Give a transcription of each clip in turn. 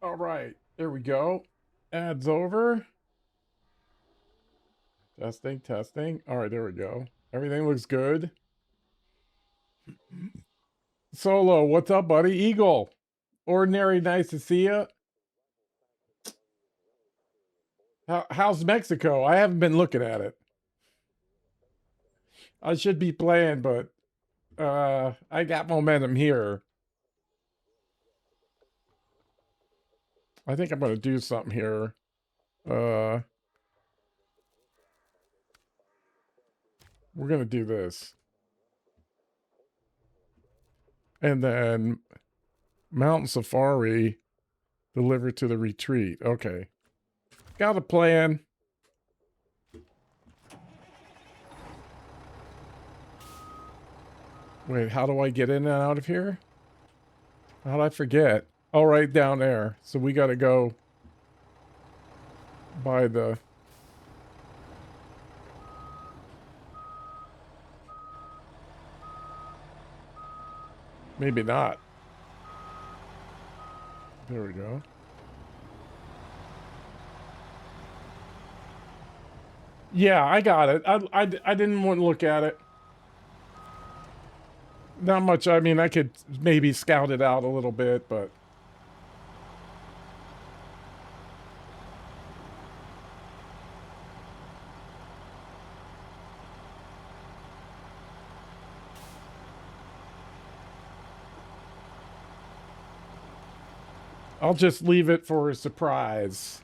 All right, there we go. Ads over. Testing, testing. All right, there we go. Everything looks good. Solo, what's up, buddy? Eagle, ordinary, nice to see you. How's Mexico? I haven't been looking at it. I should be playing, but I got momentum here. I think I'm gonna do something here. Uh, we're gonna do this, and then Mountain Safari delivered to the retreat. Okay, got a plan. Wait, how do I get in and out of here? How'd I forget? Oh, right down there. So we got to go by the... Maybe not. There we go. Yeah, I got it. I didn't want to look at it. Not much. I mean, I could maybe scout it out a little bit, but... I'll just leave it for a surprise.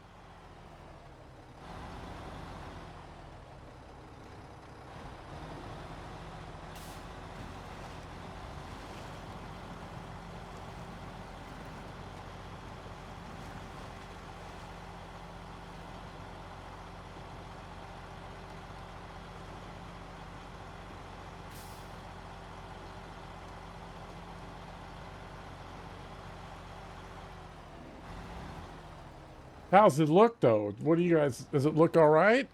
How's it look, though? What do you guys... Does it look all right?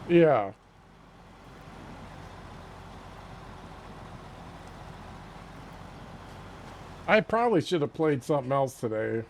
Yeah. I probably should have played something else today.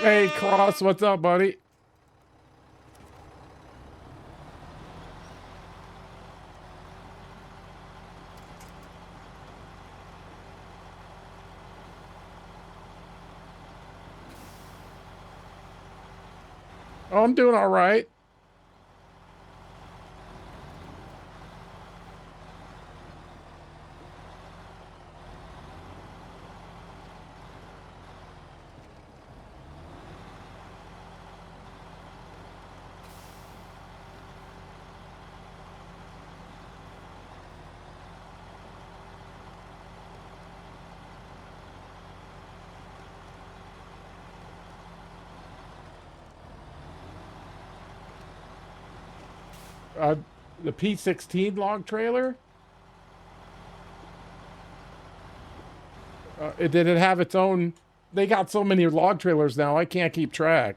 Hey, Cross, what's up, buddy? Oh, I'm doing all right. Uh, the P16 log trailer? Did it have its own? They got so many log trailers now, I can't keep track.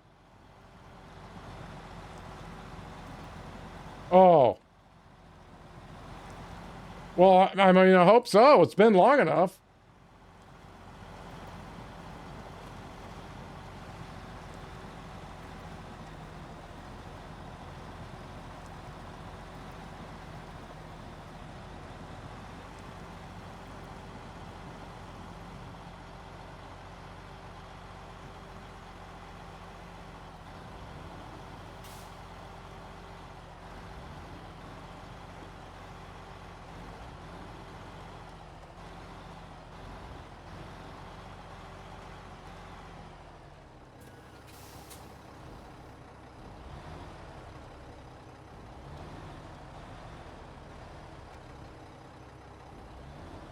Oh. Well, I mean, I hope so. It's been long enough.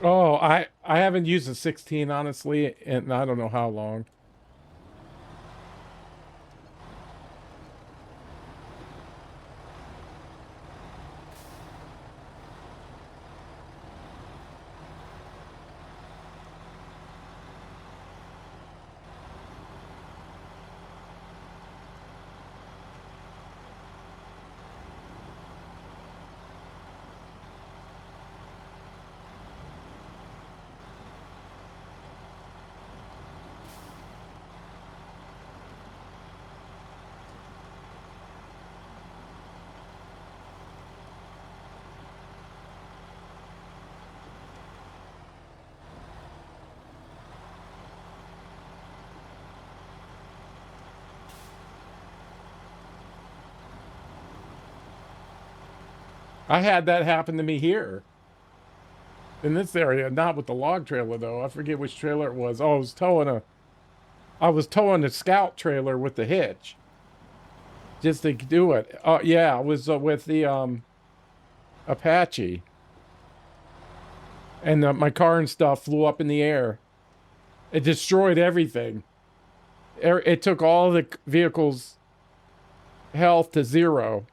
Oh, I haven't used a 16 honestly, and I don't know how long. I had that happen to me here in this area, not with the log trailer though. I forget which trailer it was. Oh, I was towing a scout trailer with the hitch just to do it. Oh, yeah, it was with the Apache, and my car and stuff flew up in the air. It destroyed everything. It took all the vehicle's health to zero.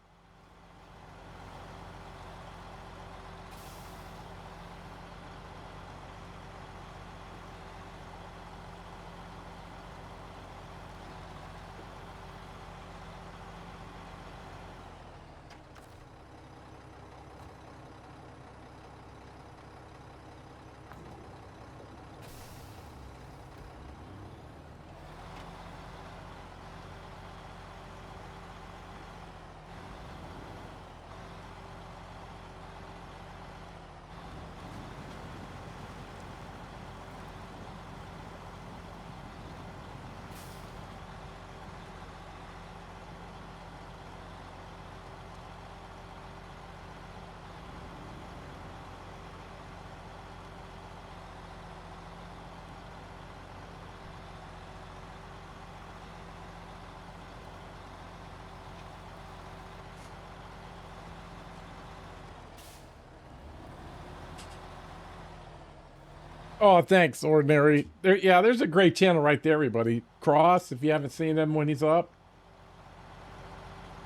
Oh, thanks, Ordinary. Yeah, there's a great channel right there, everybody. Cross, if you haven't seen him when he's up,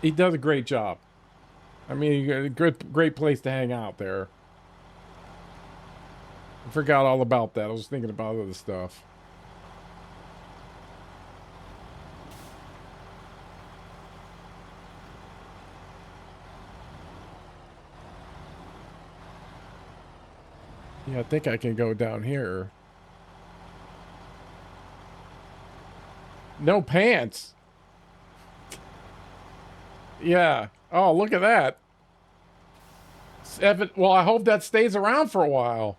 he does a great job. I mean, a great place to hang out there. I forgot all about that. I was thinking about other stuff. Yeah, I think I can go down here. No pants. Yeah. Oh, look at that. Well, I hope that stays around for a while.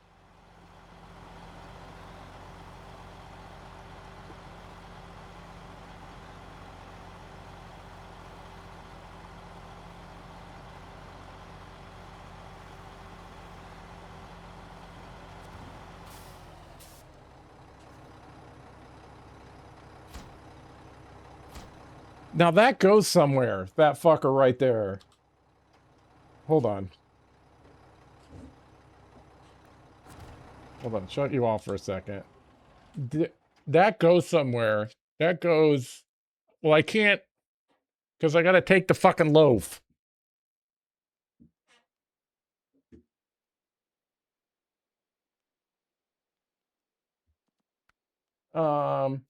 Now that goes somewhere. That fucker right there. Hold on. Hold on. Shut you off for a second. That goes somewhere. That goes... Well, I can't... Because I gotta take the fucking loaf. Um...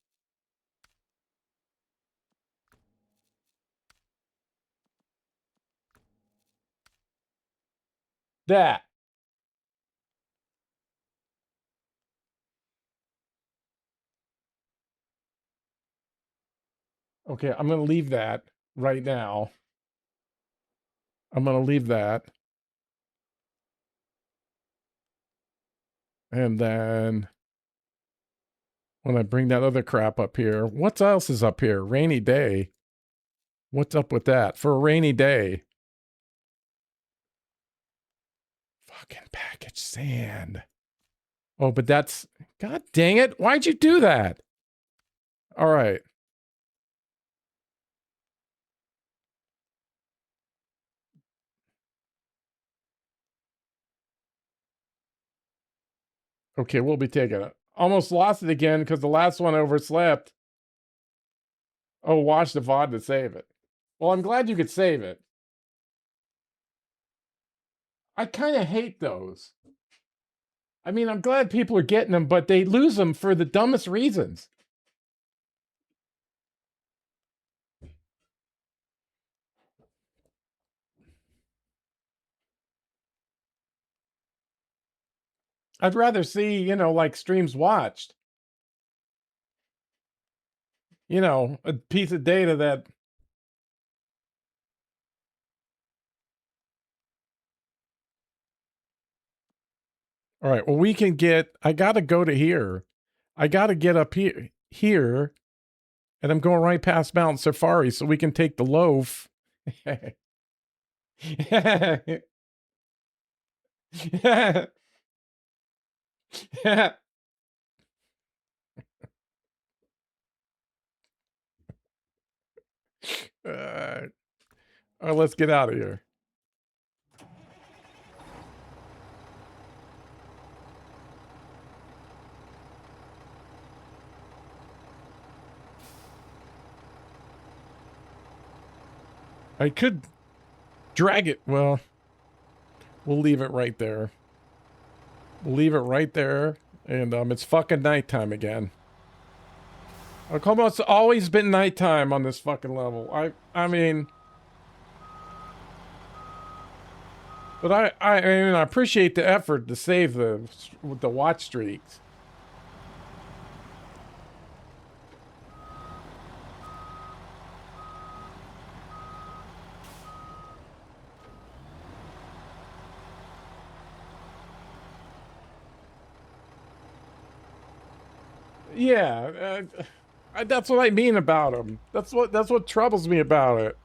That. Okay, I'm gonna leave that right now. I'm gonna leave that. And then... When I bring that other crap up here... What else is up here? Rainy day. What's up with that? For a rainy day. Fucking package sand. Oh, but that's... God dang it. Why'd you do that? All right. Okay, we'll be taking it. Almost lost it again because the last one overslept. Oh, watch the VOD to save it. Well, I'm glad you could save it. I kind of hate those. I mean, I'm glad people are getting them, but they lose them for the dumbest reasons. I'd rather see, you know, like streams watched. You know, a piece of data that... All right, well, we can get... I got to go to here. I got to get up here, and I'm going right past Mount Safari so we can take the loaf. All right, let's get out of here. I could drag it. Well, we'll leave it right there. We'll leave it right there. And it's fucking nighttime again. Come on, it's always been nighttime on this fucking level. I mean... But I mean, I appreciate the effort to save the watch streaks. Yeah, that's what I mean about them. That's what troubles me about it.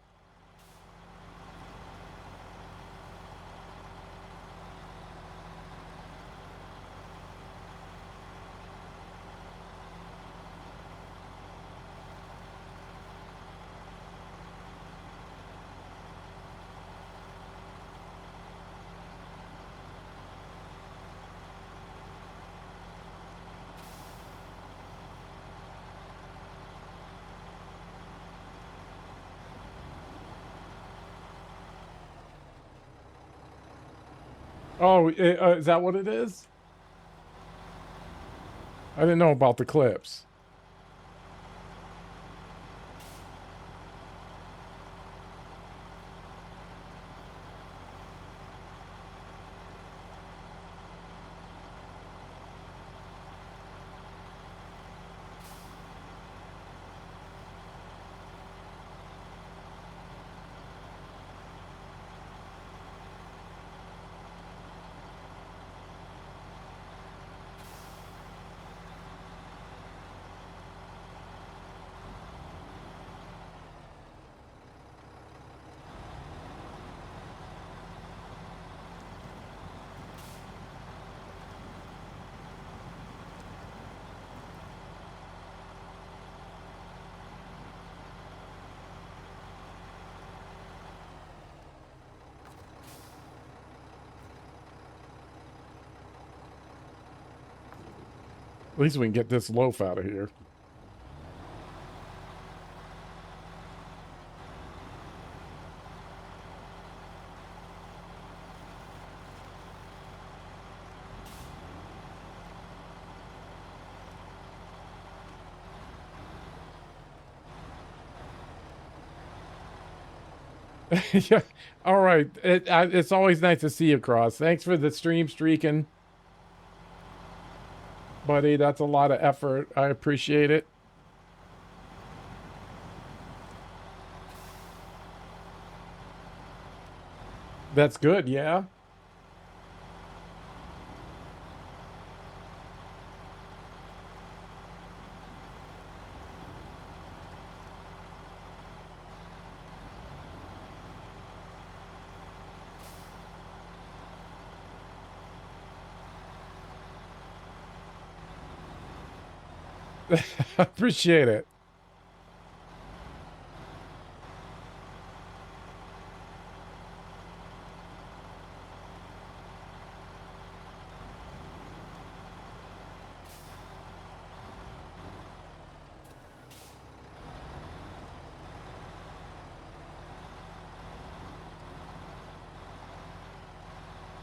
Oh, is that what it is? I didn't know about the clips. At least we can get this loaf out of here. Yeah. All right. It's always nice to see you, Cross. Thanks for the stream streaking, buddy. That's a lot of effort. I appreciate it. That's good. Yeah. Appreciate it.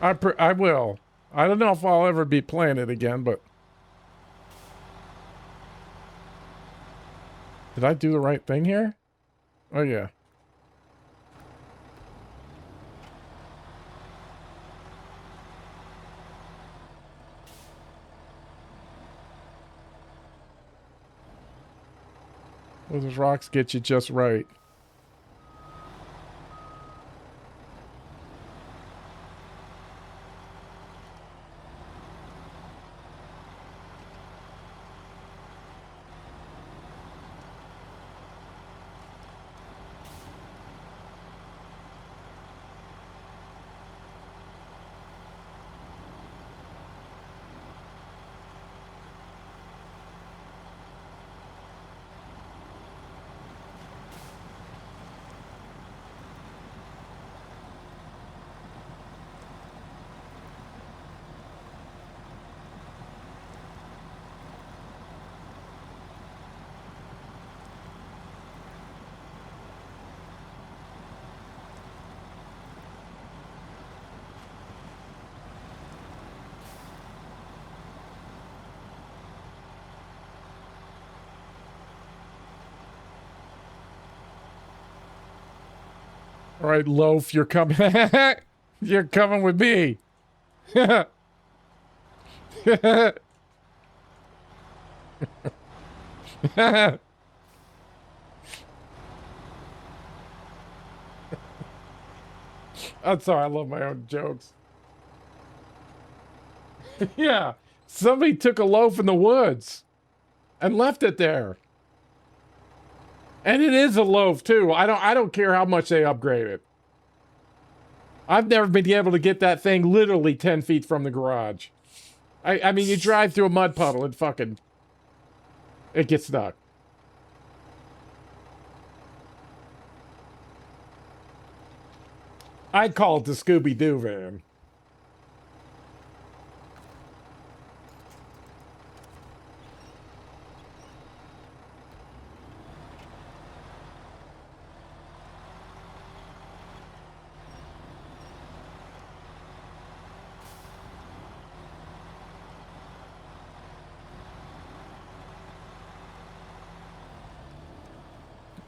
I will. I don't know if I'll ever be playing it again, but did I do the right thing here? Oh yeah. Those rocks get you just right. All right, loaf, you're coming. You're coming with me. I'm sorry, I love my own jokes. Yeah, somebody took a loaf in the woods and left it there. And it is a loaf too. I don't care how much they upgrade it. I've never been able to get that thing literally 10 feet from the garage. I mean, you drive through a mud puddle and fucking it gets stuck. I'd call it the Scooby-Doo van.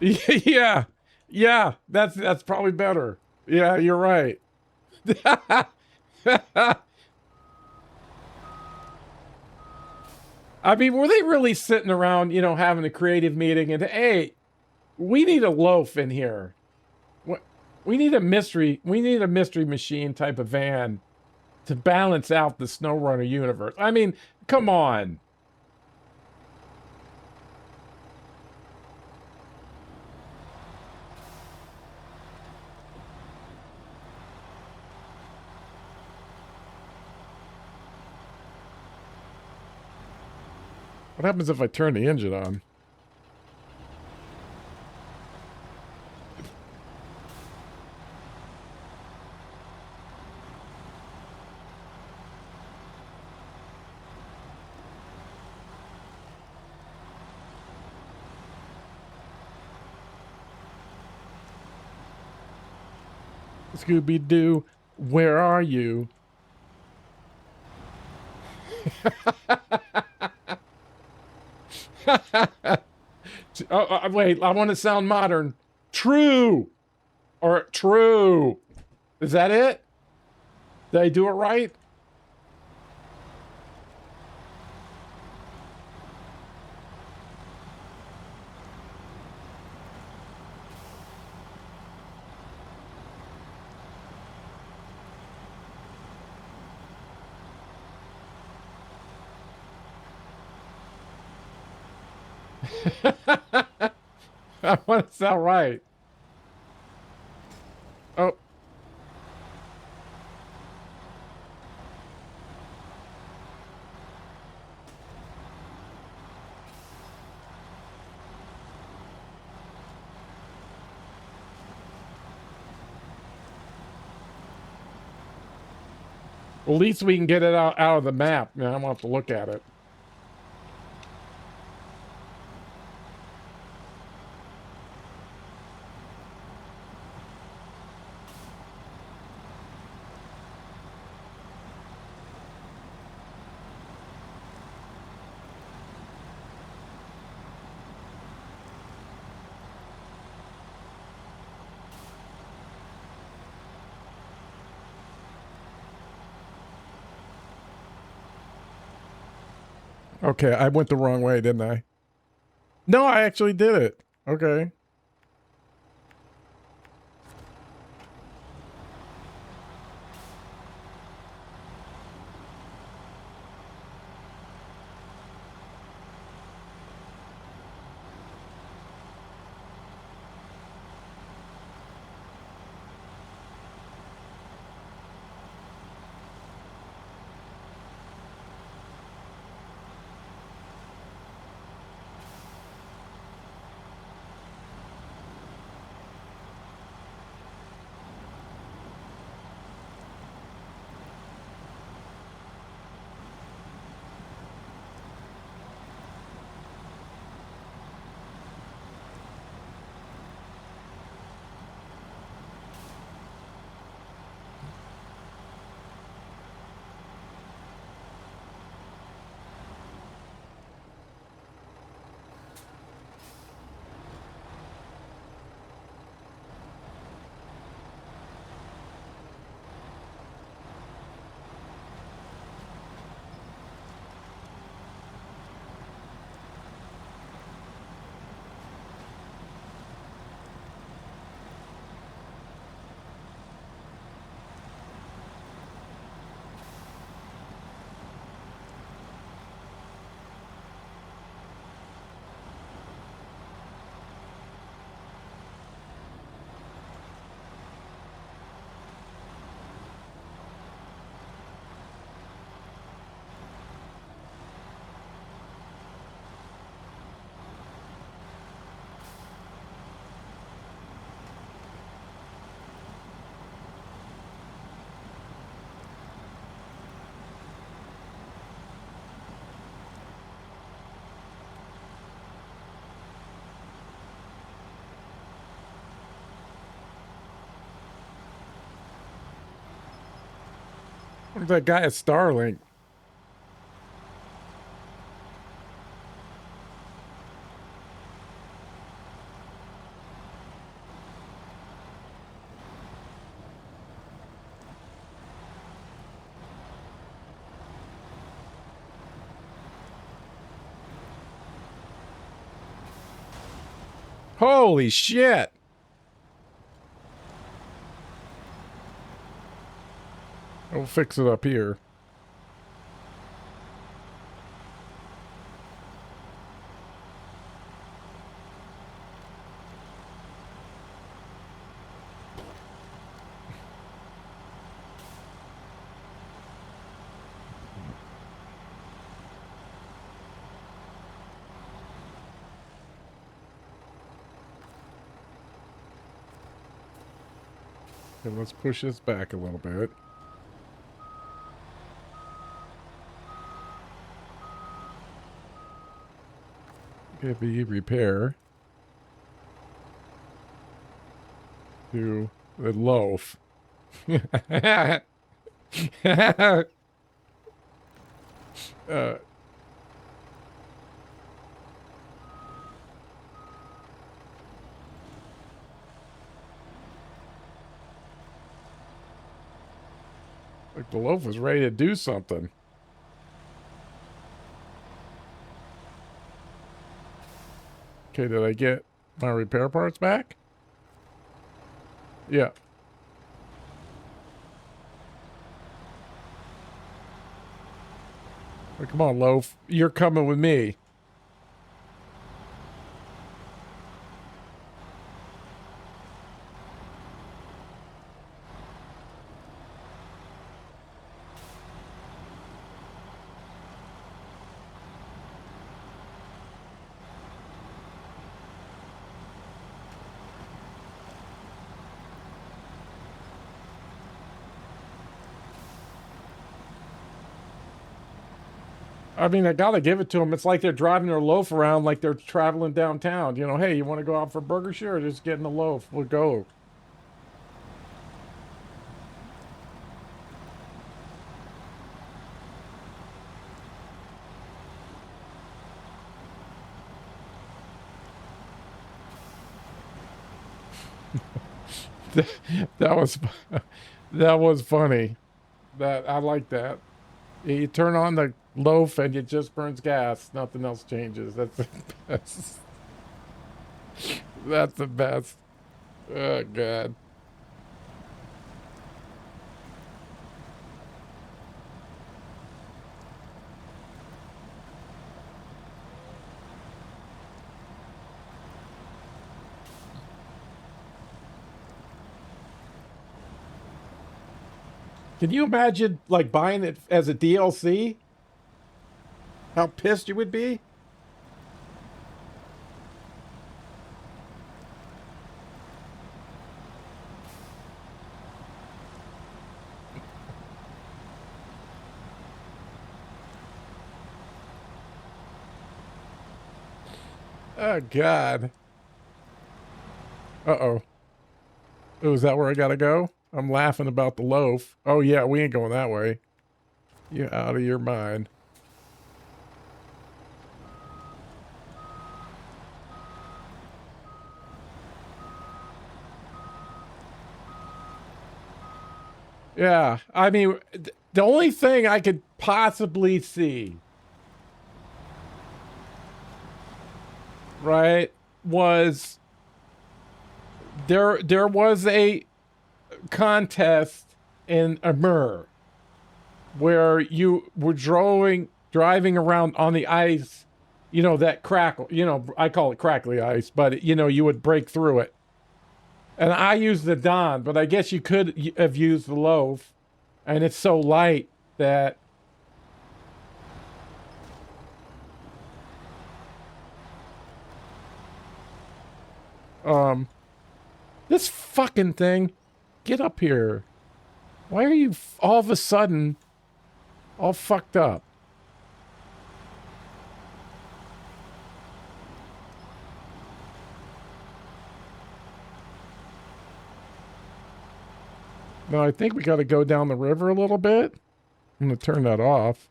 Yeah. Yeah, that's probably better. Yeah, you're right. I mean, were they really sitting around, you know, having a creative meeting and hey, we need a loaf in here. We need a mystery machine type of van to balance out the Snowrunner universe. I mean, come on. What happens if I turn the engine on? Scooby-Doo, where are you? Wait, I want to sound modern. True. Or true. Is that it? Did I do it right? I want to sound right. Oh, well, at least we can get it out of the map. Now I won't have to look at it. Okay, I went the wrong way, didn't I? No, I actually did it. Okay. That guy at Starlink. Holy shit. We'll fix it up here. Okay, let's push this back a little bit. Heavy repair to the loaf. uh, like the loaf was ready to do something. Okay, did I get my repair parts back? Yeah. Oh, come on, loaf. You're coming with me. I mean, I gotta give it to them. It's like they're driving their loaf around like they're traveling downtown. You know, hey, you want to go out for burger? Sure, just get in the loaf. We'll go. That was that was funny. That I like that. You turn on the loaf and it just burns gas. Nothing else changes. That's the best. That's the best. Oh god. Can you imagine like buying it as a DLC? How pissed you would be? Oh god. Uh-oh. Oh, is that where I gotta go? I'm laughing about the loaf. Oh yeah, we ain't going that way. You out of your mind. Yeah, I mean, the only thing I could possibly see, right, was there was a contest in Amur where you were driving around on the ice, you know, that crackle, you know, I call it crackly ice, but you know, you would break through it. And I used the Don, but I guess you could have used the loaf, and it's so light that um this fucking thing, get up here. Why are you all of a sudden all fucked up? No, I think we got to go down the river a little bit. I'm going to turn that off.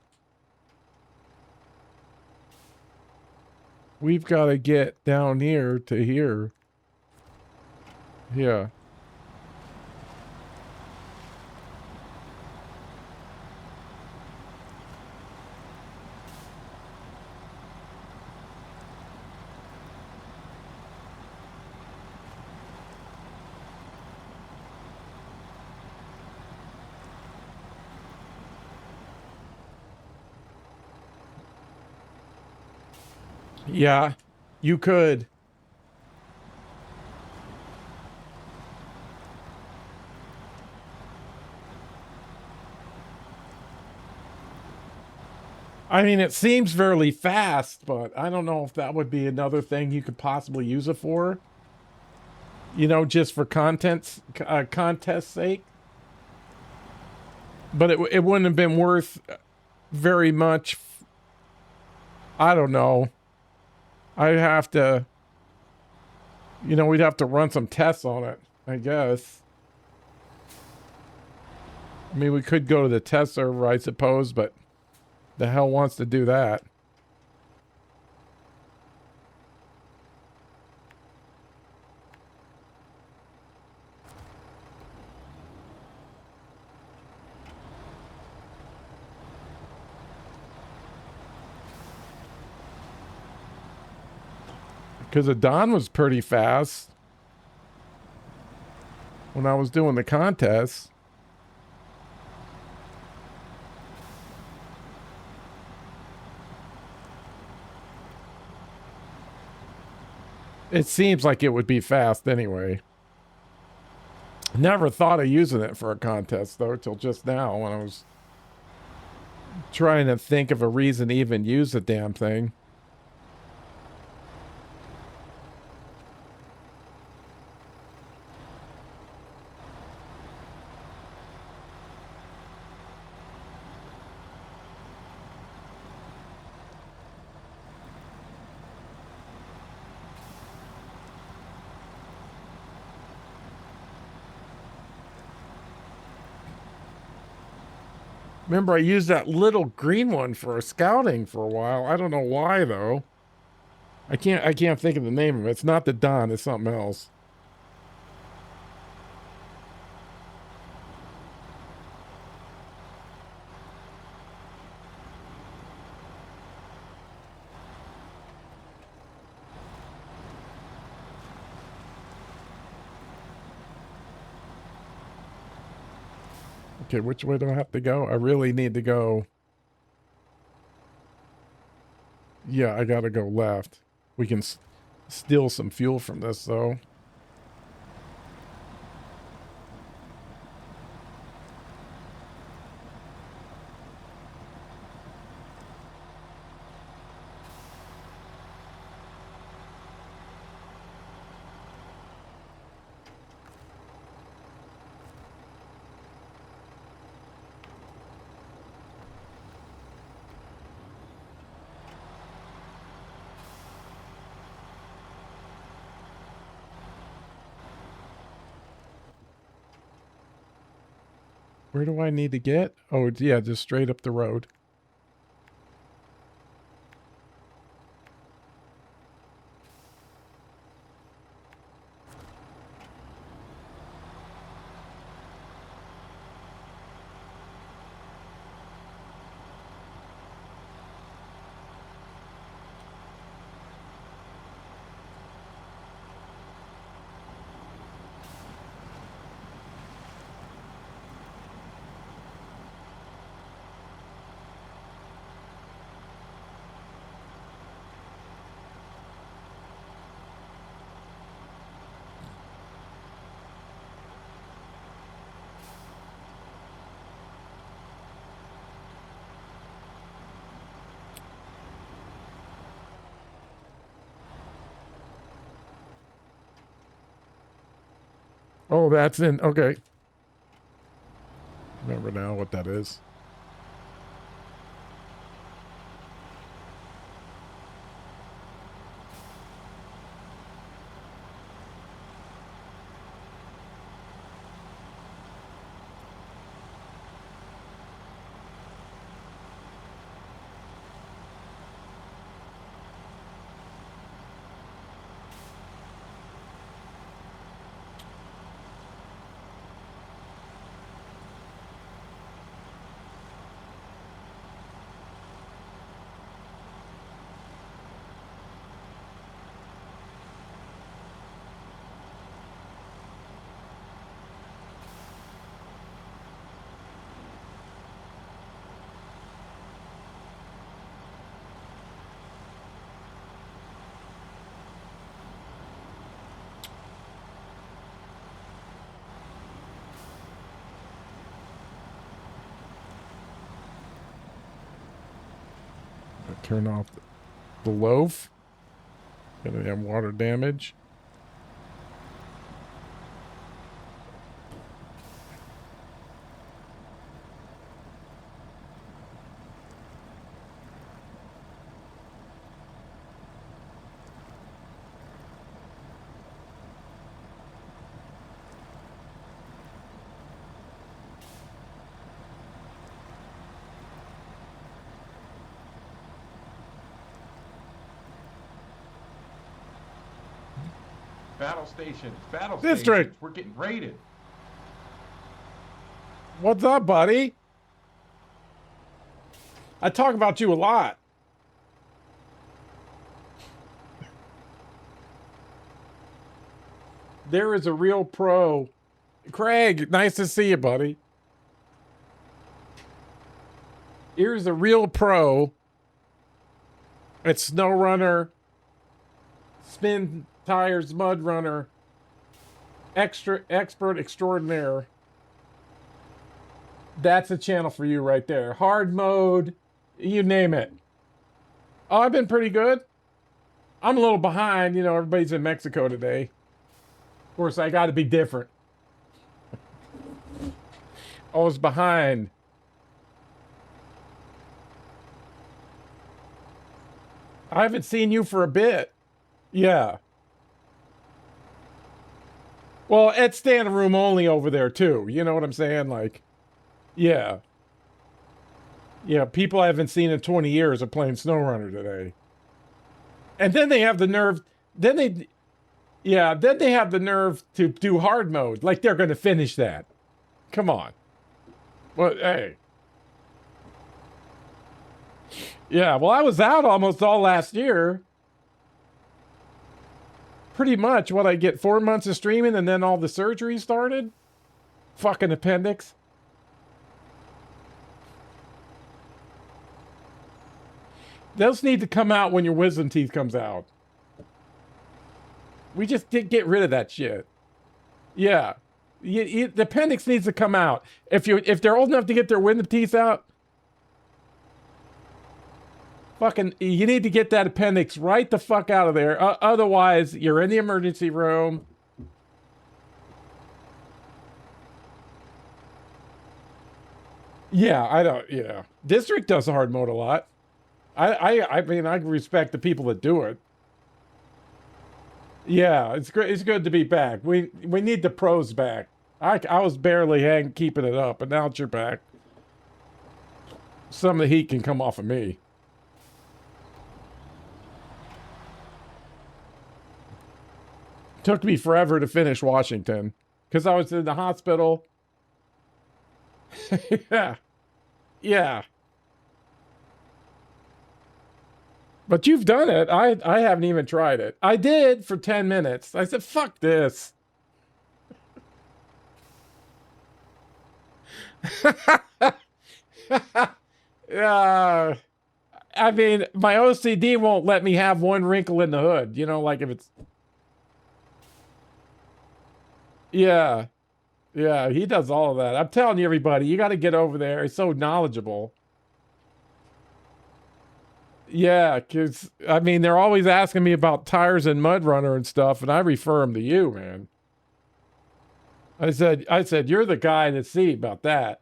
We've got to get down here to here. Yeah. Yeah, you could. I mean, it seems fairly fast, but I don't know if that would be another thing you could possibly use it for. You know, just for contest sake. But it wouldn't have been worth very much. I don't know. I'd have to, you know, we'd have to run some tests on it, I guess. I mean, we could go to the test server, I suppose, but the hell wants to do that? Because the Don was pretty fast when I was doing the contest. It seems like it would be fast anyway. Never thought of using it for a contest, though, till just now when I was trying to think of a reason to even use the damn thing. Remember, I used that little green one for scouting for a while. I don't know why though. I can't think of the name of it. It's not the Don, it's something else. Okay, which way do I have to go? I really need to go. Yeah, I gotta go left. We can steal some fuel from this, though. Where do I need to get? Oh, yeah, just straight up the road. Oh, that's in. Okay. Remember now what that is. Turn off the loaf. Gonna have water damage. Battle stations. Battle District. stations. We're getting raided. What's up, buddy? I talk about you a lot. There is a real pro. Craig, nice to see you, buddy. Here's a real pro at Snowrunner, Spin Tires, Mud Runner, extra expert extraordinaire. That's a channel for you right there. Hard mode, you name it. Oh, I've been pretty good. I'm a little behind. You know, everybody's in Mexico today. Of course, I got to be different. I was behind. I haven't seen you for a bit. Yeah. Well, it's standing room only over there, too. You know what I'm saying? Like, yeah. Yeah, people I haven't seen in 20 years are playing Snowrunner today. And then they have the nerve, then they have the nerve to do hard mode. Like they're going to finish that. Come on. Well, hey. Yeah, well, I was out almost all last year. Pretty much what I get 4 months of streaming and then all the surgery started. Fucking appendix. Those need to come out when your wisdom teeth comes out. We just did get rid of that shit. Yeah. The appendix needs to come out. If they're old enough to get their wisdom teeth out, fucking, you need to get that appendix right the fuck out of there. Otherwise, you're in the emergency room. Yeah, I don't. Yeah, District does hard mode a lot. I mean, I respect the people that do it. Yeah, it's great. It's good to be back. We need the pros back. I was barely keeping it up, but now that you're back, some of the heat can come off of me. Took me forever to finish Washington because I was in the hospital. Yeah, yeah. But you've done it. I haven't even tried it. I did for 10 minutes. I said, fuck this. Yeah. I mean, my OCD won't let me have one wrinkle in the hood. You know, like if it's... Yeah. Yeah, he does all of that. I'm telling you, everybody, you got to get over there. He's so knowledgeable. Yeah, because, I mean, they're always asking me about tires and Mud Runner and stuff, and I refer them to you, man. I said, you're the guy to see about that.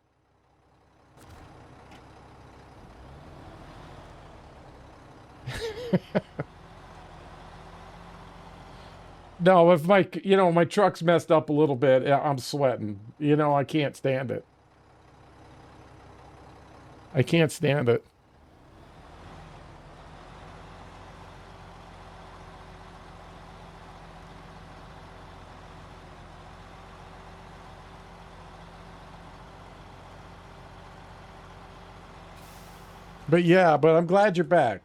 No, if my truck's messed up a little bit, I'm sweating. You know, I can't stand it. I can't stand it. But yeah, but I'm glad you're back.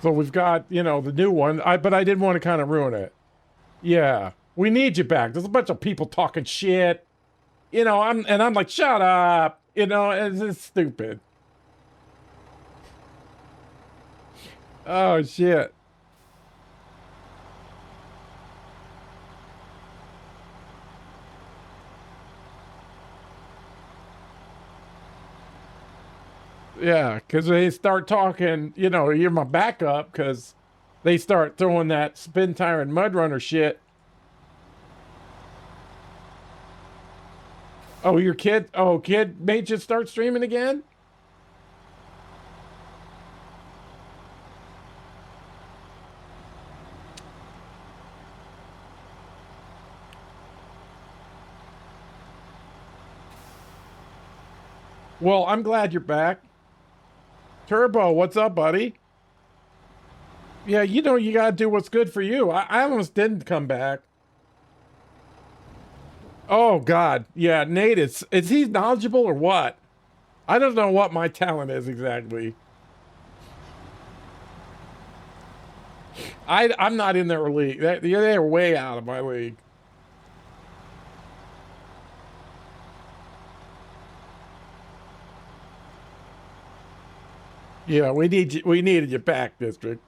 So we've got, the new one. But I didn't want to kind of ruin it. Yeah. We need you back. There's a bunch of people talking shit. I'm like, shut up. It's stupid. Oh shit. Yeah, because they start talking, you're my backup, because they start throwing that spin tire and mud runner shit. Oh, your kid made you start streaming again? Well, I'm glad you're back. Turbo, what's up, buddy? Yeah, you know you gotta do what's good for you. I almost didn't come back. Oh God, yeah, Nate, is he knowledgeable or what? I don't know what my talent is exactly. I'm not in their league. They're way out of my league. Yeah, we needed you back, District.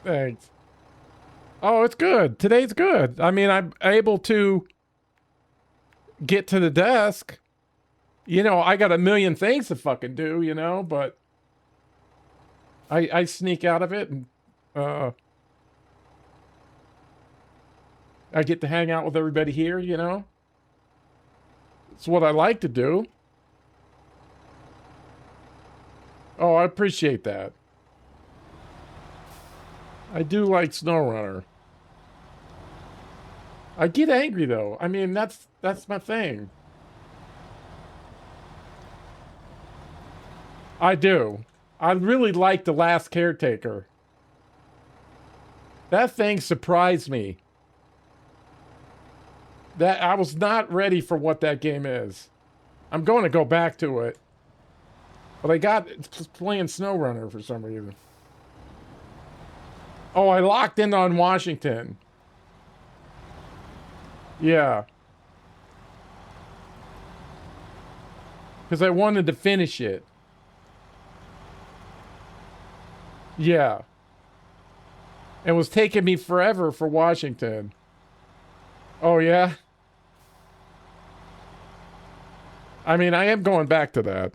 Thanks. Oh, it's good. Today's good. I mean, I'm able to get to the desk. You know, I got a million things to fucking do, you know, but I sneak out of it and I get to hang out with everybody here, you know? It's what I like to do. Oh, I appreciate that. I do like Snowrunner. I get angry though. I mean, that's my thing. I do. I really like The Last Caretaker. That thing surprised me. That I was not ready for what that game is. I'm going to go back to it. But I got playing Snowrunner for some reason. Oh, I locked in on Washington. Yeah. Because I wanted to finish it. Yeah. It was taking me forever for Washington. Oh, yeah? I mean, I am going back to that.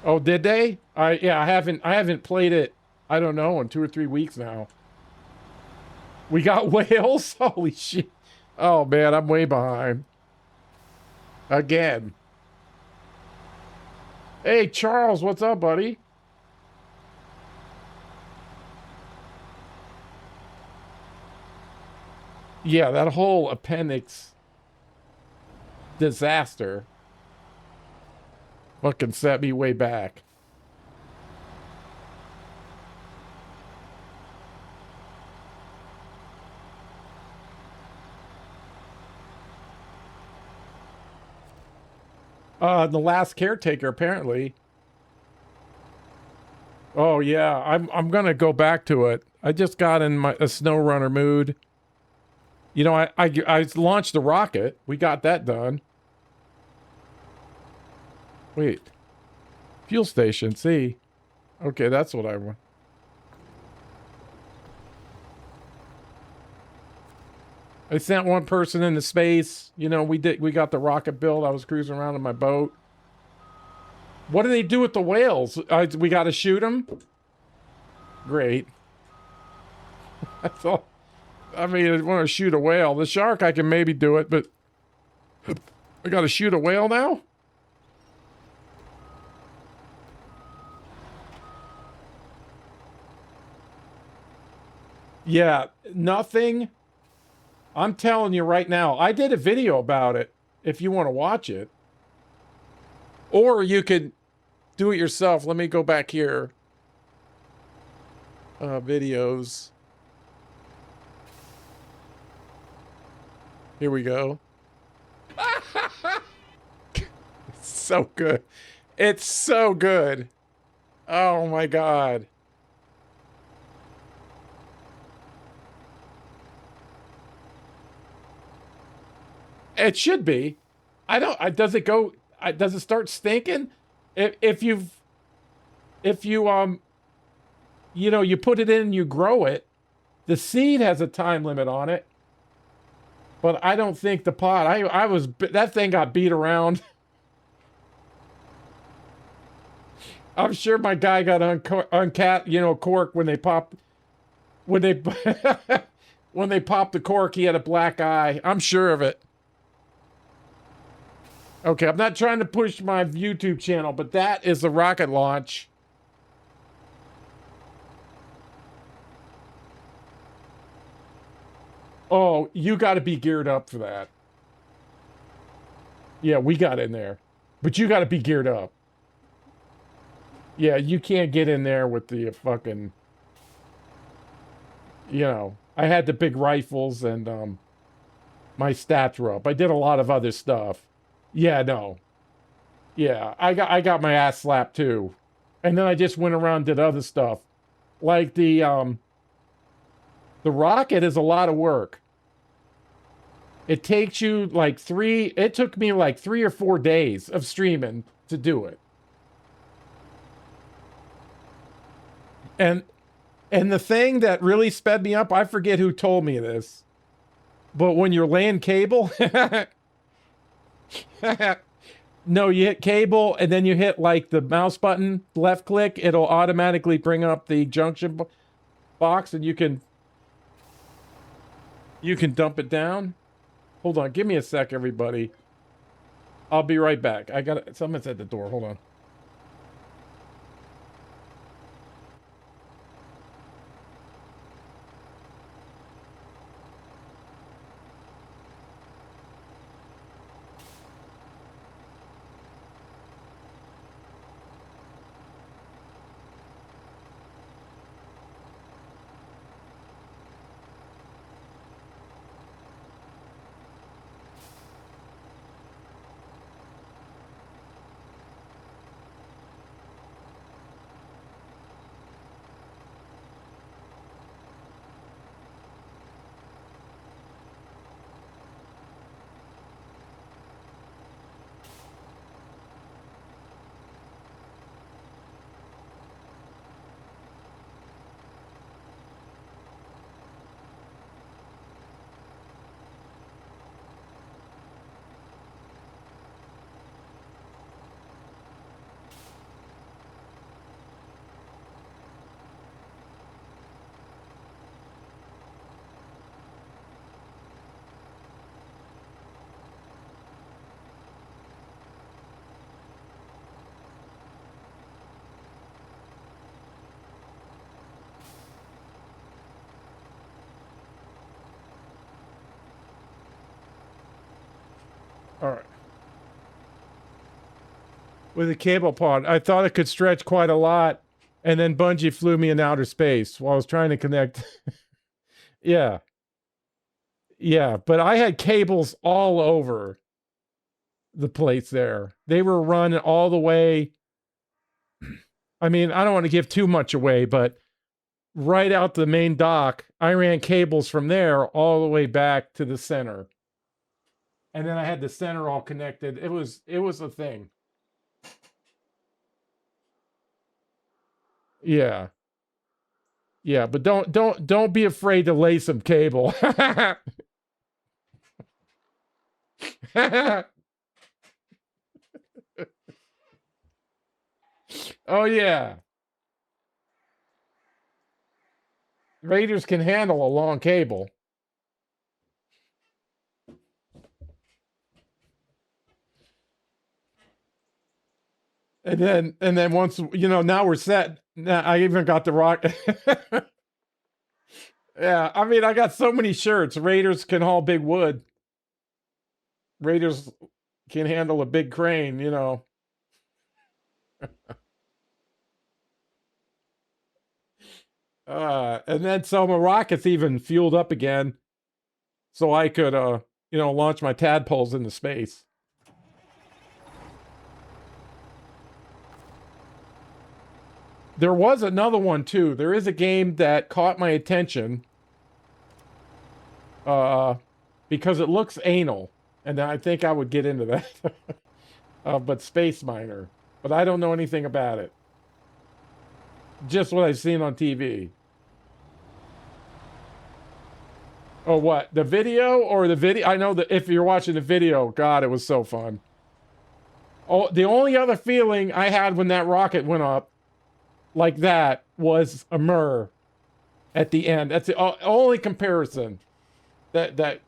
Oh, did they? Yeah, I haven't played it, I don't know, in 2 or 3 weeks now. We got whales? Holy shit. Oh man, I'm way behind. Again. Hey Charles, what's up, buddy? Yeah, that whole appendix disaster fucking set me way back. The Last Caretaker, apparently. Oh yeah, I'm gonna go back to it. I just got in a SnowRunner mood. You know, I launched the rocket. We got that done. Wait. Fuel station, see. Okay, that's what I want. I sent one person into space. You know, we got the rocket built. I was cruising around in my boat. What do they do with the whales? We got to shoot them? Great. That's all. I mean, I want to shoot a whale. The shark, I can maybe do it, but I got to shoot a whale now? Yeah, nothing. I'm telling you right now, I did a video about it if you want to watch it. Or you could do it yourself. Let me go back here. Videos. Here we go. It's so good. It's so good. Oh my God. It should be. I don't. Does it go? Does it start stinking? If you you know, you put it in and you grow it. The seed has a time limit on it, but I don't think the pot. I was that thing got beat around. I'm sure my guy got uncat, you know, cork when they popped when they popped the cork. He had a black eye. I'm sure of it. Okay, I'm not trying to push my YouTube channel, but that is the rocket launch. Oh, you got to be geared up for that. Yeah, we got in there. But you got to be geared up. Yeah, you can't get in there with the fucking... You know, I had the big rifles and my stats were up. I did a lot of other stuff. Yeah, no. Yeah, I got my ass slapped too. And then I just went around and did other stuff. Like the rocket is a lot of work. It takes you like it took me like 3 or 4 days of streaming to do it. And the thing that really sped me up, I forget who told me this, but when you're laying cable, no, you hit cable and then you hit like the mouse button, left click, it'll automatically bring up the junction box and you can dump it down. Hold on, give me a sec, everybody. I'll be right back. Someone's at the door. Hold on. All right. With a cable pod, I thought it could stretch quite a lot, and then Bungie flew me in outer space while I was trying to connect. Yeah. Yeah, but I had cables all over the place there. They were run all the way. I mean, I don't want to give too much away, but right out the main dock, I ran cables from there all the way back to the center. And then I had the center all connected. It was a thing. Yeah. Yeah, but don't be afraid to lay some cable. Oh yeah. Raiders can handle a long cable. And then once, you know, now we're set. Now I even got the rock. Yeah, I mean, I got so many shirts. Raiders can haul big wood. Raiders can handle a big crane, you know. And then so my rockets even fueled up again, so I could, you know, launch my tadpoles into space. There was another one too. There is a game that caught my attention, because it looks anal, and I think I would get into that. But Space Miner, but I don't know anything about it. Just what I've seen on TV. Oh, what? The video or the video? I know that if you're watching the video, God, it was so fun. Oh, the only other feeling I had when that rocket went up like that was a myrrh at the end. That's the only comparison that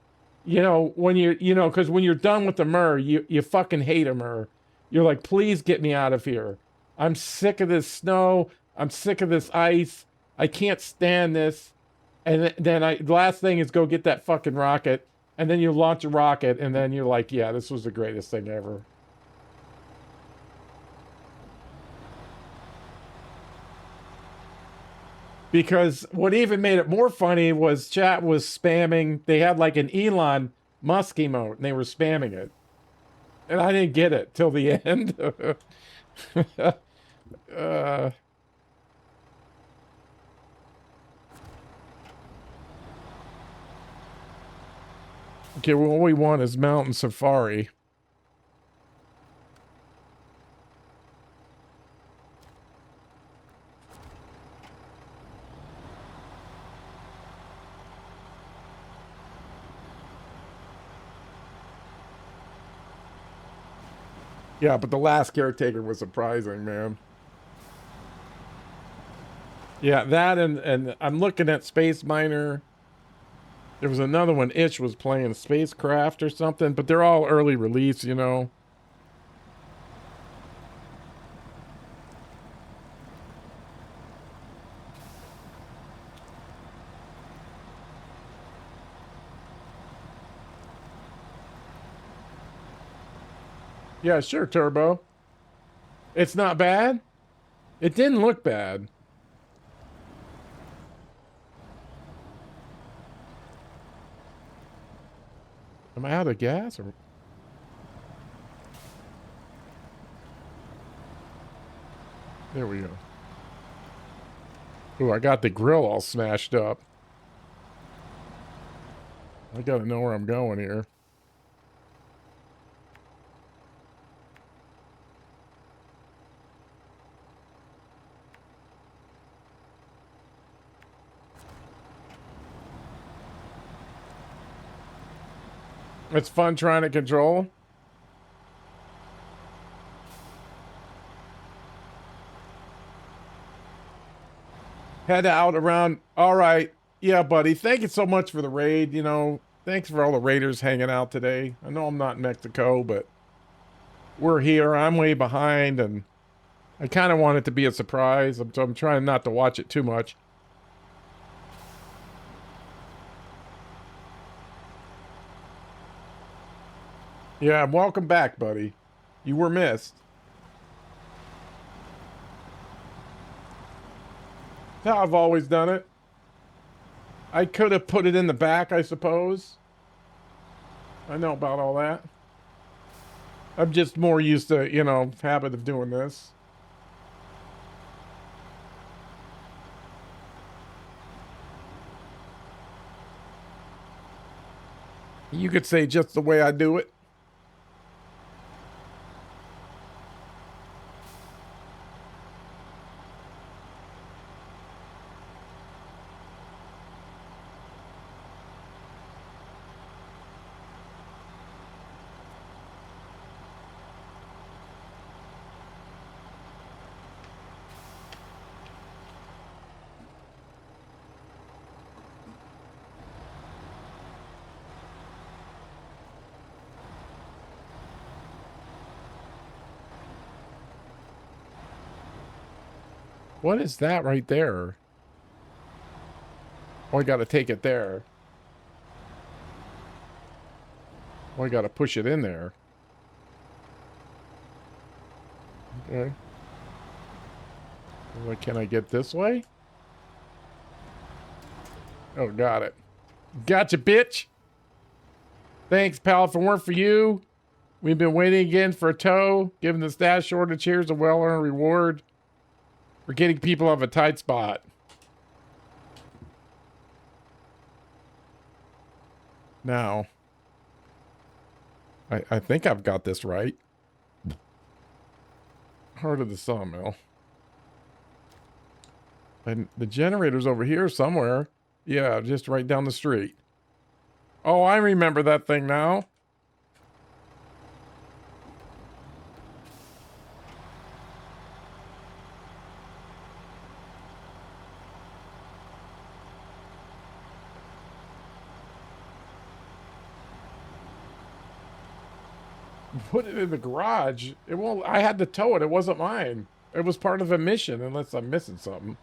You know, when you know, because when you're done with the Mur, you fucking hate a Mur. You're like, please get me out of here. I'm sick of this snow. I'm sick of this ice. I can't stand this. And then the last thing is go get that fucking rocket. And then you launch a rocket, and then you're like, yeah, this was the greatest thing ever. Because what even made it more funny was chat was spamming. They had like an Elon Musk emote, and they were spamming it. And I didn't get it till the end. uh, okay, well, all we want is Mountain Safari. Yeah, but the last caretaker was surprising, man. Yeah, that and I'm looking at Space Miner. There was another one, Itch was playing Spacecraft or something, but they're all early release, you know. Yeah, sure, Turbo. It's not bad. It didn't look bad. Am I out of gas? Or... There we go. Ooh, I got the grill all smashed up. I gotta know where I'm going here. It's fun trying to control. Head out around. All right. Yeah, buddy. Thank you so much for the raid. You know, thanks for all the raiders hanging out today. I know I'm not in Mexico, but we're here. I'm way behind, and I kind of want it to be a surprise. So I'm trying not to watch it too much. Yeah, welcome back, buddy. You were missed. That's how I've always done it. I could have put it in the back, I suppose. I know about all that. I'm just more used to, you know, habit of doing this. You could say just the way I do it. What is that right there? Oh, I gotta take it there. Oh, I gotta push it in there. Okay. Well, can I get this way? Oh, got it. Gotcha, bitch. Thanks, pal. If it weren't for you, we've been waiting again for a tow. Given the stash shortage, here's a well-earned reward for getting people off a tight spot. Now, I think I've got this right. Heart of the sawmill. And the generator's over here somewhere. Yeah, just right down the street. Oh, I remember that thing now. put it in the garage. It won't. I had to tow it. It wasn't mine. It was part of a mission, unless I'm missing something.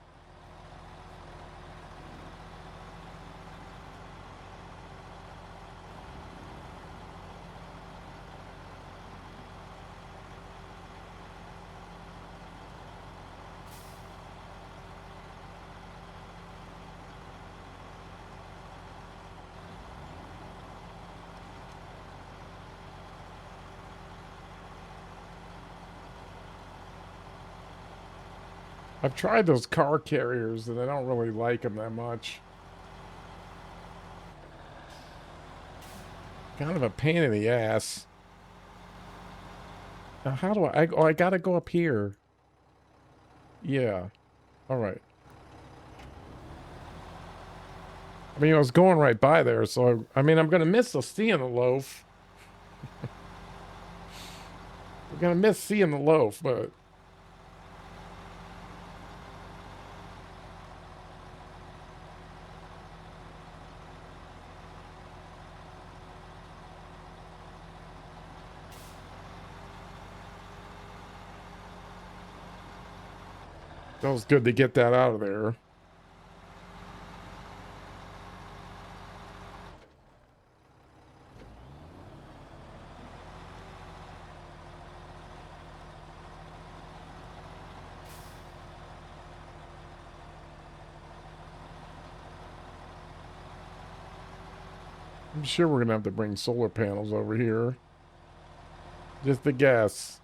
I've tried those car carriers and I don't really like them that much. Kind of a pain in the ass. Now, how do I? Oh, I gotta go up here. Yeah. All right. I mean, I was going right by there, so I mean, I'm gonna miss seeing the loaf. We're gonna miss seeing the loaf, but that was good to get that out of there. I'm sure we're gonna have to bring solar panels over here. Just a guess.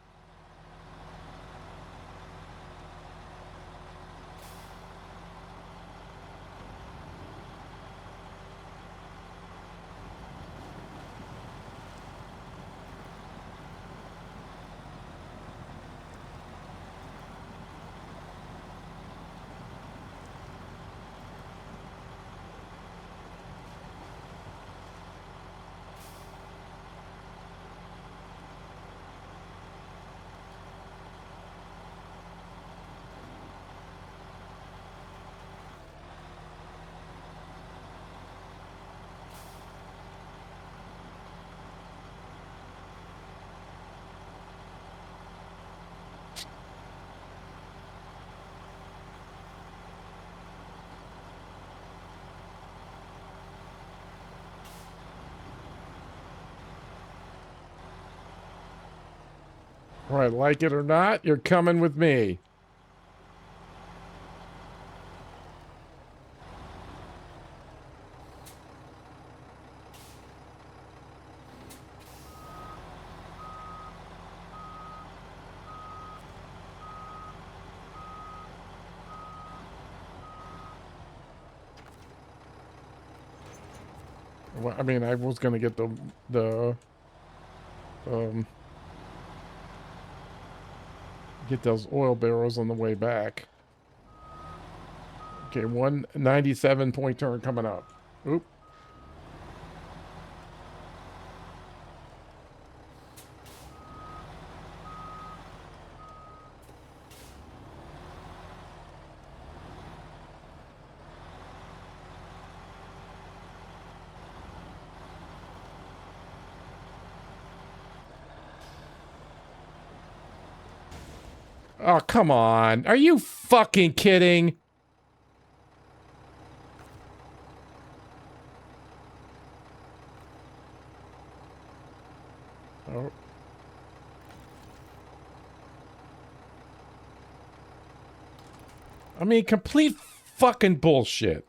Right, like it or not, you're coming with me. Well, I mean, I was gonna get the um get those oil barrels on the way back. Okay, 197 point turn coming up. Oop. Oh, come on. Are you fucking kidding? Oh. I mean, complete fucking bullshit.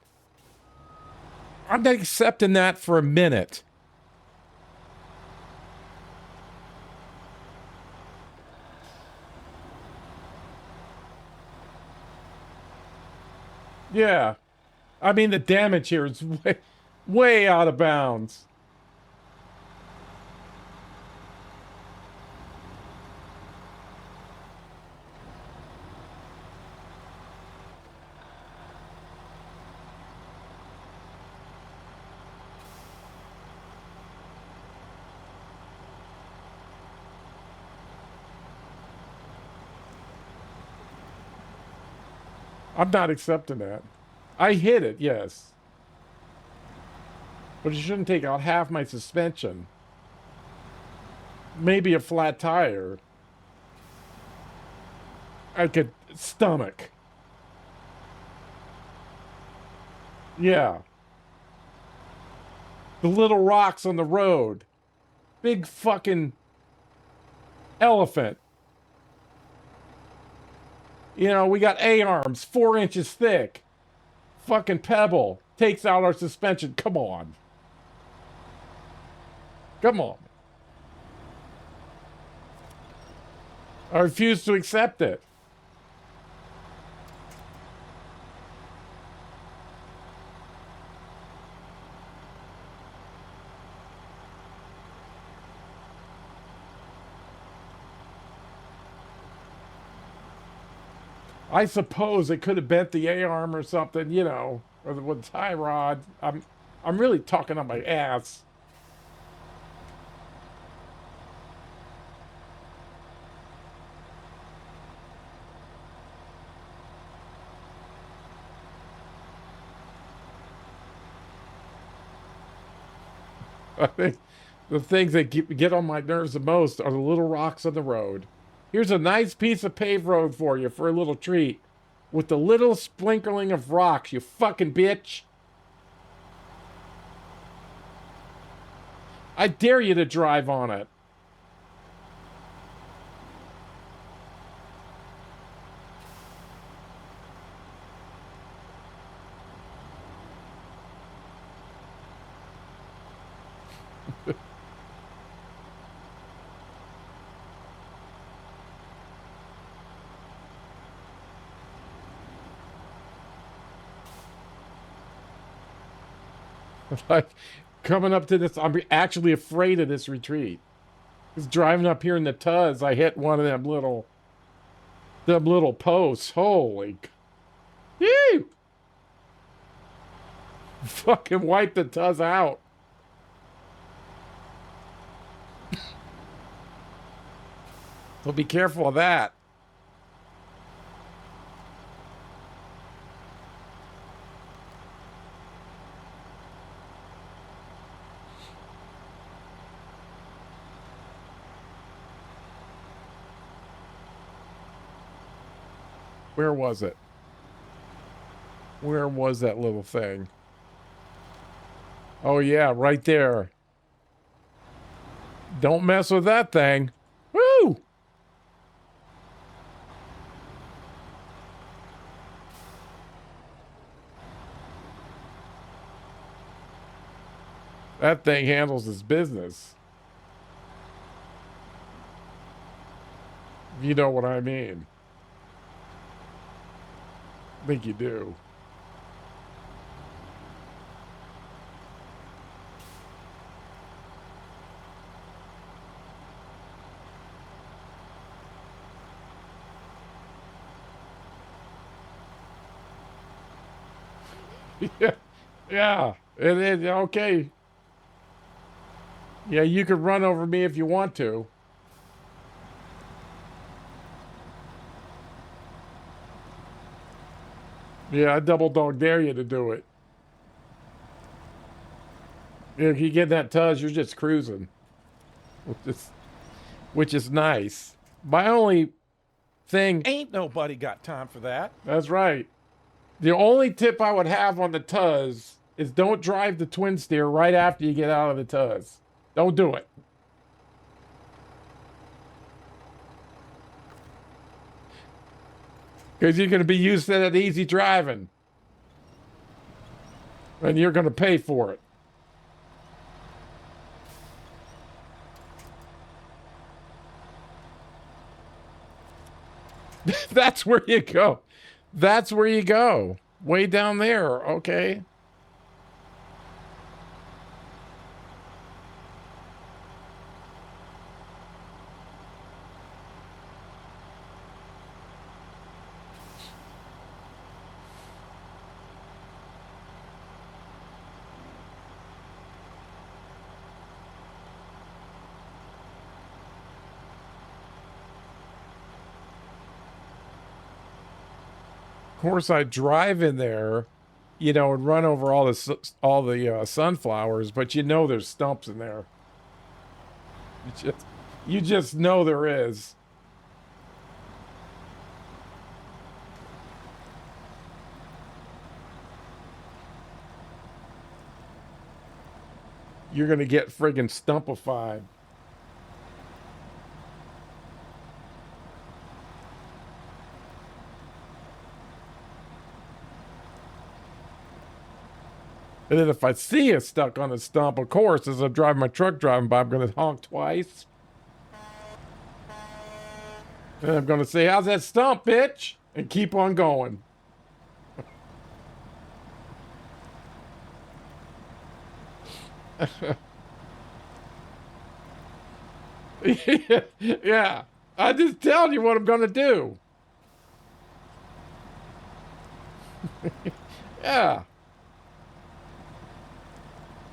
I'm not accepting that for a minute. Yeah. I mean, the damage here is way out of bounds. I'm not accepting that. I hit it, yes. But it shouldn't take out half my suspension. maybe a flat tire I could stomach. Yeah. The little rocks on the road. Big fucking elephant. You know, we got A-arms 4 inches thick. Fucking pebble takes out our suspension. Come on. Come on. I refuse to accept it. I suppose it could have bent the A-arm or something, you know, or with the tie rod. I'm really talking on my ass. I think the things that get on my nerves the most are the little rocks on the road. Here's a nice piece of paved road for you for a little treat. With the little sprinkling of rocks, you fucking bitch. I dare you to drive on it. Like, coming up to this, I'm actually afraid of this retreat. Because driving up here in the Tuz, I hit one of them little posts. Holy, ew! Fucking wipe the Tuz out. So be careful of that. Where was it? Where was that little thing? Oh, yeah, right there. Don't mess with that thing. Woo! That thing handles its business. You know what I mean. I think you do. Yeah, yeah. Okay. Yeah, you could run over me if you want to. Yeah, I double dog dare you to do it. If you get that Tuz, you're just cruising, which is nice. My only thing, Ain't nobody got time for that. that's right. The only tip I would have on the Tuz is don't drive the twin steer right after you get out of the Tuz. Don't do it. Because you're going to be used to that easy driving. And you're going to pay for it. That's where you go. That's where you go. Way down there. Okay. Of course, I drive in there, you know, and run over all the sunflowers, but you know there's stumps in there. It's just You just know there is. You're gonna get friggin' stumpified. And then if I see it stuck on a stump, of course, as I'm driving my truck driving by, I'm gonna honk twice. And I'm gonna say, "How's that stump, bitch?" And keep on going. Yeah. I just telling you what I'm gonna do. Yeah.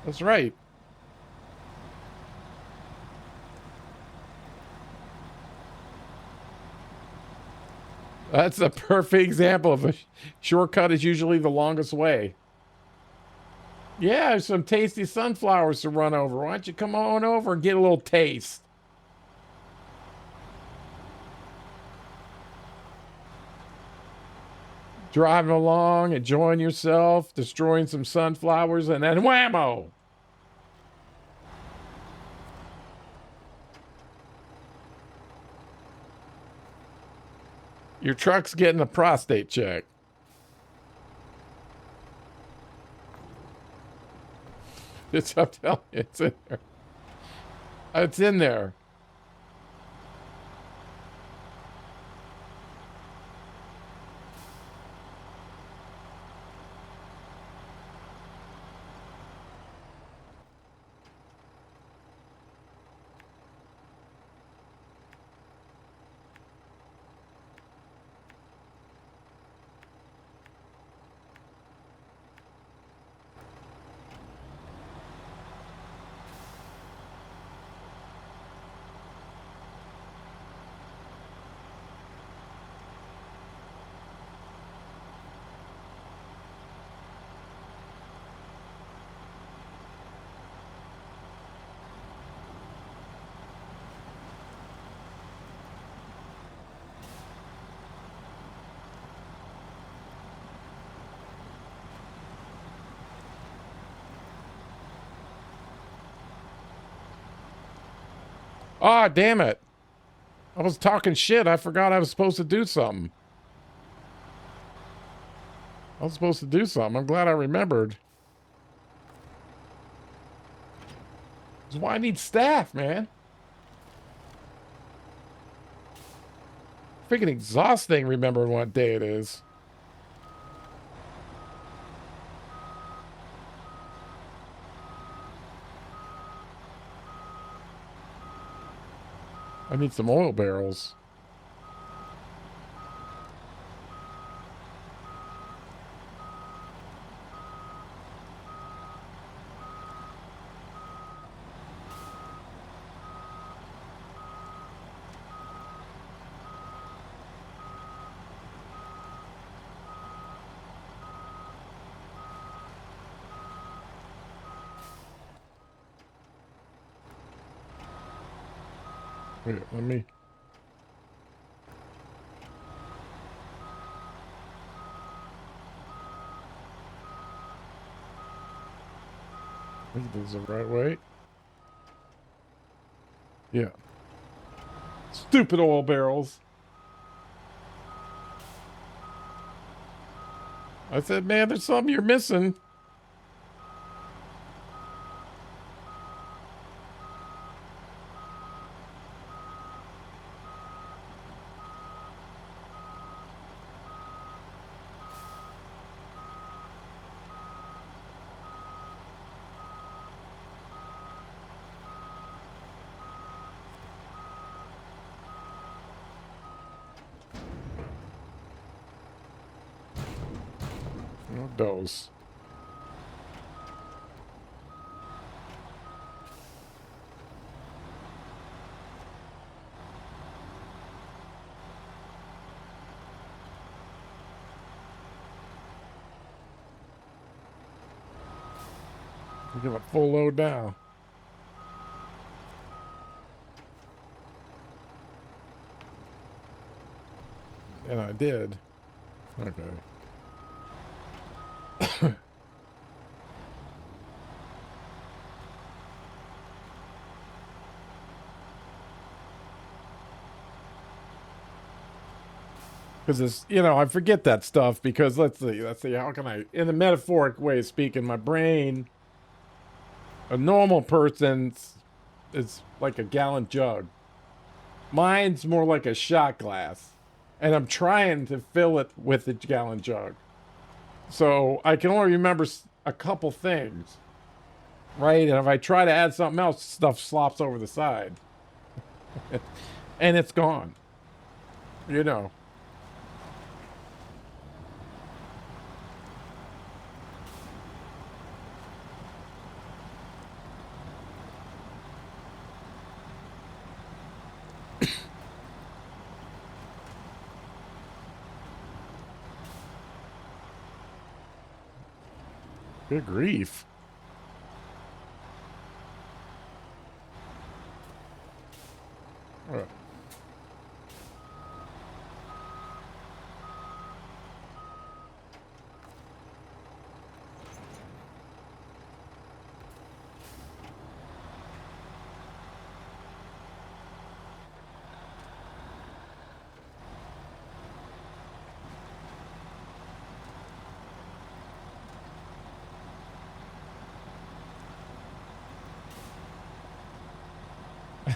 That's right. That's a perfect example of a shortcut is usually the longest way. Yeah, there's some tasty sunflowers to run over. Why don't you come on over and get a little taste? Driving along, enjoying yourself, destroying some sunflowers, and then whammo! Your truck's getting a prostate check. It's, I'm telling you, it's in there. It's in there. Ah, oh, damn it. I was talking shit. I forgot I was supposed to do something. I was supposed to do something. I'm glad I remembered. That's why I need staff, man. Freaking exhausting remembering what day it is. I need some oil barrels. Wait, let me. I think this is the right way. Yeah. Stupid oil barrels. I said, man, there's something you're missing. What those? We give a full load now. And I did. Okay. Because it's, I forget that stuff because let's see, how can I, in a metaphoric way of speaking, my brain, a normal person's, is like a gallon jug. Mine's more like a shot glass. And I'm trying to fill it with a gallon jug. So I can only remember a couple things, right? And if I try to add something else, stuff slops over the side. And it's gone. You know. Good grief.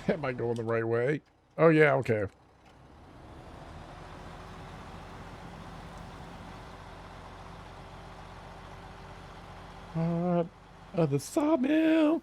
Am I going the right way? Oh, yeah, okay. The sawmill.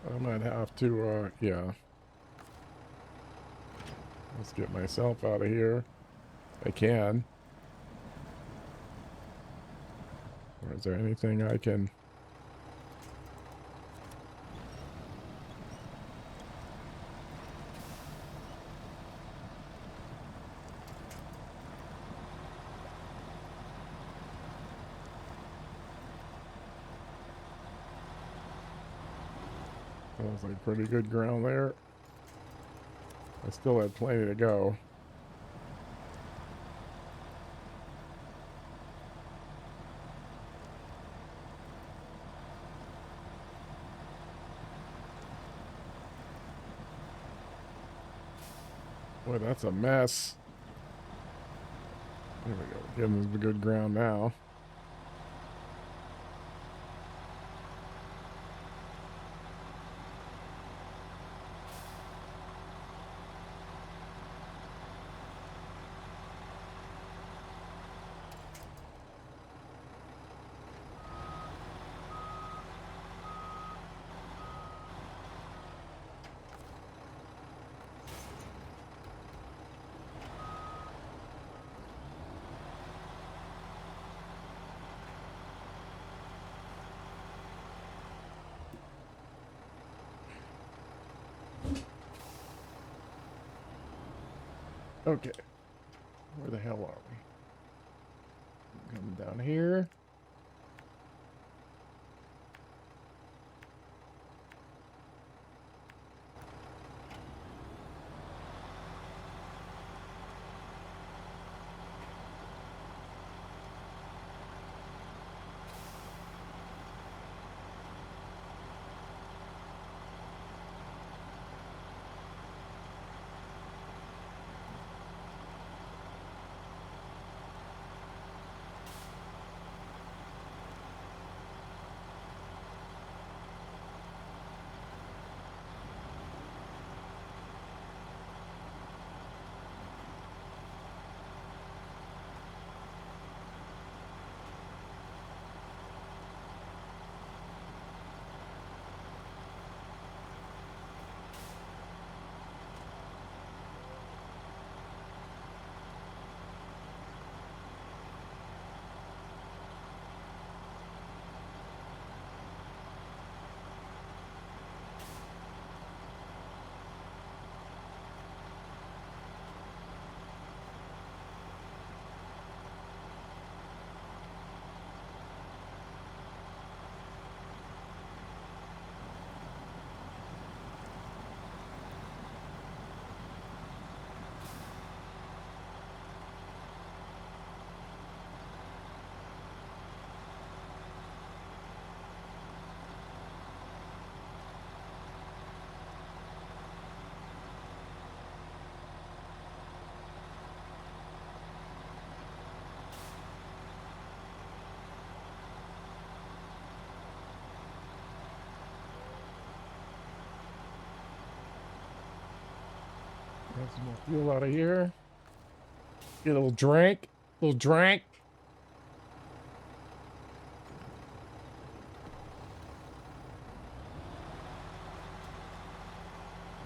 I might have to, yeah. Let's get myself out of here. I can. Or is there anything I can... That was like pretty good ground there. I still had plenty to go. Boy, that's a mess. There we go. Getting the good ground now. Okay. Where the hell are we? Coming down here. Get some more fuel out of here. Get a little drink. Little drink.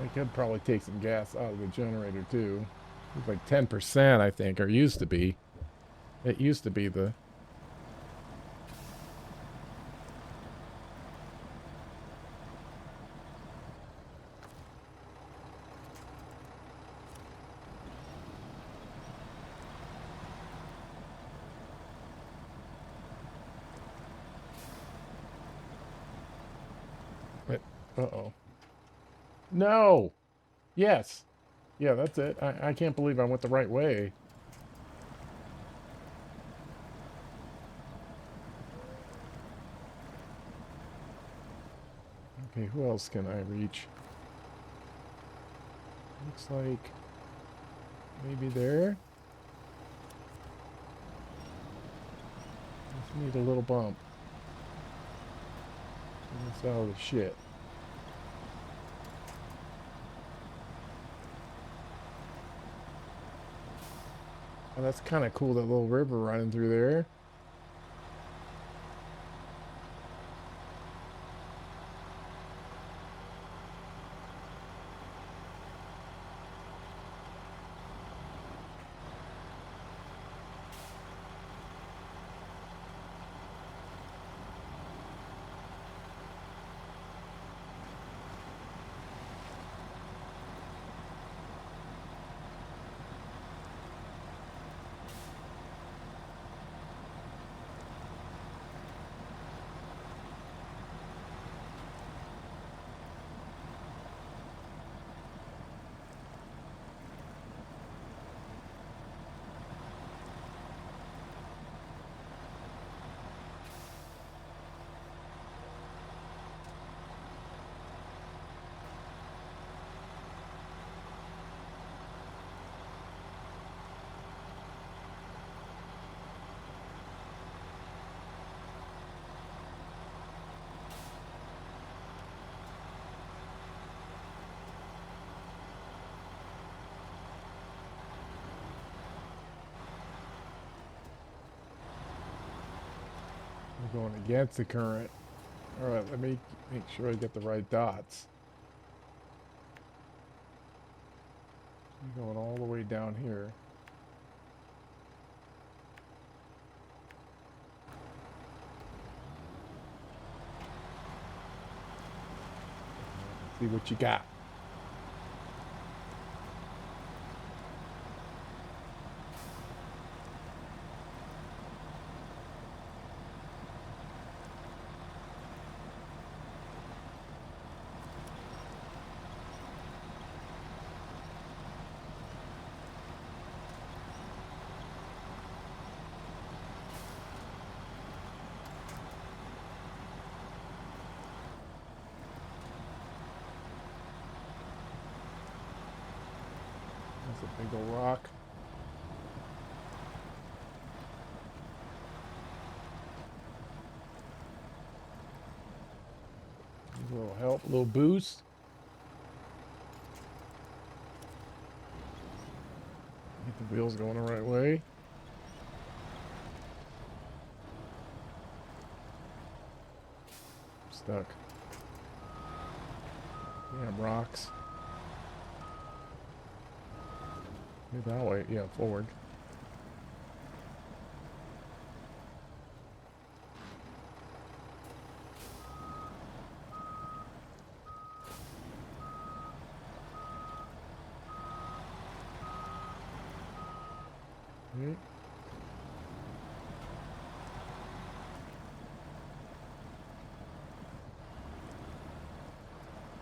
I could probably take some gas out of the generator too. It's like 10%, I think, or used to be. It used to be the... Uh-oh. No! Yes. Yeah, that's it. I can't believe I went the right way. Okay, who else can I reach? Looks like... maybe there? Just need a little bump. Get this out of the shit. Oh, that's kind of cool, that little river running through there. I'm going against the current. Alright, let me make sure I get the right dots. I'm going all the way down here. See what you got. That's a big old rock. A little help, a little boost. Get the wheels going the right way. Stuck. Damn rocks. Maybe that way, yeah, forward. Okay.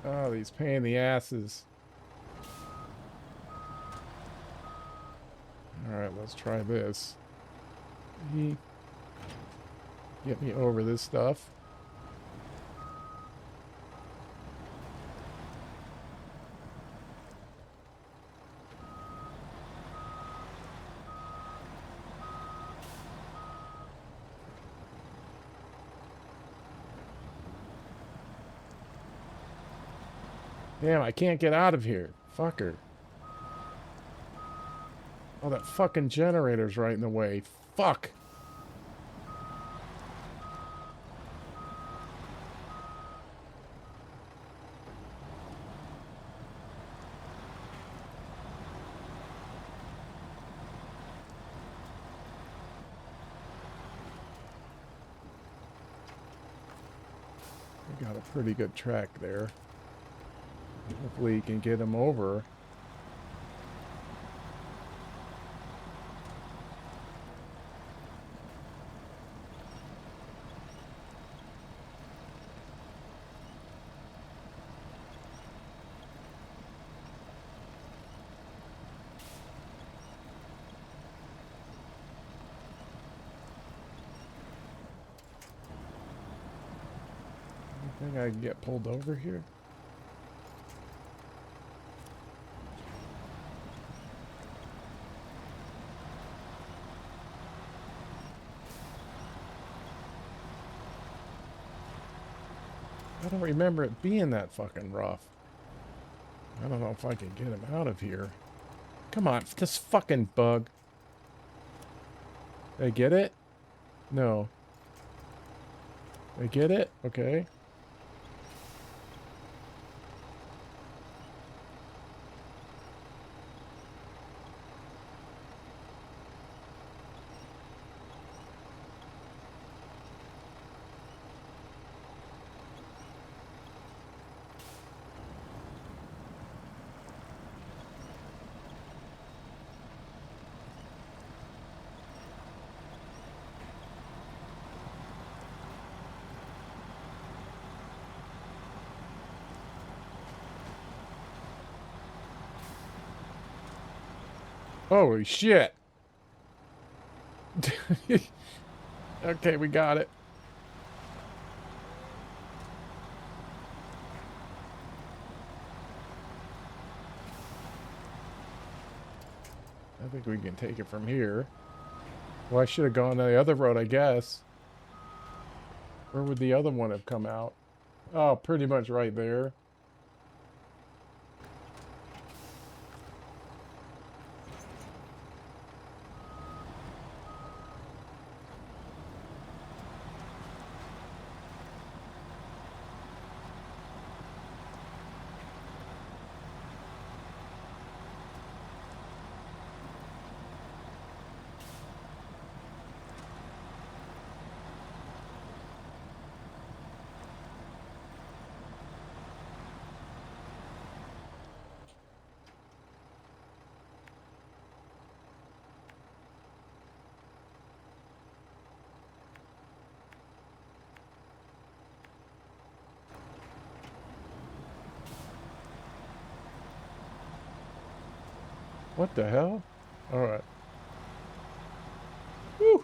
Oh, these pain in the asses. Alright, let's try this. Get me over this stuff. Damn, I can't get out of here. Fucker. Oh, that fucking generator's right in the way. Fuck. We got a pretty good track there. Hopefully you can get him over. You think I can get pulled over here? I don't remember it being that fucking rough. I don't know if I can get him out of here. Come on, this fucking bug. Did I get it? No. Did I get it? Okay. Holy shit. Okay, we got it. I think we can take it from here. Well, I should have gone the other road, I guess. Where would the other one have come out? Oh, pretty much right there. What the hell? Alright. Whew.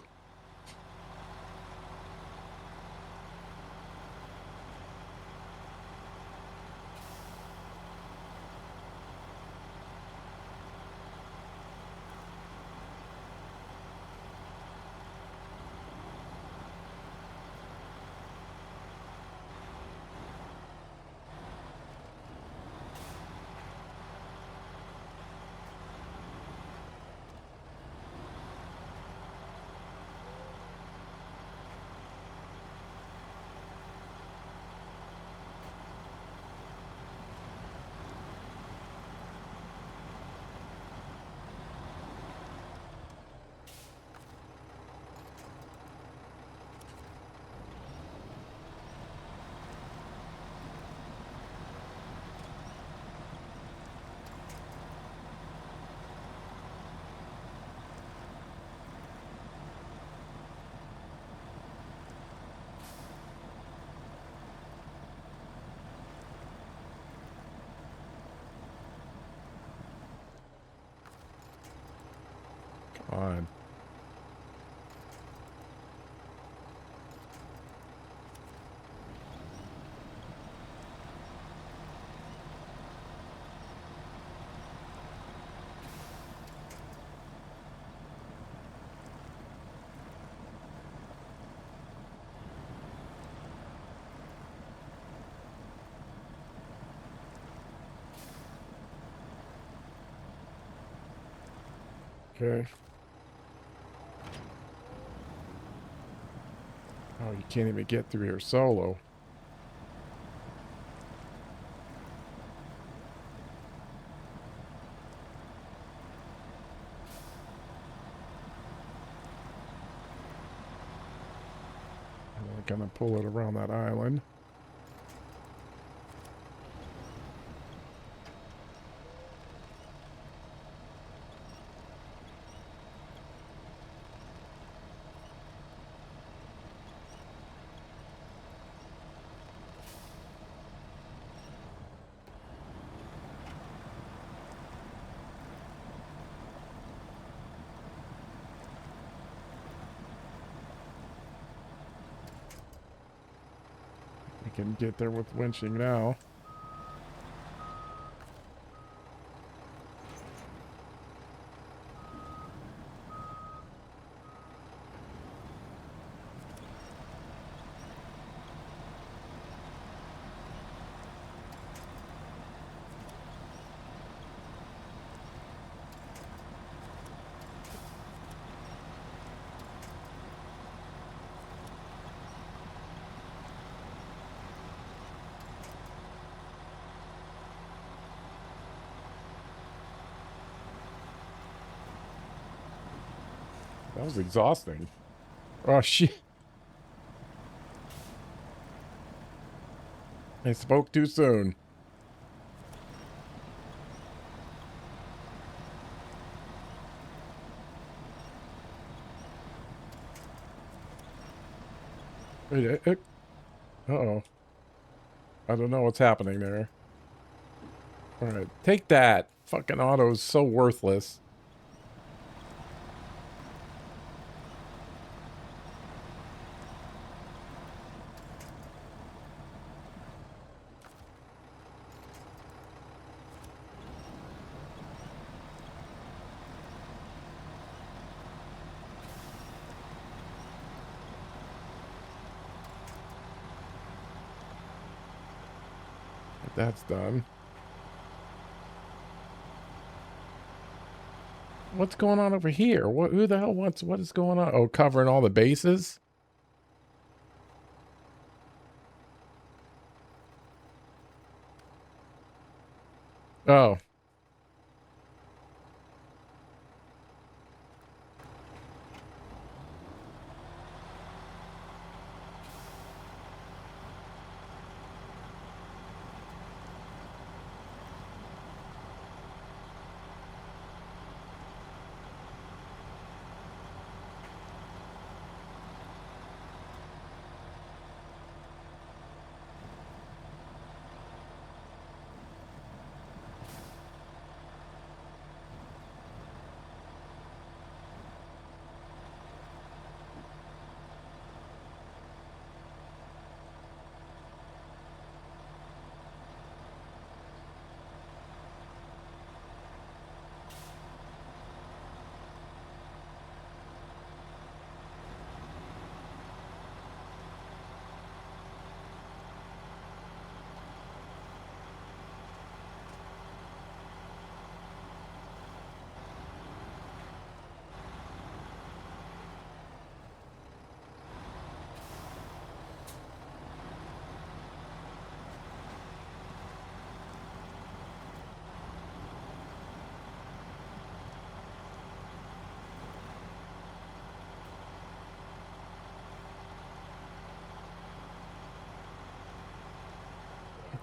Come on. Okay. Oh, you can't even get through here solo. And I'm gonna pull it around that island. We can get there with winching now. That was exhausting. Oh, shit. I spoke too soon. Wait, uh-oh. I don't know what's happening there. All right, take that. Fucking auto's so worthless. That's done. What's going on over here? Who the hell wants, what is going on? Oh, covering all the bases? Oh.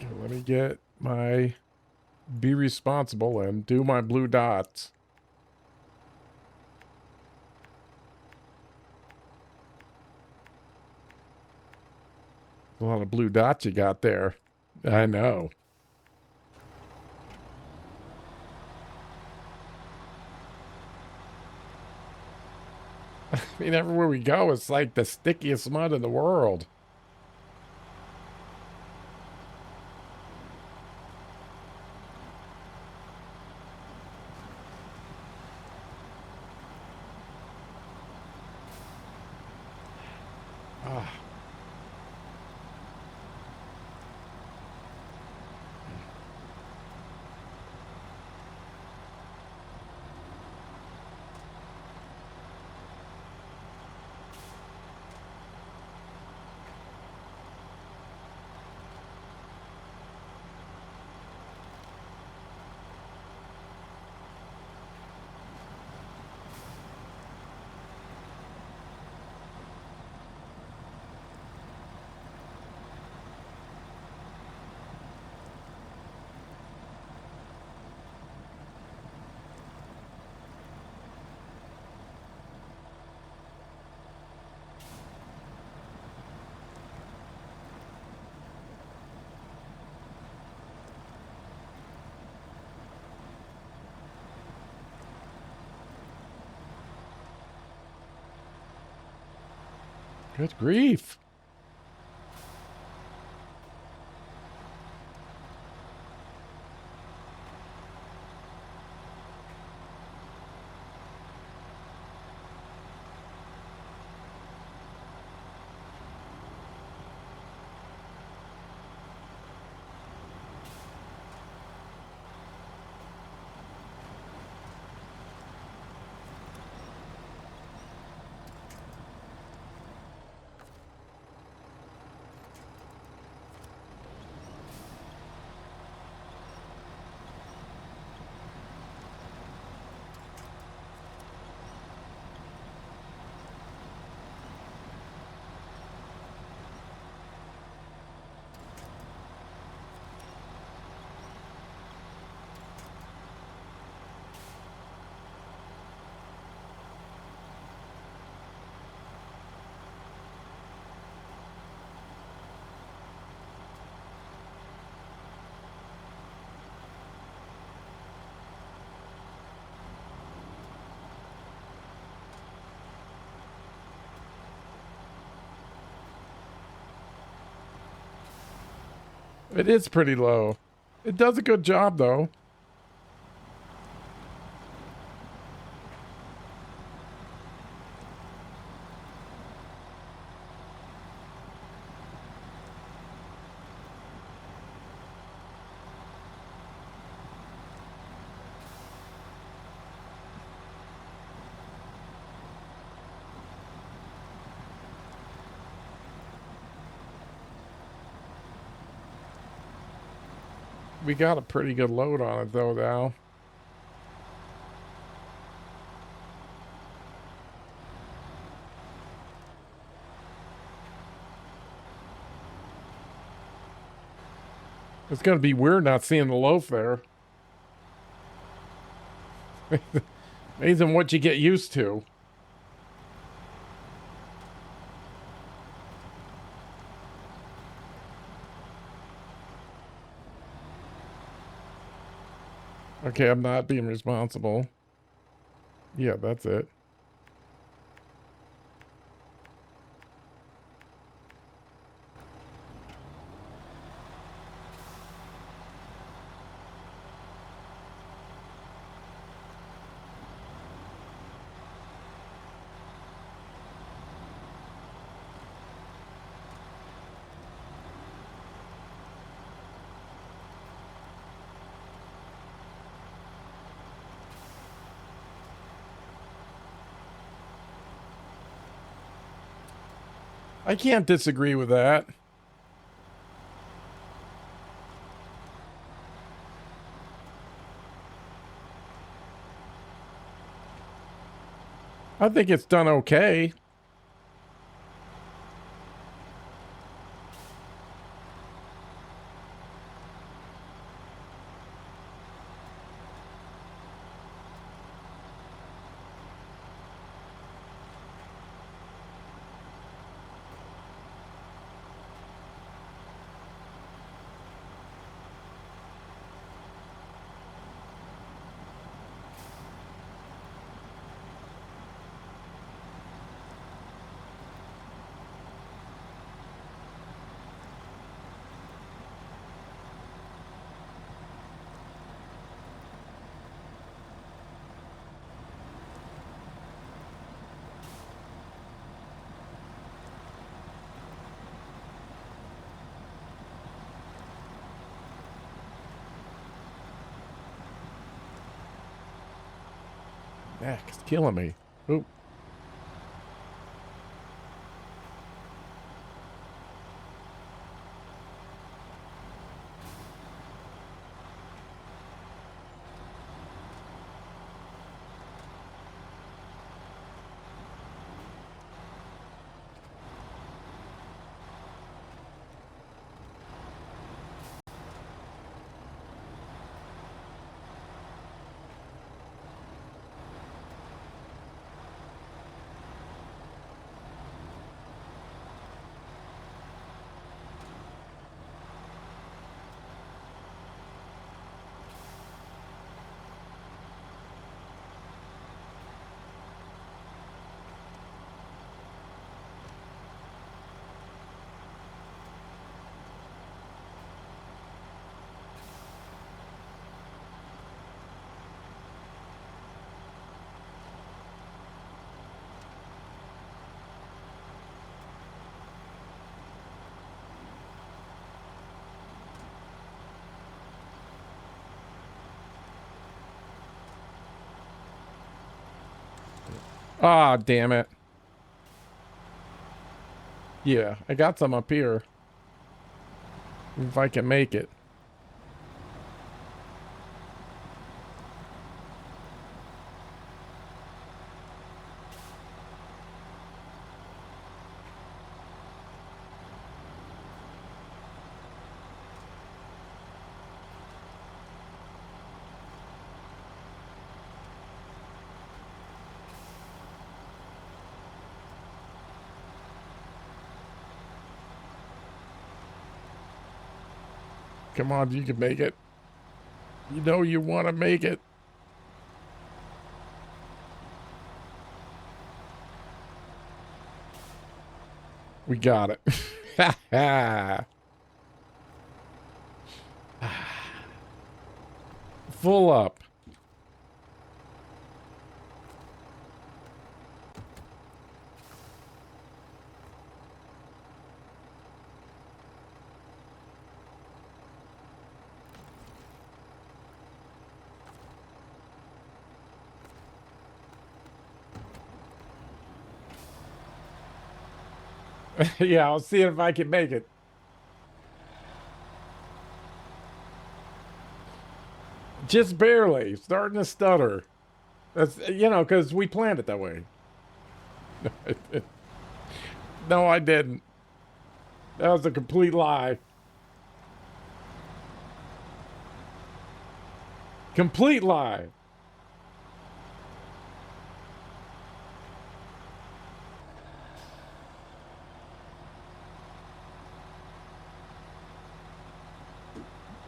Okay, let me get my, be responsible and do my blue dots. A lot of blue dots you got there. I know. I mean, everywhere we go, it's like the stickiest mud in the world. Ah. Good grief. It is pretty low. It does a good job, though. We got a pretty good load on it, though, now. It's going to be weird not seeing the loaf there. Amazing what you get used to. Okay, I'm not being responsible. Yeah, that's it. I can't disagree with that. I think it's done okay. Heck, it's killing me. Oop. Ah, damn it. Yeah, I got some up here. If I can make it. Come on, you can make it. You know you want to make it. We got it. Full up. Yeah, I'll see if I can make it. Just barely. Starting to stutter. That's, because we planned it that way. No, I didn't. That was a complete lie. Complete lie.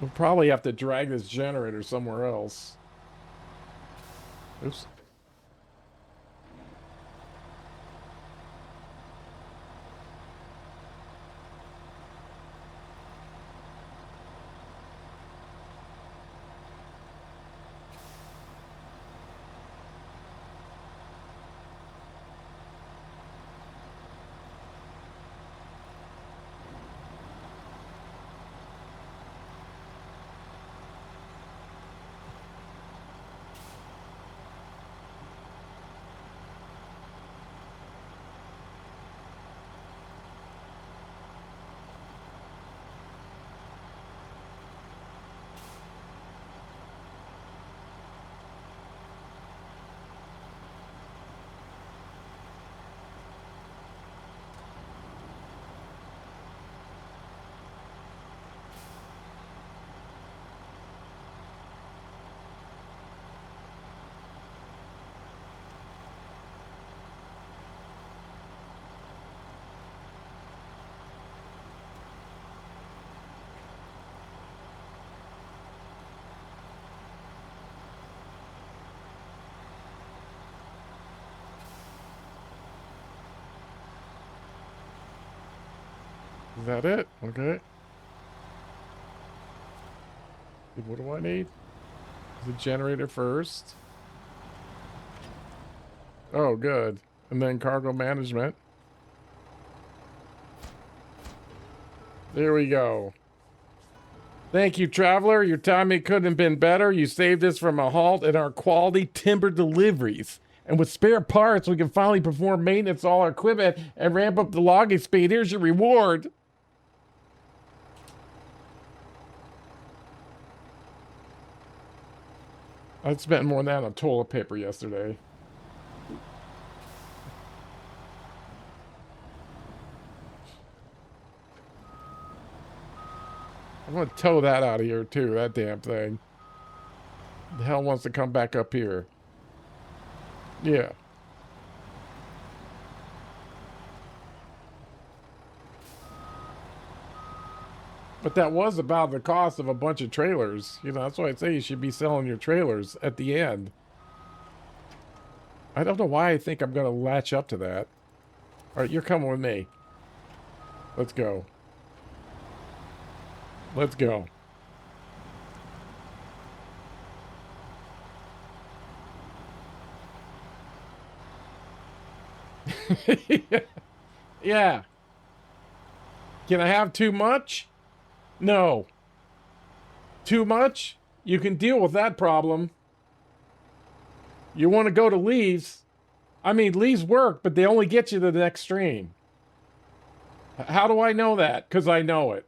We'll probably have to drag this generator somewhere else. Oops. Is that it? Okay. What do I need? The generator first. Oh, good. And then cargo management. There we go. Thank you, traveler. Your timing couldn't have been better. You saved us from a halt in our quality timber deliveries. And with spare parts, we can finally perform maintenance on all our equipment and ramp up the logging speed. Here's your reward. I spent more than that on toilet paper yesterday. I'm gonna tow that out of here too, that damn thing. The hell wants to come back up here? Yeah. But that was about the cost of a bunch of trailers. That's why I say you should be selling your trailers at the end. I don't know why I think I'm gonna latch up to that. Alright, you're coming with me. Let's go. Let's go. Yeah. Can I have too much? No. Too much? You can deal with that problem. You want to go to leaves? I mean, Lee's work, but they only get you to the next stream. How do I know that? Because I know it.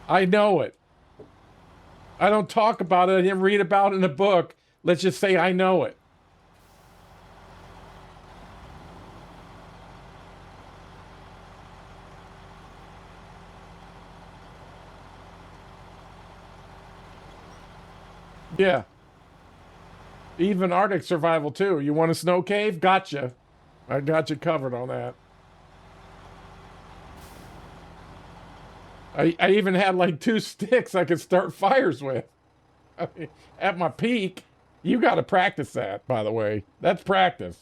I know it. I don't talk about it. I didn't read about it in a book. Let's just say I know it. Yeah. Even Arctic survival, too. You want a snow cave? Gotcha. I got you covered on that. I even had like 2 sticks I could start fires with. I mean, at my peak, you got to practice that, by the way. That's practice.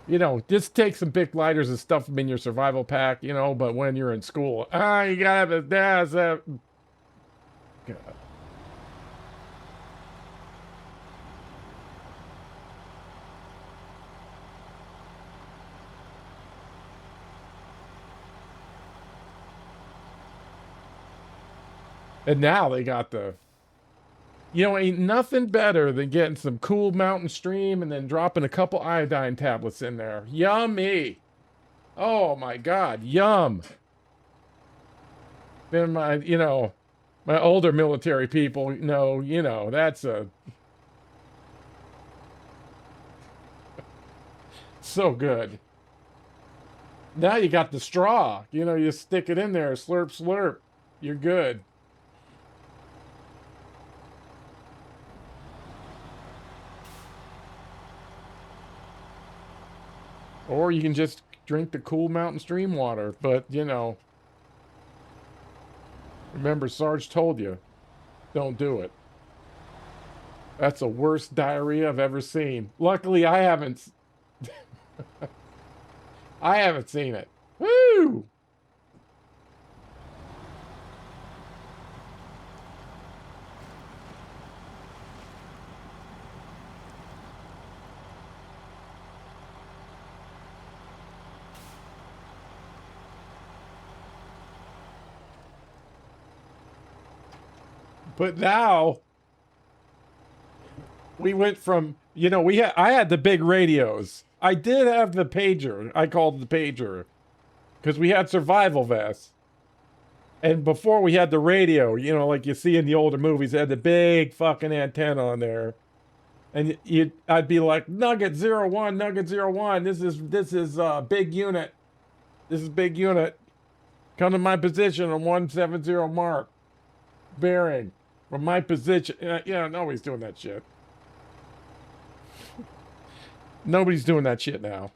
You know, just take some big lighters and stuff them in your survival pack, you know, but when you're in school, you gotta have a, God. And now they got the, you know, ain't nothing better than getting some cool mountain stream and then dropping a couple iodine tablets in there. Yummy. Oh my God, yum. Then my, you know, my older military people know, you know, that's a, so good. Now you got the straw, you know, you stick it in there, slurp, slurp. You're good. Or you can just drink the cool mountain stream water. But, you know, remember, Sarge told you, don't do it. That's the worst diarrhea I've ever seen. Luckily, I haven't. I haven't seen it. Woo! But now we went from, you know, I had the big radios. I did have the pager. I called the pager because we had survival vests. And before we had the radio, you know, like you see in the older movies, they had the big fucking antenna on there. And I'd be like, Nugget 01, Nugget 01, this is big unit. This is big unit. Come to my position on 170 mark. Bearing. From my position. Yeah, nobody's doing that shit. Nobody's doing that shit now.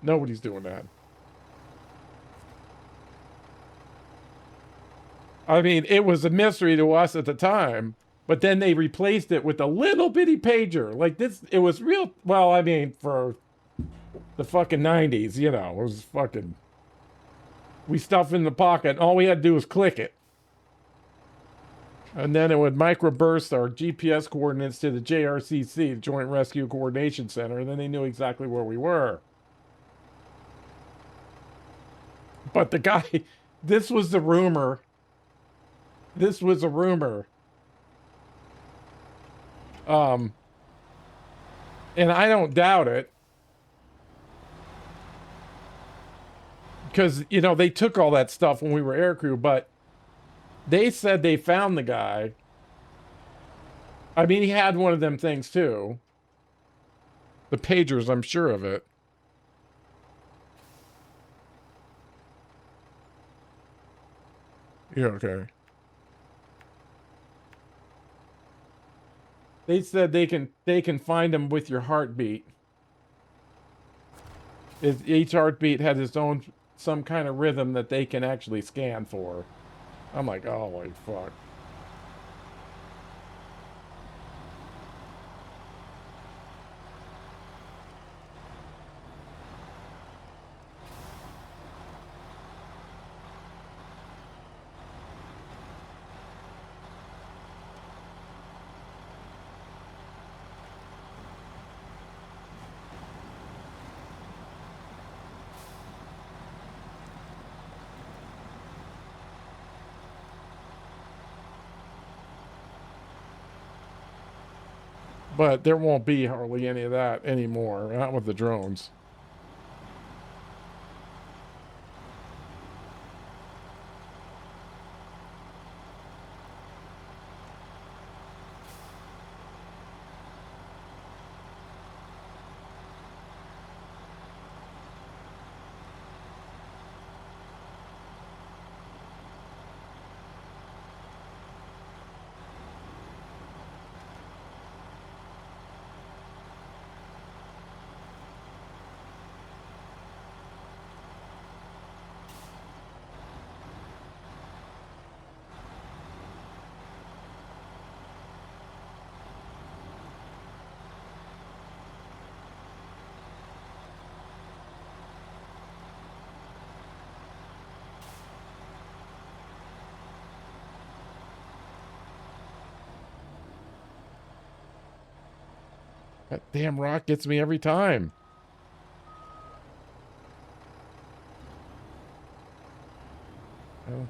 Nobody's doing that. I mean, it was a mystery to us at the time, but then they replaced it with a little bitty pager. Like this, it was real. Well, I mean, for the fucking 90s, you know, it was fucking. We stuff in the pocket, and all we had to do was click it. And then it would microburst our GPS coordinates to the JRCC, the Joint Rescue Coordination Center, and then they knew exactly where we were. But the guy, this was the rumor. This was a rumor. And I don't doubt it. Because, you know, they took all that stuff when we were aircrew, but they said they found the guy. I mean, he had one of them things too. The pagers, I'm sure of it. Yeah, okay. They said they can find him with your heartbeat. Each heartbeat has its own some kind of rhythm that they can actually scan for. I'm like, holy fuck. But there won't be hardly any of that anymore. Not with the drones. That damn rock gets me every time. Oh.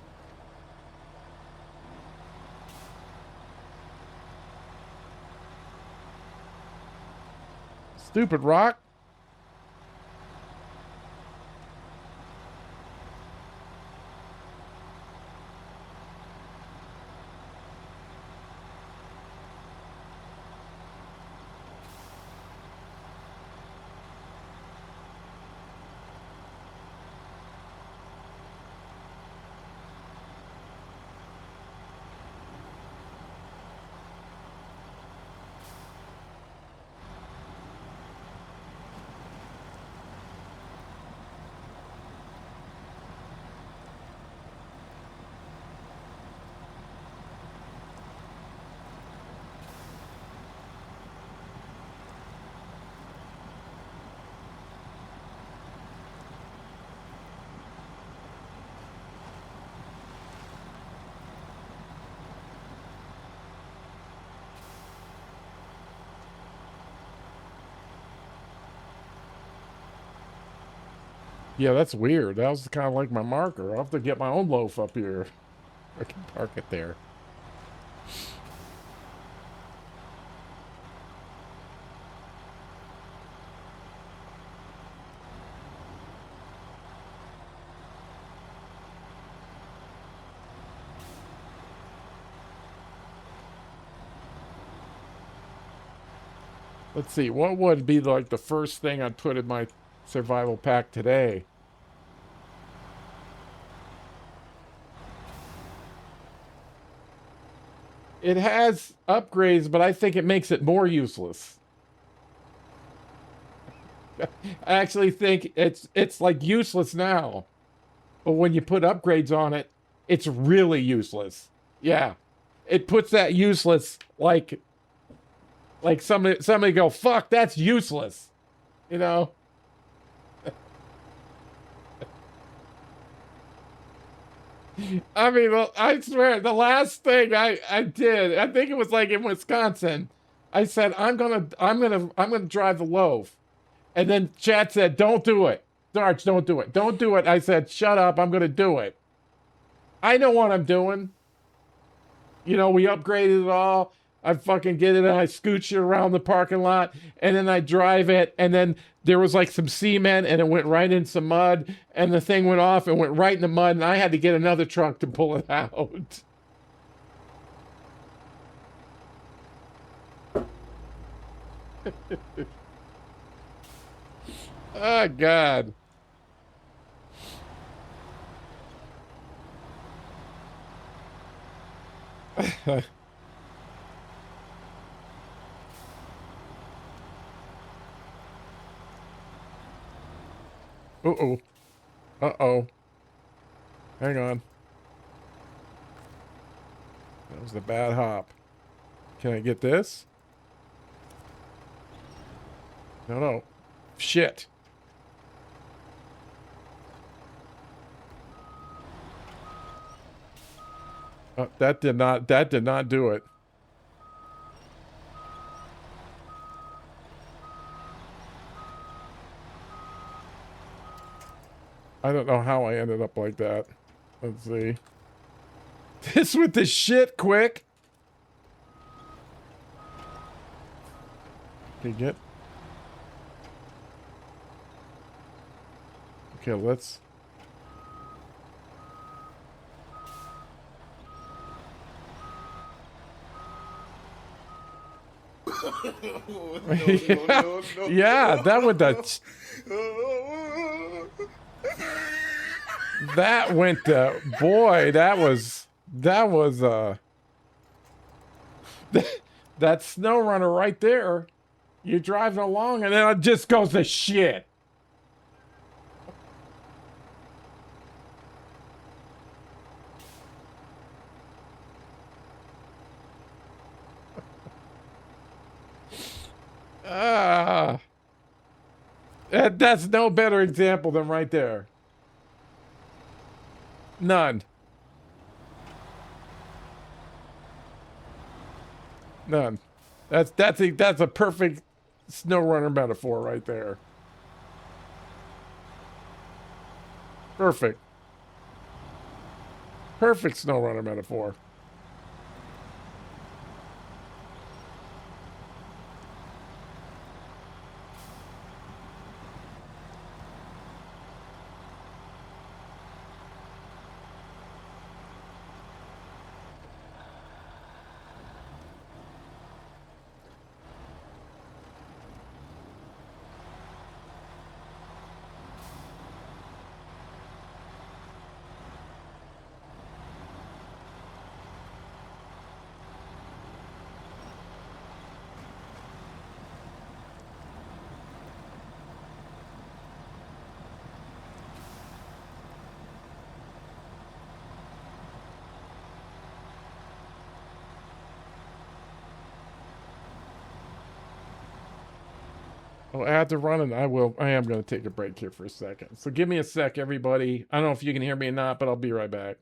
Stupid rock. Yeah, that's weird. That was kind of like my marker. I'll have to get my own loaf up here. I can park it there. Let's see. What would be like the first thing I'd put in my survival pack today? It has upgrades, but I think it makes it more useless. I actually think it's like useless now. But when you put upgrades on it, it's really useless. Yeah. It puts that useless like somebody go, fuck, that's useless. You know? I mean, well, I swear, the last thing I did, I think it was like in Wisconsin. I said, I'm gonna drive the loaf. And then Chad said, don't do it. Sarge, don't do it. Don't do it. I said, shut up, I'm gonna do it. I know what I'm doing. You know, we upgraded it all. I fucking get it and I scooch it around the parking lot and then I drive it and then there was like some cement and it went right in some mud and the thing went off and went right in the mud and I had to get another truck to pull it out. Oh, God. Uh-oh. Uh-oh. Hang on. That was the bad hop. Can I get this? No, no. Shit. That did not do it. I don't know how I ended up like that. Let's see. This with the shit quick. Okay, get. Okay, let's. No. Yeah, that would that went boy, that was that snow runner right there. You're driving along and then it just goes to shit. Ah, that's no better example than right there. None. None. That's a perfect snow runner metaphor right there. Perfect. Perfect snow runner metaphor. Oh, after running, I am going to take a break here for a second. So give me a sec, everybody. I don't know if you can hear me or not, but I'll be right back.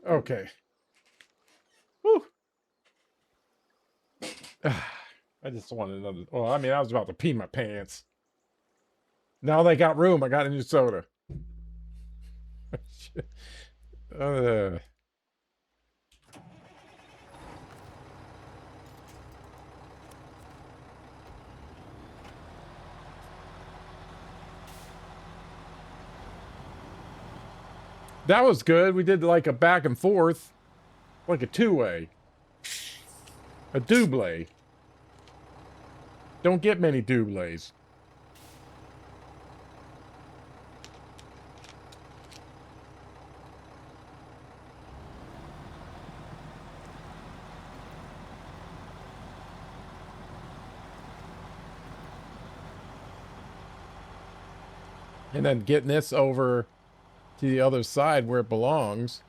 Okay. Whew. I just wanted another. Well, I mean, I was about to pee my pants. Now they got room. I got a new soda. uh, that was good. We did like a back and forth, like a two-way, a double. Don't get many doubles. And then getting this over to the other side where it belongs.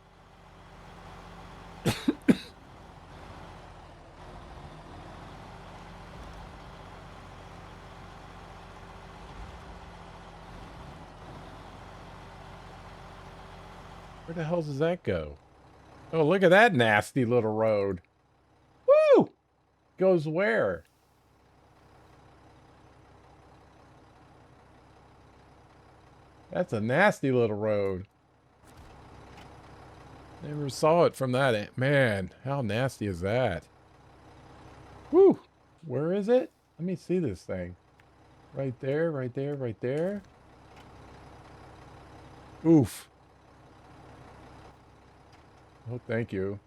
Where the hell does that go? Oh, look at that nasty little road. Woo! Goes where? That's a nasty little road. Never saw it from that. Man, how nasty is that? Woo! Where is it? Let me see this thing. Right there, right there, right there. Oof. Oh, thank you.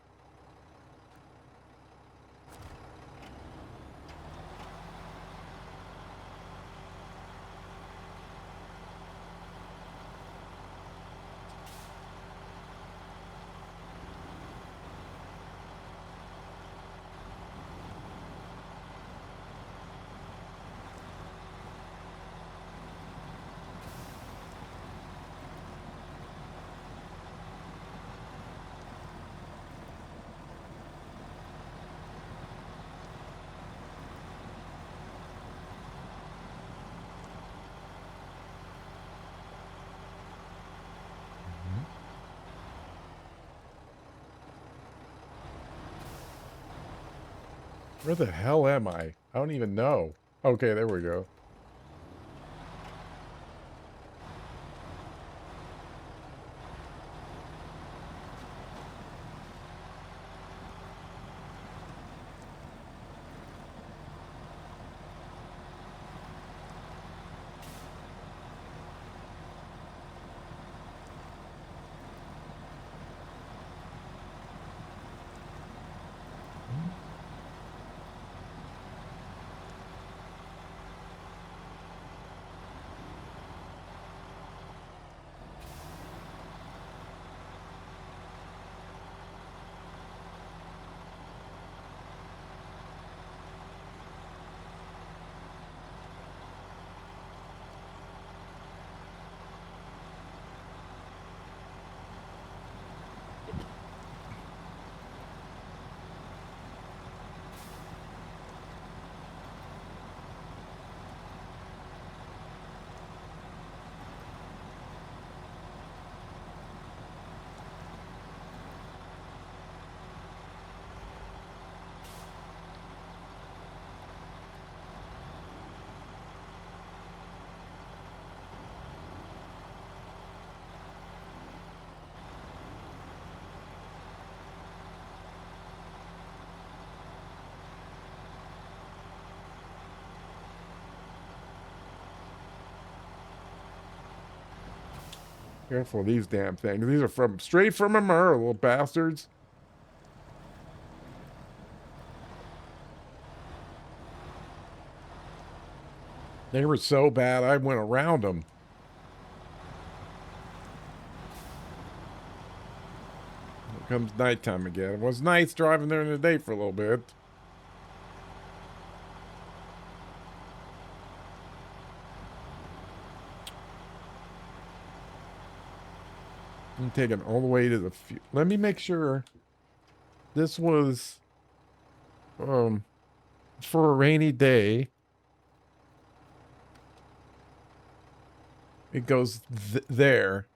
Where the hell am I? I don't even know. Okay, there we go. Careful of these damn things. These are from straight from a mirror, little bastards. They were so bad, I went around them. Here comes nighttime again. It was nice driving there in the day for a little bit. I'm taking all the way to the. Let me make sure. This was, for a rainy day. It goes there.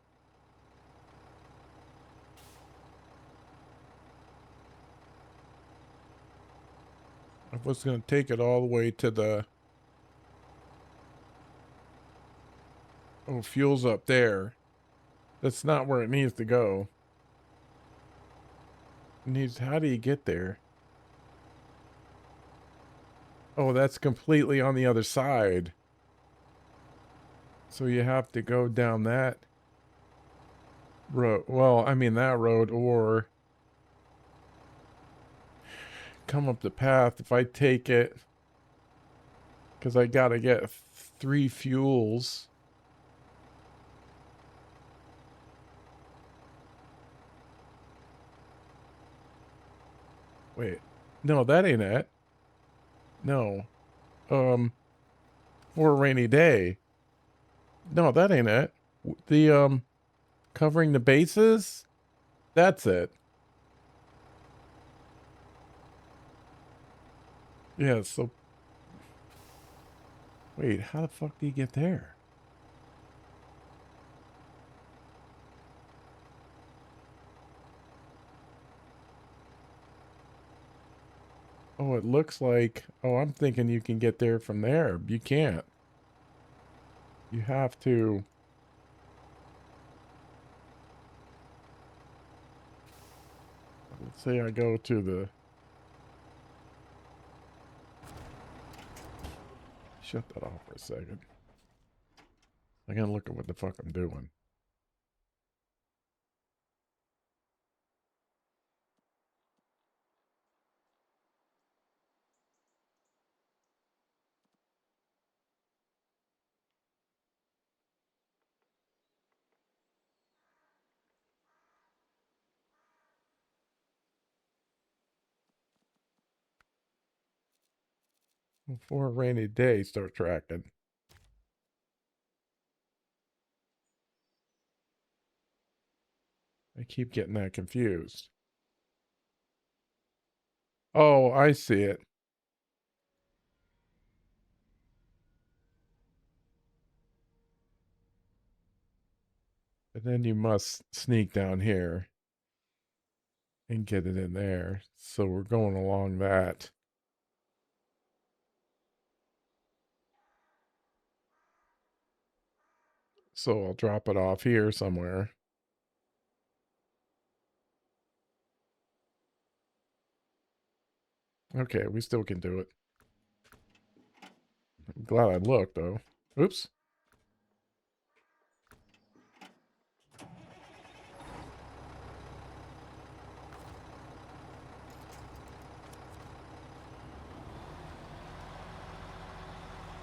was going to take it all the way to the... Oh, fuel's up there. That's not where it needs to go. It needs... How do you get there? Oh, that's completely on the other side. So you have to go down that road. Well, I mean that road, or come up the path. If I take it, because I gotta get 3 fuels. Wait, no, that ain't it. No, for a rainy day. No, that ain't it. The covering the bases. That's it. Yeah. So, wait, how the fuck do you get there? Oh, it looks like... Oh, I'm thinking you can get there from there. You can't. You have to... Let's say I go to the... Shut that off for a second. I gotta look at what the fuck I'm doing. For a rainy day, start tracking. I keep getting that confused. Oh, I see it. And then you must sneak down here and get it in there. So we're going along that. So I'll drop it off here somewhere. Okay, we still can do it. I'm glad I looked, though. Oops.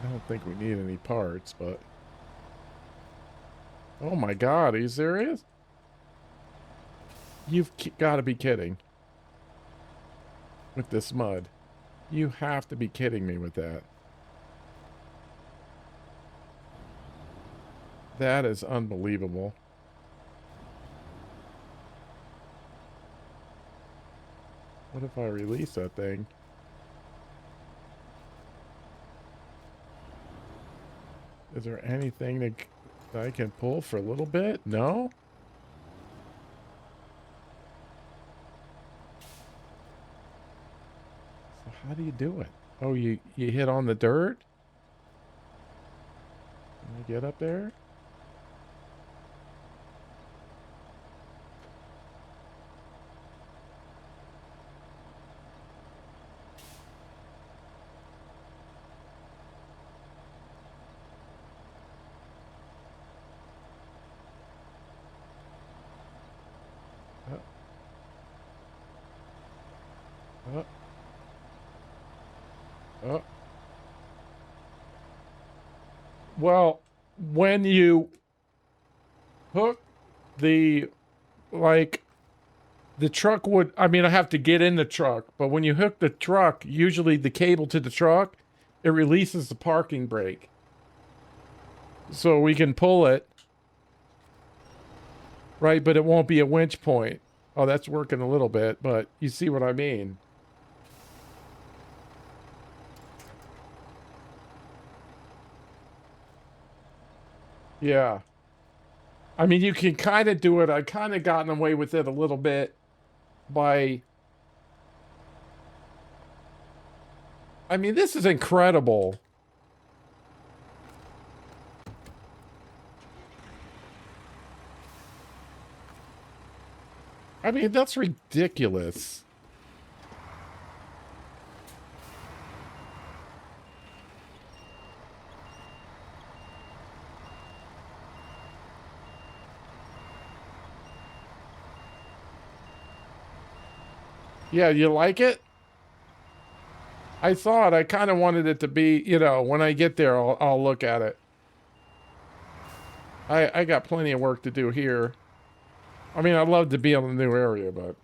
I don't think we need any parts, but... Oh my god, are you serious? You've got to be kidding. With this mud. You have to be kidding me with that. That is unbelievable. What if I release that thing? Is there anything that I can pull for a little bit? No? So how do you do it? Oh, you hit on the dirt? Can I get up there? Oh. Oh. Well, when you hook the, like, the truck would, I mean, I have to get in the truck, but when you hook the truck, usually the cable to the truck, it releases the parking brake. So we can pull it, right? But it won't be a winch point. Oh, that's working a little bit, but you see what I mean. Yeah. I mean, you can kind of do it. I kind of gotten away with it a little bit by I mean, this is incredible. I mean, that's ridiculous. Yeah, you like it? I thought I kind of wanted it to be, you know, when I get there, I'll look at it. I got plenty of work to do here. I mean, I'd love to be in a new area, but...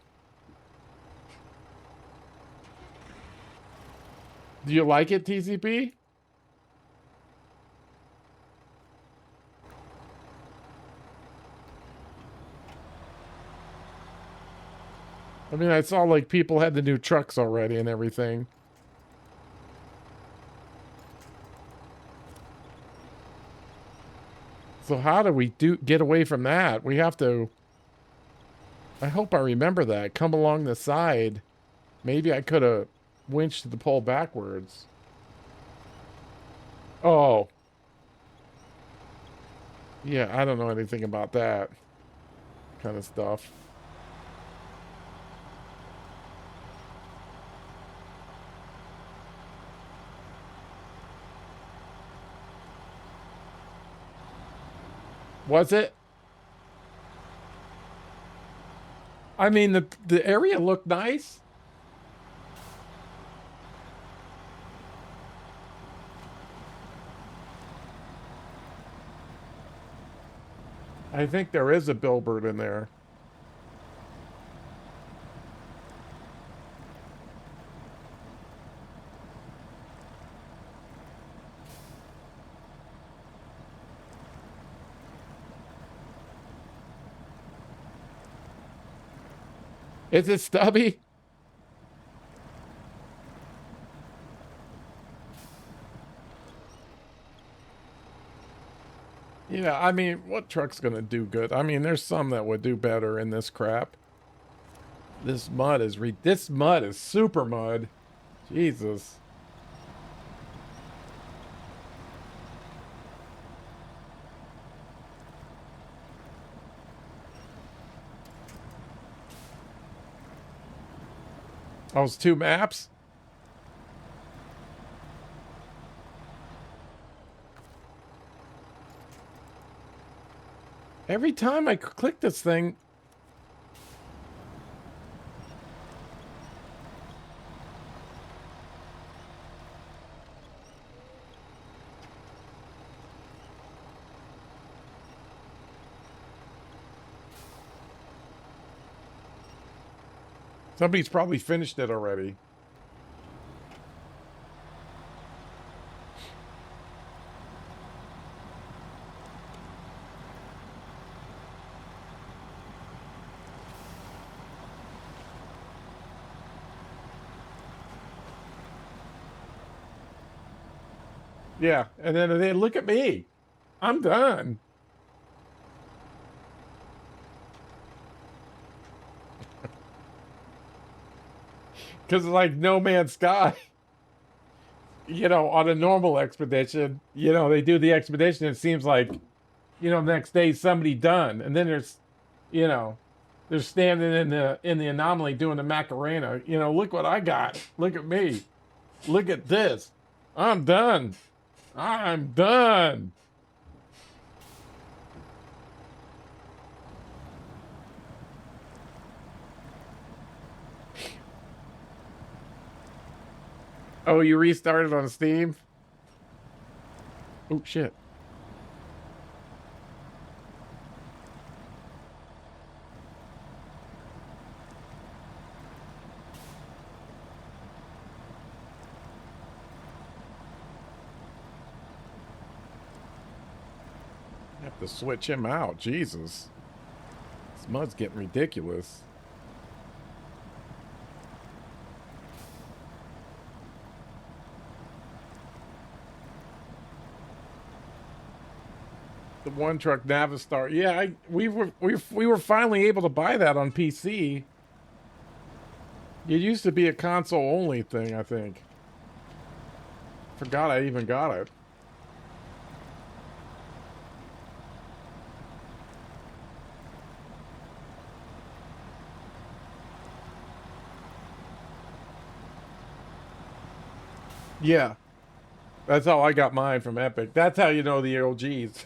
Do you like it, TCP? I mean, I saw like people had the new trucks already and everything. So how do we get away from that? We have to... I hope I remember that. Come along the side. Maybe I could have winched the pole backwards. Oh. Yeah, I don't know anything about that kind of stuff. Was it? I mean, the area looked nice. I think there is a billboard in there. Is it stubby? Yeah, I mean, what truck's gonna do good? I mean, there's some that would do better in this crap. This mud is super mud. Jesus. Oh, it's 2 maps? Every time I click this thing... Somebody's probably finished it already. Yeah, and then they look at me. I'm done. Because like No Man's Sky, you know, on a normal expedition, you know, they do the expedition. It seems like, you know, next day somebody done, and then there's, you know, they're standing in the anomaly doing the Macarena. You know, look what I got. Look at me. Look at this. I'm done. I'm done. Oh, you restarted on Steam? Oh, shit. I have to switch him out. Jesus. This mud's getting ridiculous. The one truck Navistar. Yeah, we were finally able to buy that on PC. It used to be a console only thing, I think. forgot I even got it. Yeah. That's how I got mine from Epic. That's how you know the OGs.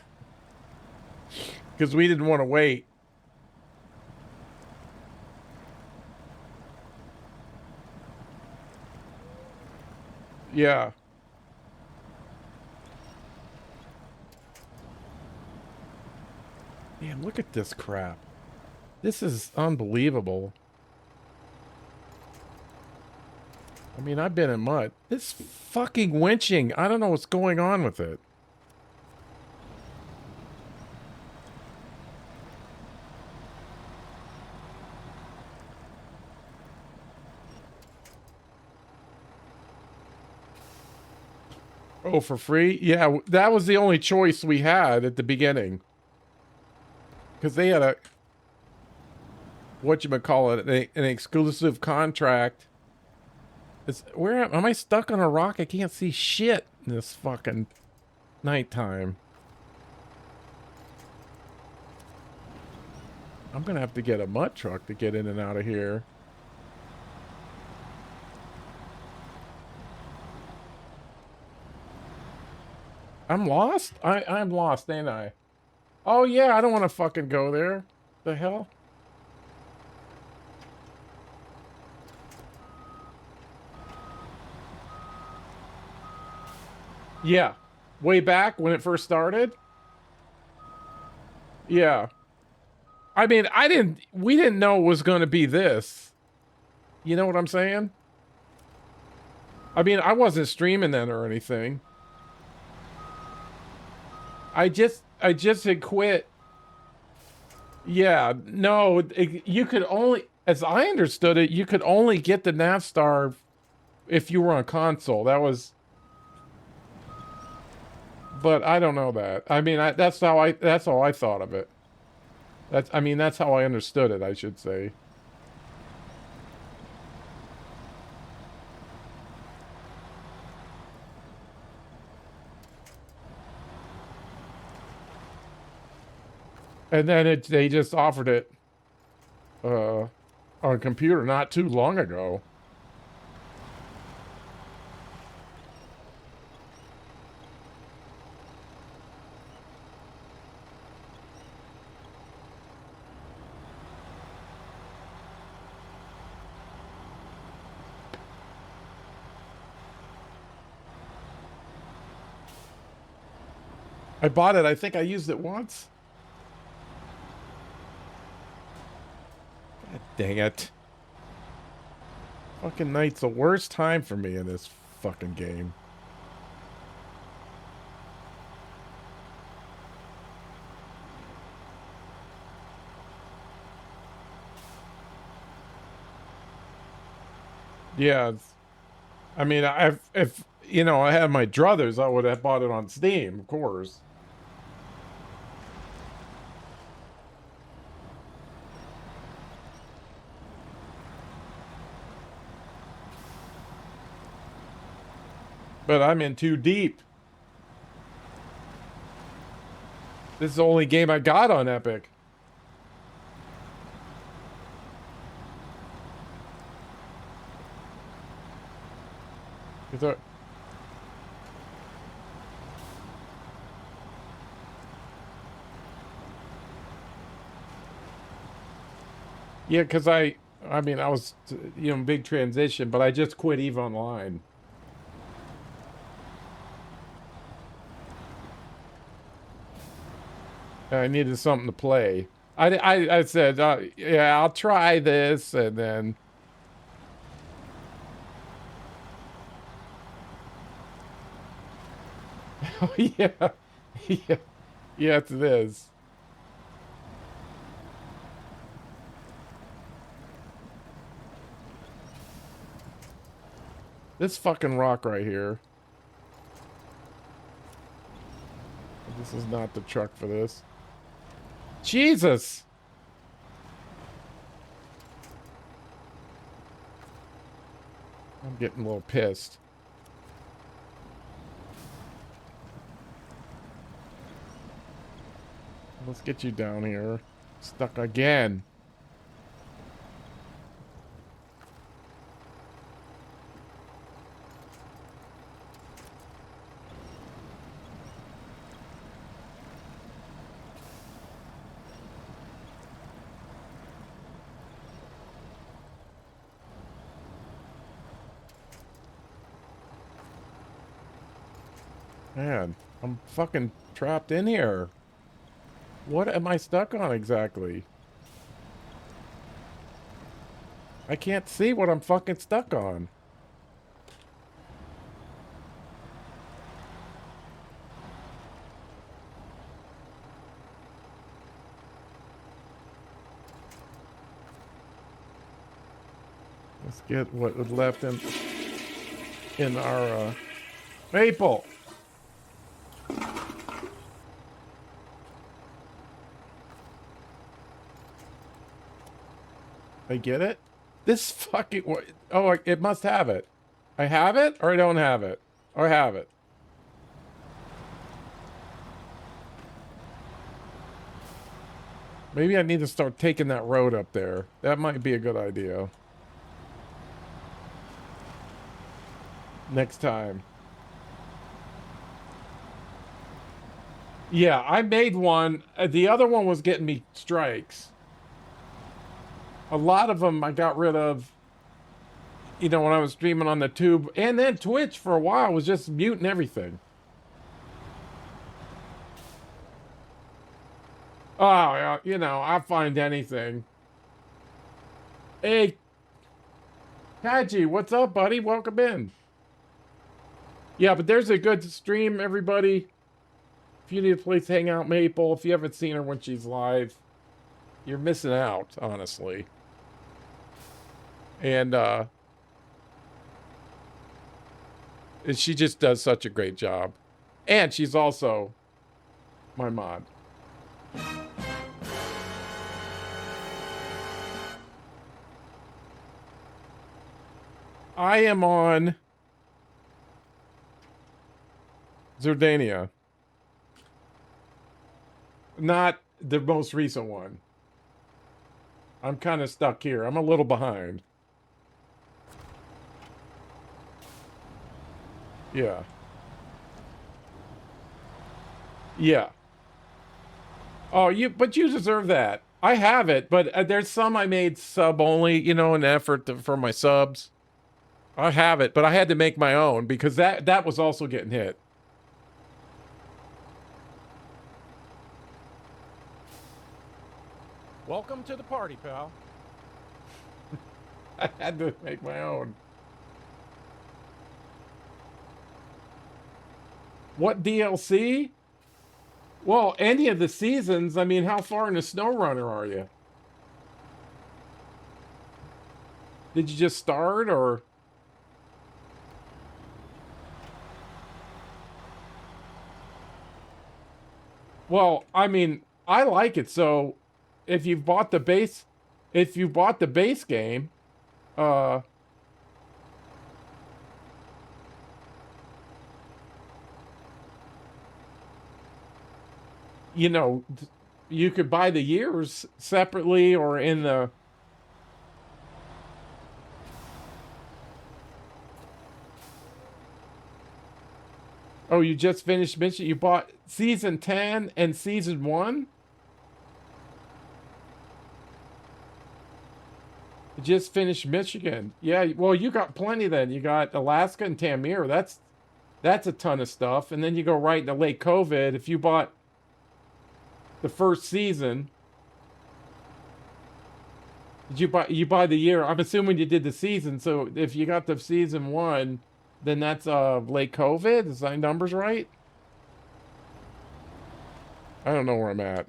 Because we didn't want to wait. Yeah. Man, look at this crap. This is unbelievable. I mean, I've been in mud. This fucking winching. I don't know what's going on with it. Oh, for free? Yeah, that was the only choice we had at the beginning. Because they had a... whatchamacallit, an exclusive contract. Where am I stuck on a rock? I can't see shit in this fucking nighttime. I'm gonna have to get a mud truck to get in and out of here. I'm lost? I'm lost, ain't I? Oh yeah, I don't want to fucking go there. The hell? Yeah. Way back when it first started? Yeah. I mean, we didn't know it was going to be this. You know what I'm saying? I mean, I wasn't streaming then or anything. I just had quit. Yeah, no, you could only, as I understood it, you could only get the Navstar if you were on console. That was, but I don't know that. I mean, that's how I thought of it. I mean, that's how I understood it, I should say. And then they just offered it on a computer not too long ago. I bought it. I think I used it once. God dang it. Fucking night's the worst time for me in this fucking game. Yeah. I mean, if you know, I had my druthers, I would have bought it on Steam, of course. But I'm in too deep. This is the only game I got on Epic. Yeah, because I mean, I was, you know, big transition, but I just quit EVE Online. I needed something to play. I said, yeah, I'll try this, and then... Oh, yeah. Yeah. Yes, it is. This fucking rock right here. This is not the truck for this. Jesus! I'm getting a little pissed. Let's get you down here. Stuck again. Man, I'm fucking trapped in here. What am I stuck on exactly? I can't see what I'm fucking stuck on. Let's get what was left in our maple. I get it. This fucking oh, it must have it. I have it or I don't have it. Or I have it. Maybe I need to start taking that road up there. That might be a good idea. Next time. Yeah, I made one. The other one was getting me strikes. A lot of them I got rid of, you know, when I was streaming on the tube. And then Twitch for a while was just muting everything. Oh, yeah, you know, I'll find anything. Hey, Kaji, what's up, buddy? Welcome in. Yeah, but there's a good stream, everybody. If you need a place to hang out, Maple, if you haven't seen her when she's live, you're missing out, honestly. And she just does such a great job. And she's also my mod. I am on Zerdania. Not the most recent one. I'm kind of stuck here. I'm a little behind. Yeah. Yeah. Oh, but you deserve that. I have it, but there's some I made sub only, you know, an effort for my subs. I have it, but I had to make my own because that was also getting hit. Welcome to the party, pal. I had to make my own. What DLC? Well, any of the seasons. I mean, how far into Snowrunner are you? Did you just start or? Well, I mean, I like it. So if you bought the base game, you know, you could buy the years separately or in the. Oh, you just finished Mission? You bought Season 10 and Season 1? You just finished Michigan. Yeah, well, you got plenty then. You got Alaska and Tamir. That's a ton of stuff. And then you go right into Lake COVID. If you bought the first season, did you buy the year? I'm assuming you did the season. So if you got the Season 1... then that's late COVID. Is my numbers right? I don't know where I'm at.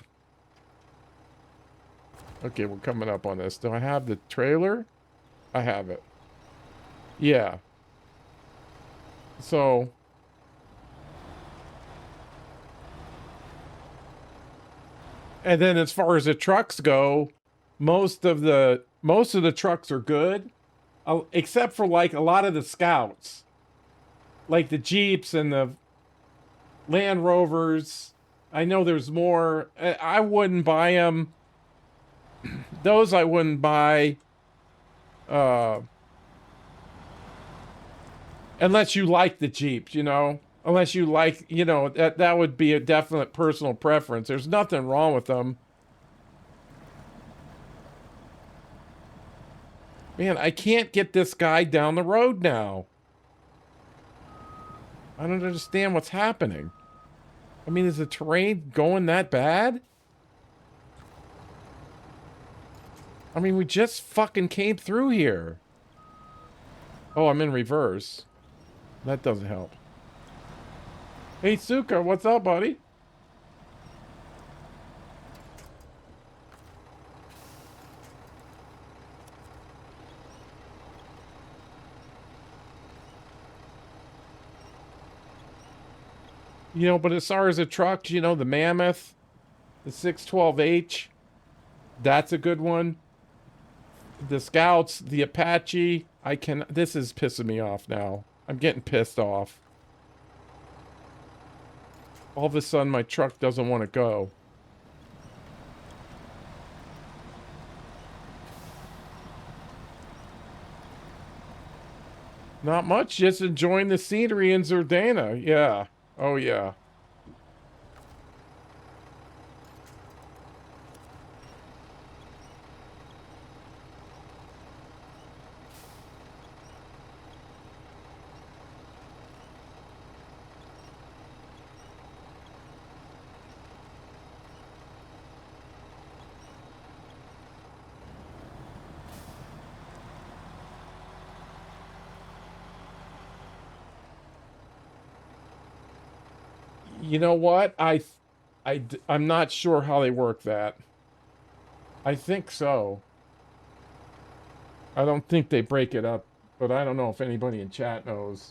Okay, we're coming up on this. Do I have the trailer? I have it. Yeah. So and then as far as the trucks go, most of the trucks are good, except for like a lot of the Scouts. Like the Jeeps and the Land Rovers I know there's more. I wouldn't buy them. Those I wouldn't buy. Uh, unless you like the Jeeps, you know. Unless you like, you know, that would be a definite personal preference. There's nothing wrong with them. Man, I can't get this guy down the road now. I don't understand what's happening. I mean, is the terrain going that bad? I mean, we just fucking came through here. Oh, I'm in reverse. That doesn't help. Hey, Suka, what's up, buddy? You know, but as far as the trucks, you know, the Mammoth, the 612H, that's a good one. The Scouts, the Apache, this is pissing me off now. I'm getting pissed off. All of a sudden, my truck doesn't want to go. Not much, just enjoying the scenery in Zerdana. Yeah. Oh, yeah. You know what? I'm not sure how they work that. I think so. I don't think they break it up, but I don't know if anybody in chat knows.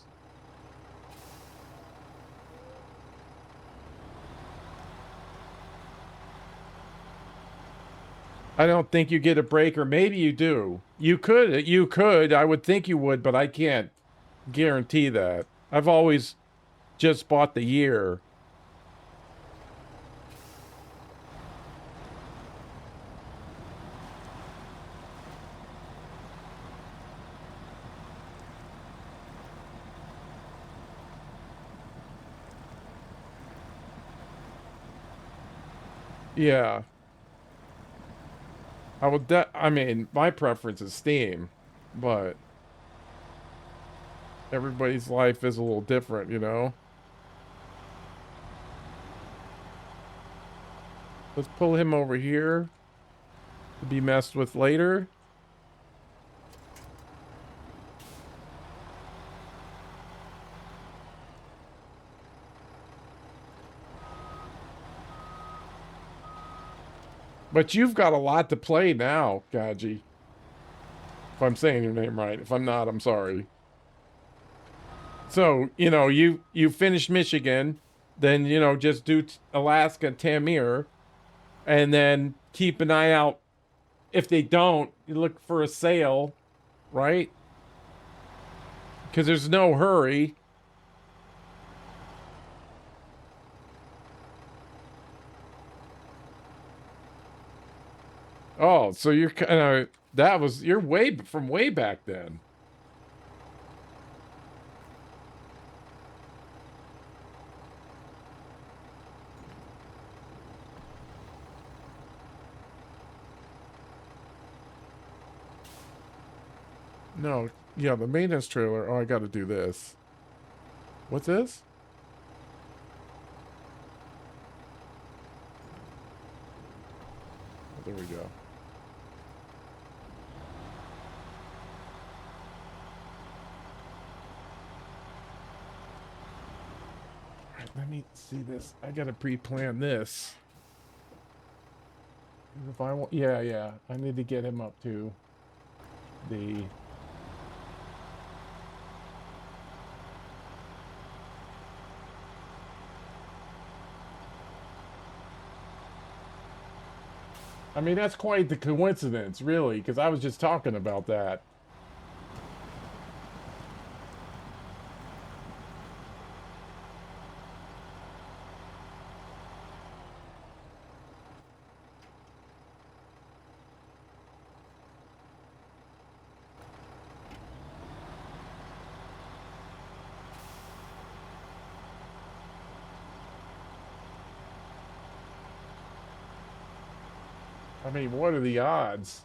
I don't think you get a break, or maybe you do. You could. I would think you would, but I can't guarantee that. I've always just bought the year. Yeah. I mean, my preference is Steam, but everybody's life is a little different, you know? Let's pull him over here to be messed with later. But you've got a lot to play now, Gaji. If I'm saying your name right. If I'm not, I'm sorry. So, you know, you finish Michigan, then, you know, just do Alaska, Tamir, and then keep an eye out. If they don't, you look for a sale, right? Because there's no hurry. Oh, so you're kind of, you're from way back then. No, yeah, the maintenance trailer. Oh, I got to do this. What's this? Oh, there we go. All right, let me see this. I got to pre-plan this. If I want, yeah, I need to get him up to the. I mean, that's quite the coincidence, really, because I was just talking about that. I mean, what are the odds?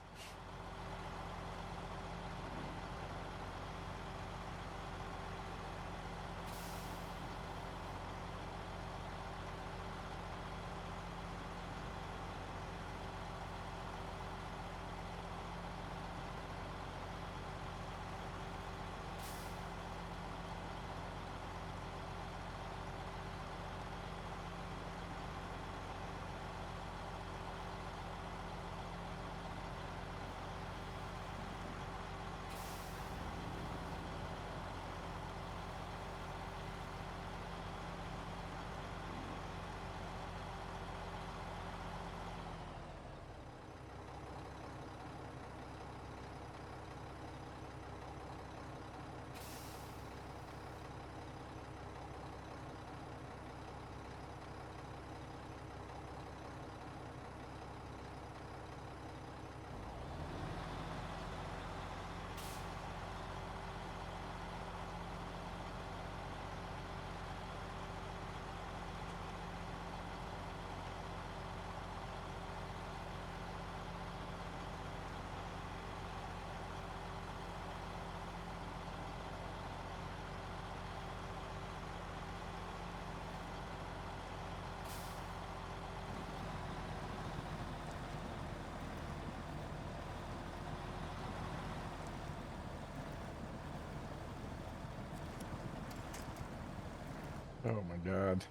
Oh my God.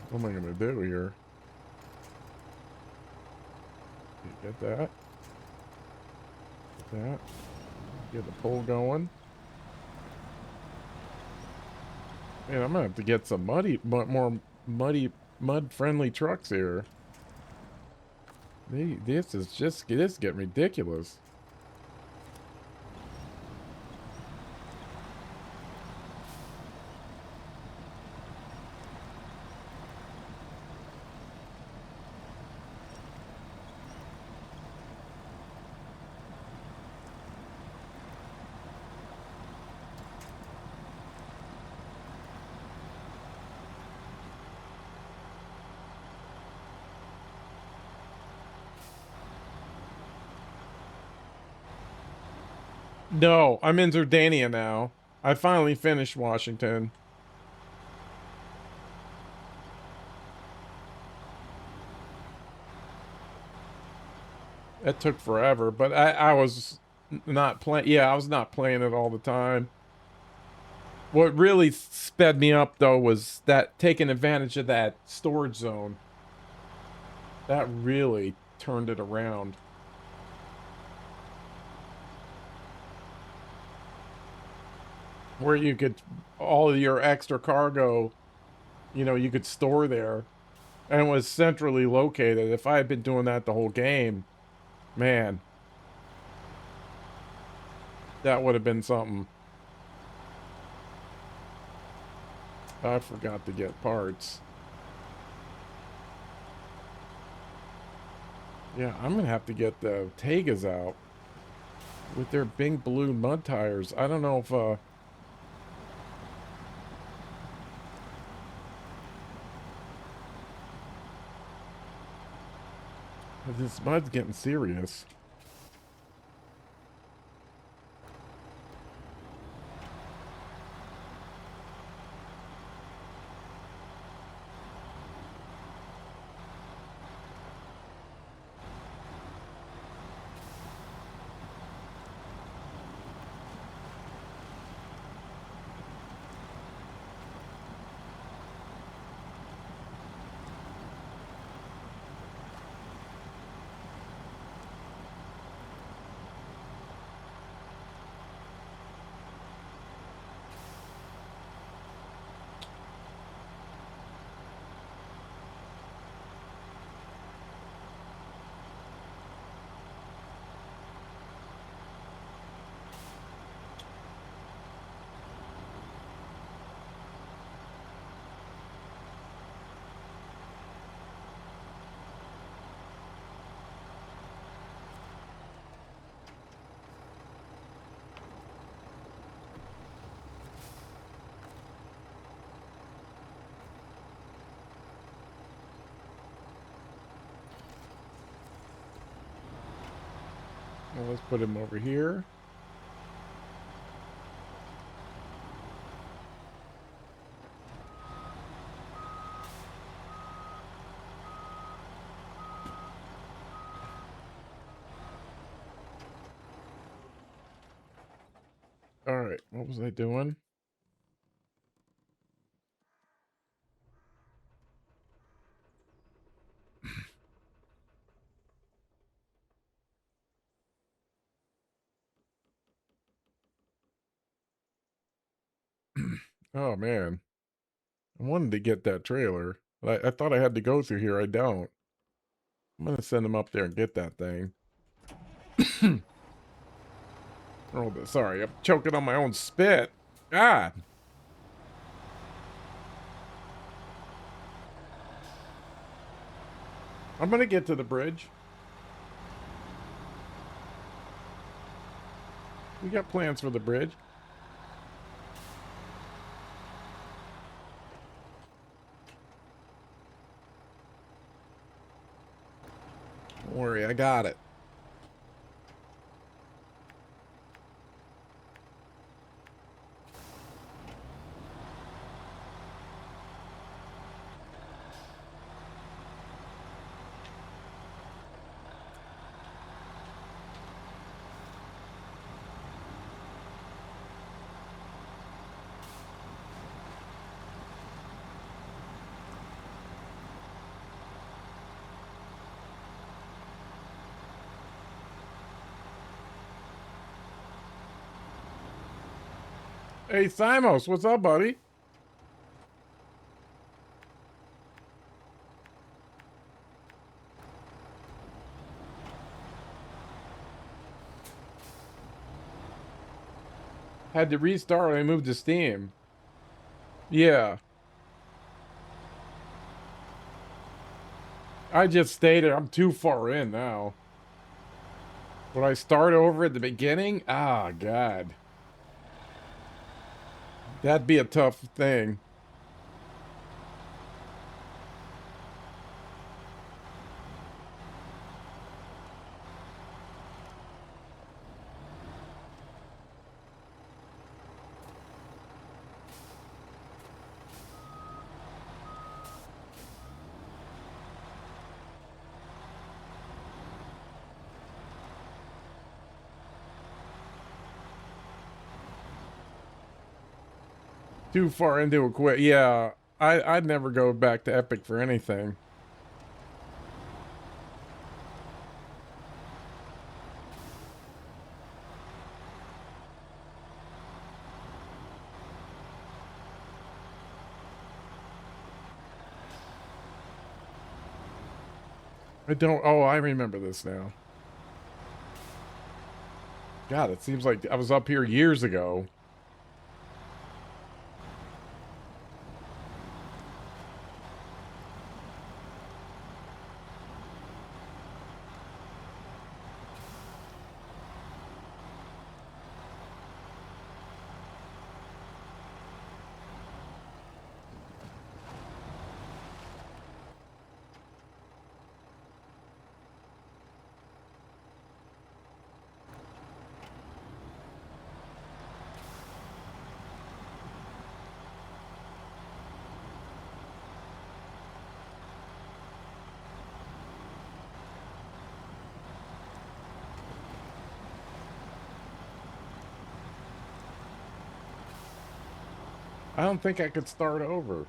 What am I gonna do here? Get that. Get that. Get the pole going. Man, I'm gonna have to get some more muddy, mud-friendly trucks here. This is getting ridiculous. No, I'm in Jordania now. I finally finished Washington. It took forever, but I was not playing. Yeah, I was not playing it all the time. What really sped me up though was that taking advantage of that storage zone. That really turned it around. Where you could, all of your extra cargo, you know, you could store there. And it was centrally located. If I had been doing that the whole game, man, that would have been something. I forgot to get parts. Yeah, I'm gonna have to get the Tagas out with their big balloon mud tires. I don't know if this mud's getting serious. Let's put him over here. All right, what was I doing? Oh man, I wanted to get that trailer. I thought I had to go through here. I don't. I'm gonna send him up there and get that thing. Oh, sorry, I'm choking on my own spit. God. I'm gonna get to the bridge. We got plans for the bridge. Don't worry, I got it. Hey, Simos, what's up, buddy? Had to restart when I moved to Steam. Yeah. I just stayed there. I'm too far in now. Would I start over at the beginning? Ah, God. That'd be a tough thing. Too far into it quick. Yeah, I'd never go back to Epic for anything. I don't. Oh, I remember this now. God, it seems like I was up here years ago. I don't think I could start over.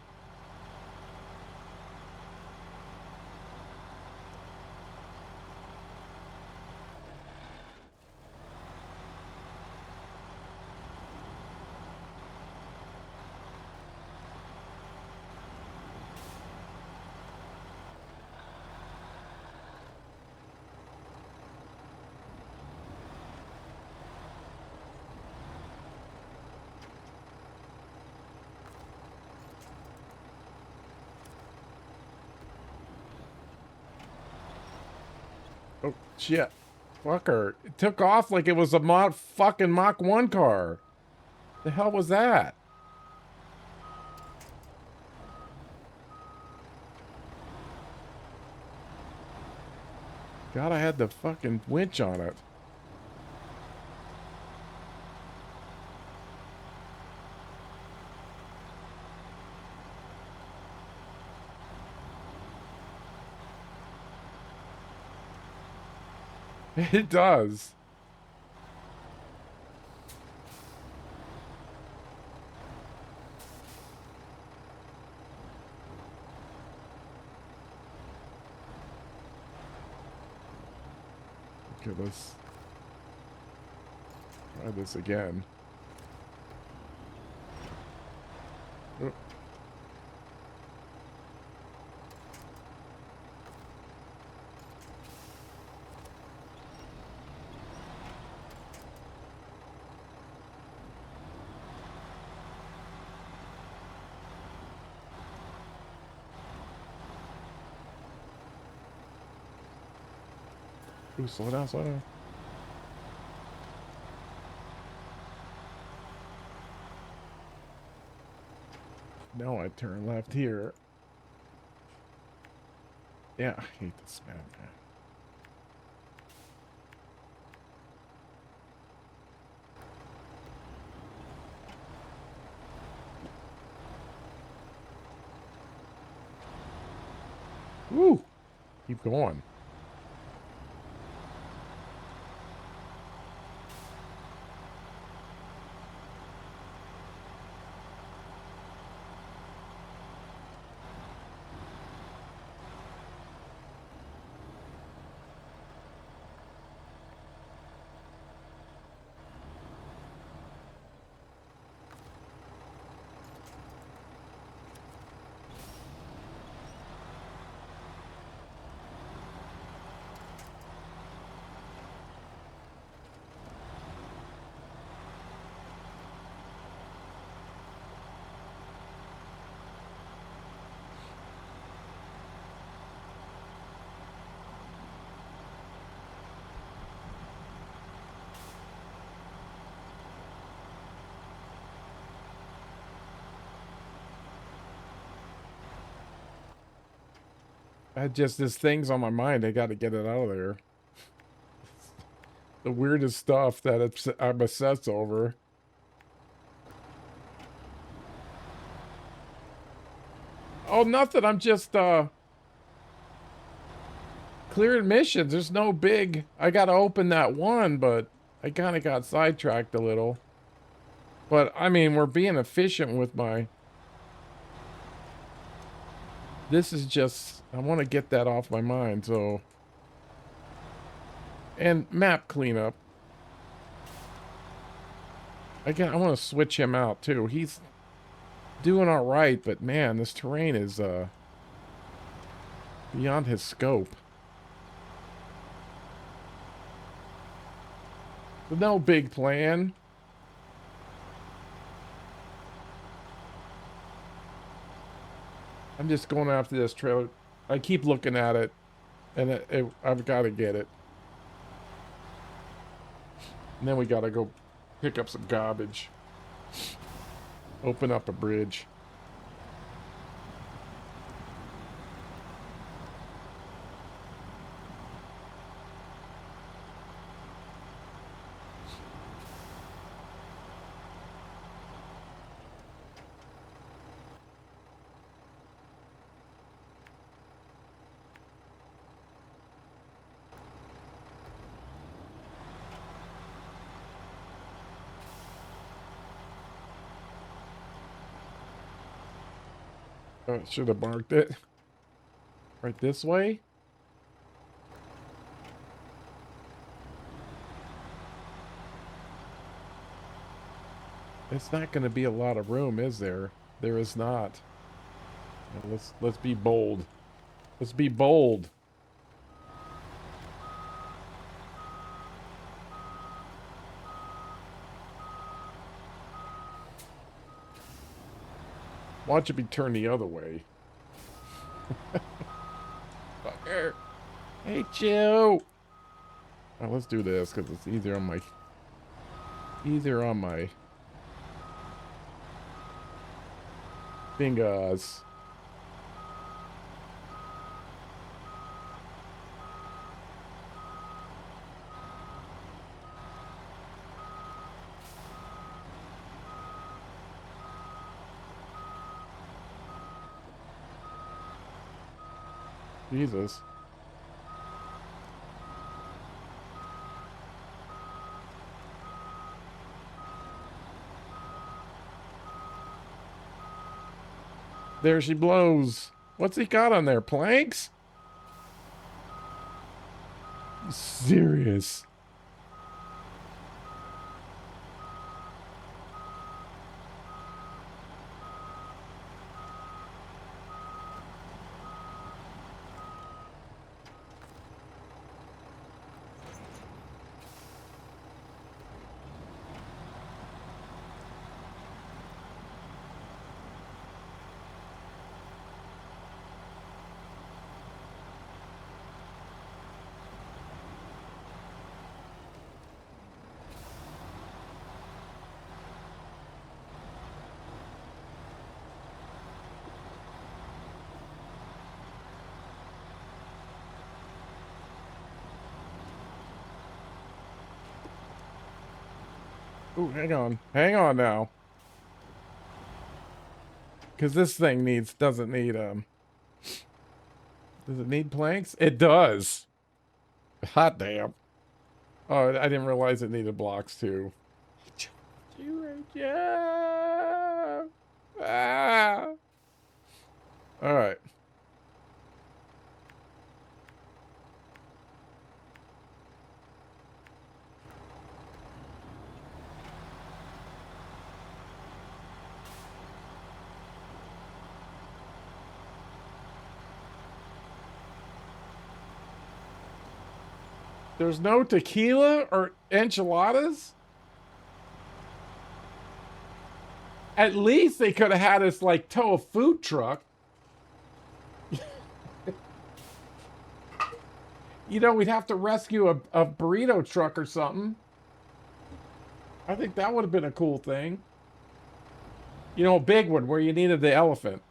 Oh, shit. Fucker. It took off like it was a fucking Mach 1 car. The hell was that? God, I had the fucking winch on it. It does. Okay, let's try this again. Oh. Ooh, slow down, slow down. No, I turn left here. Yeah, I hate this map, man. Woo! Keep going. I just, this thing's on my mind. I got to get it out of there. The weirdest stuff that I'm obsessed over. Oh, nothing. I'm just, clearing missions. There's no big, I got to open that one, but I kind of got sidetracked a little. But, I mean, we're being efficient with my... This is just... I want to get that off my mind, so... And map cleanup. Again, I want to switch him out, too. He's doing alright, but man, this terrain is, beyond his scope. But no big plan. I'm just going after this trailer. I keep looking at it, and I've got to get it. And then we got to go pick up some garbage. Open up a bridge. Oh, should have marked it. Right this way? It's not going to be a lot of room, is there? There is not. Now let's be bold. Let's be bold. Watch it be turned the other way. Fucker. Hey, Joe. Now let's do this because it's easier on my fingers. Jesus. There she blows. What's he got on there? Planks? Serious. Ooh, hang on. Hang on now. Because this thing doesn't need, does it need planks? It does. Hot damn. Oh, I didn't realize it needed blocks too. Yeah. Ah. All right. There's no tequila or enchiladas? At least they could have had us like tow a food truck. You know, we'd have to rescue a burrito truck or something. I think that would have been a cool thing. You know, a big one where you needed the elephant.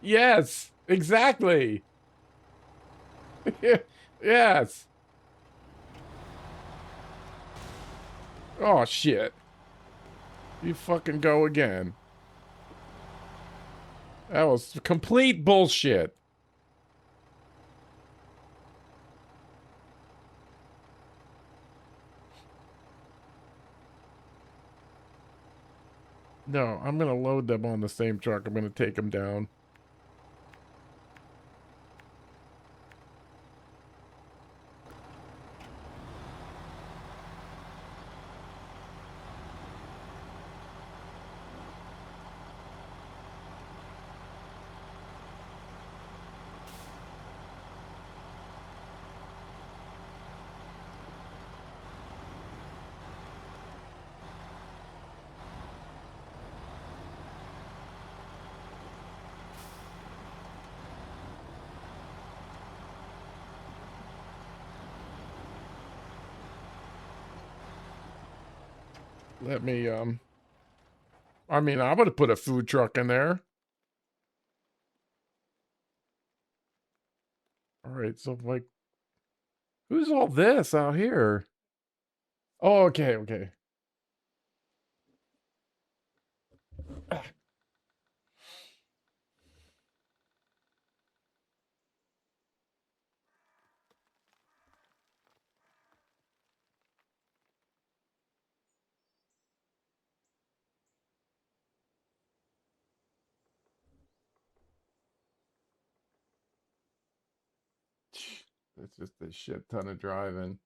Yes, exactly. Yes. Oh, shit. You fucking go again. That was complete bullshit. No, I'm going to load them on the same truck. I'm going to take them down. Let me, I mean, I would have put a food truck in there. All right, so like, who's all this out here? Oh, okay, okay. It's just a shit ton of driving.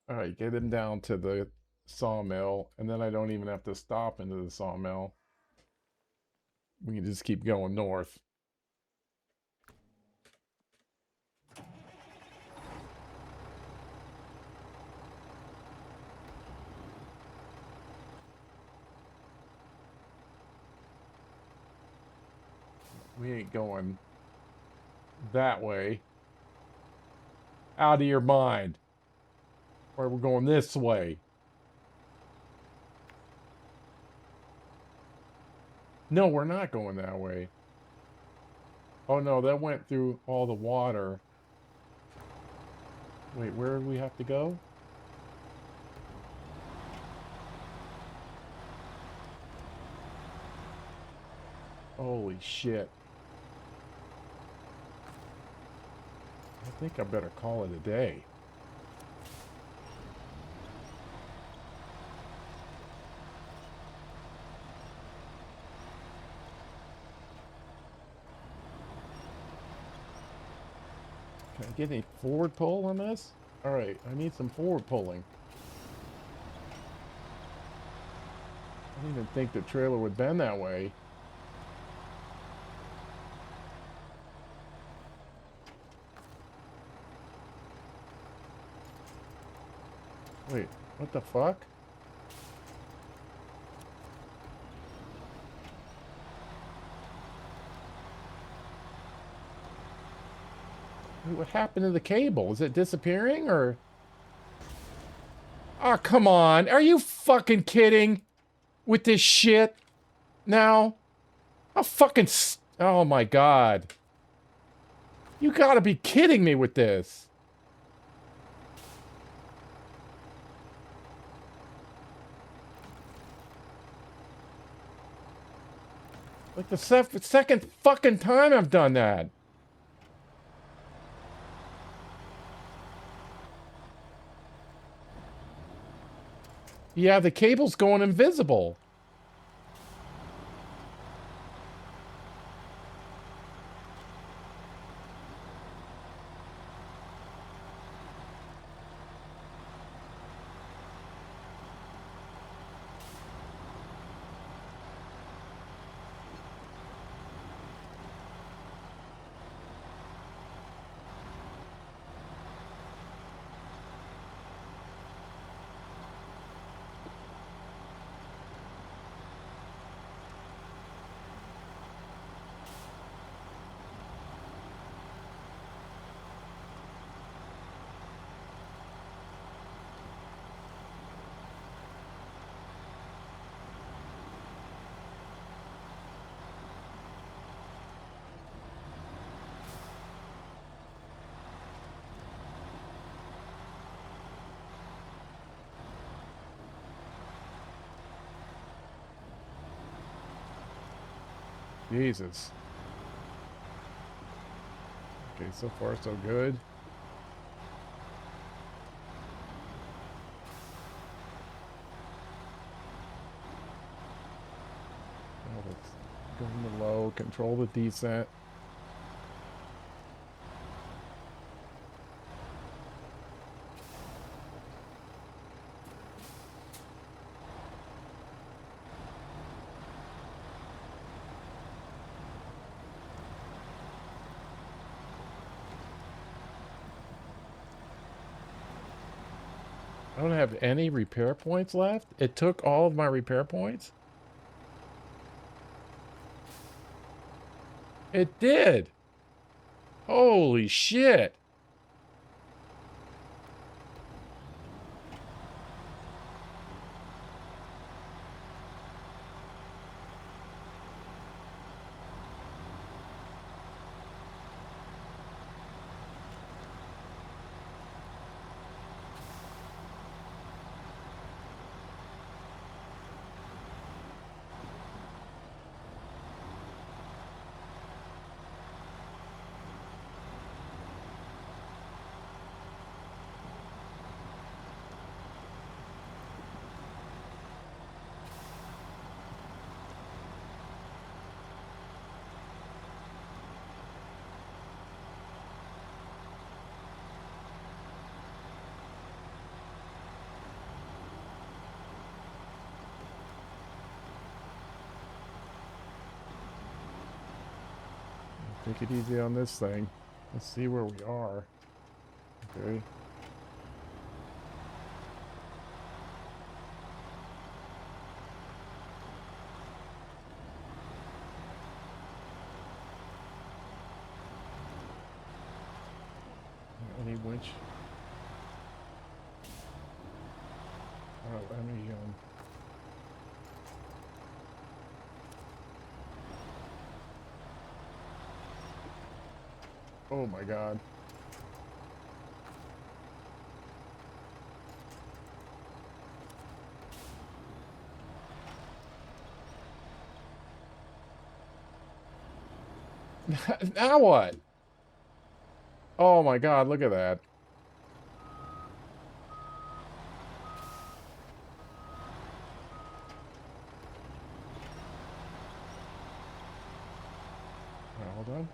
All right, get him down to the sawmill, and then I don't even have to stop into the sawmill. We can just keep going north. We ain't going that way. Out of your mind. Or we're going this way. No, we're not going that way. Oh no, that went through all the water. Wait, where do we have to go? Holy shit. I think I better call it a day. Can I get any forward pull on this? Alright, I need some forward pulling. I didn't even think the trailer would bend that way. Wait, what the fuck? Wait, what happened to the cable? Is it disappearing or? Oh, come on. Are you fucking kidding with this shit now? How fucking oh my god. You gotta be kidding me with this. Like the second fucking time I've done that. Yeah, the cable's going invisible. Jesus. Okay, so far so good. Now let's go into low, control the descent. I don't have any repair points left. It took all of my repair points. It did. Holy shit. Take it easy on this thing. Let's see where we are. Okay. Any winch? Oh, let me oh my God. Now what? Oh my God, look at that. Hold on.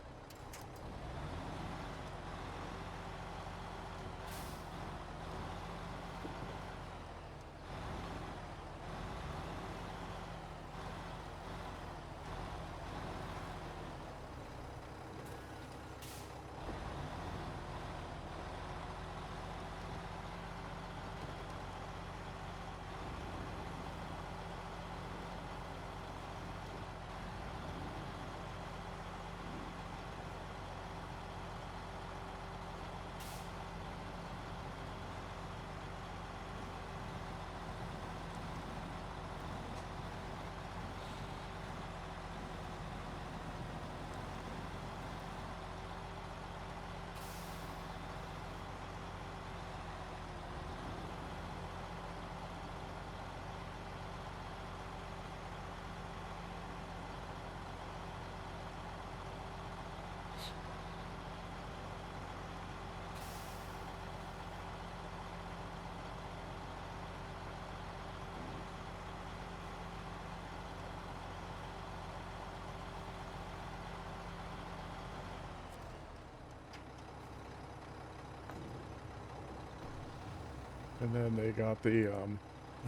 And then they got the,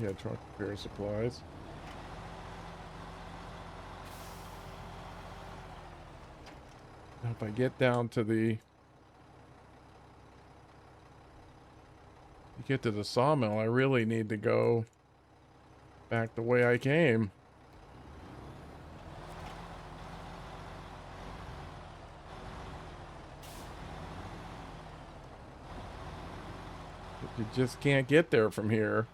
yeah, truck repair supplies. Now if I get down to the, get to the sawmill, I really need to go back the way I came. You just can't get there from here.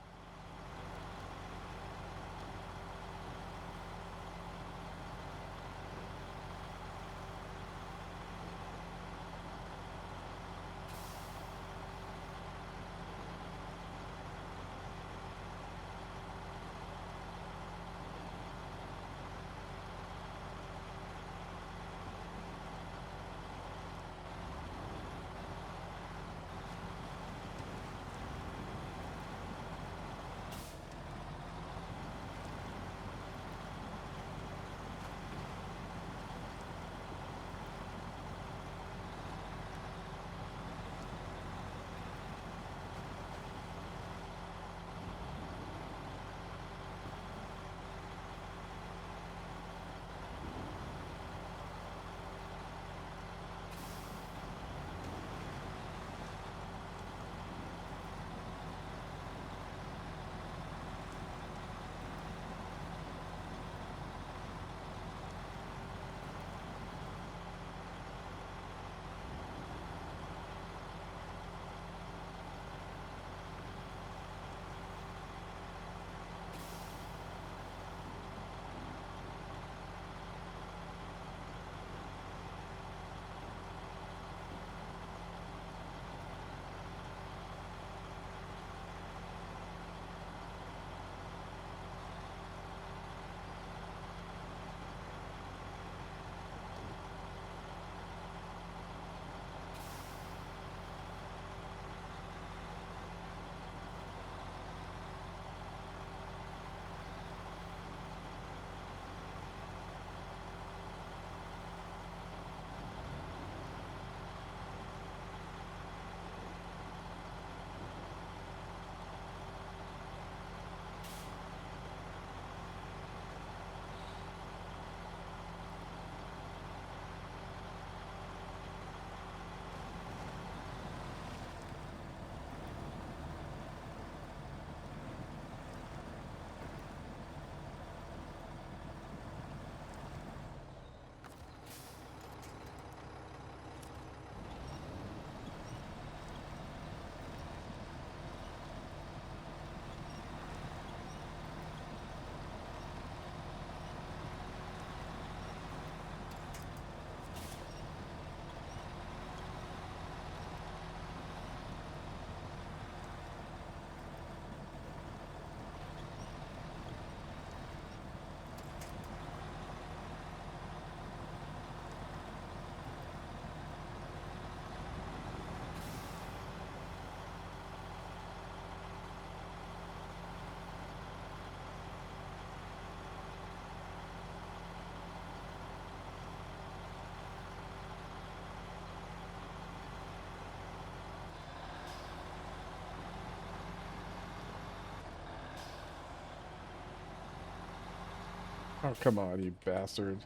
Oh, come on, you bastard.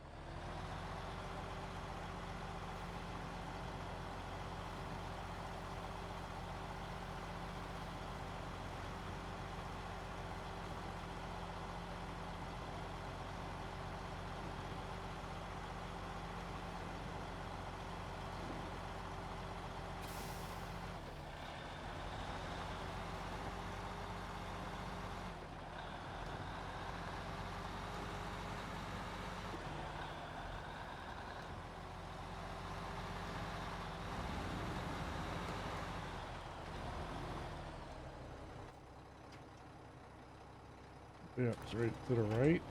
Yeah, it's right to the right.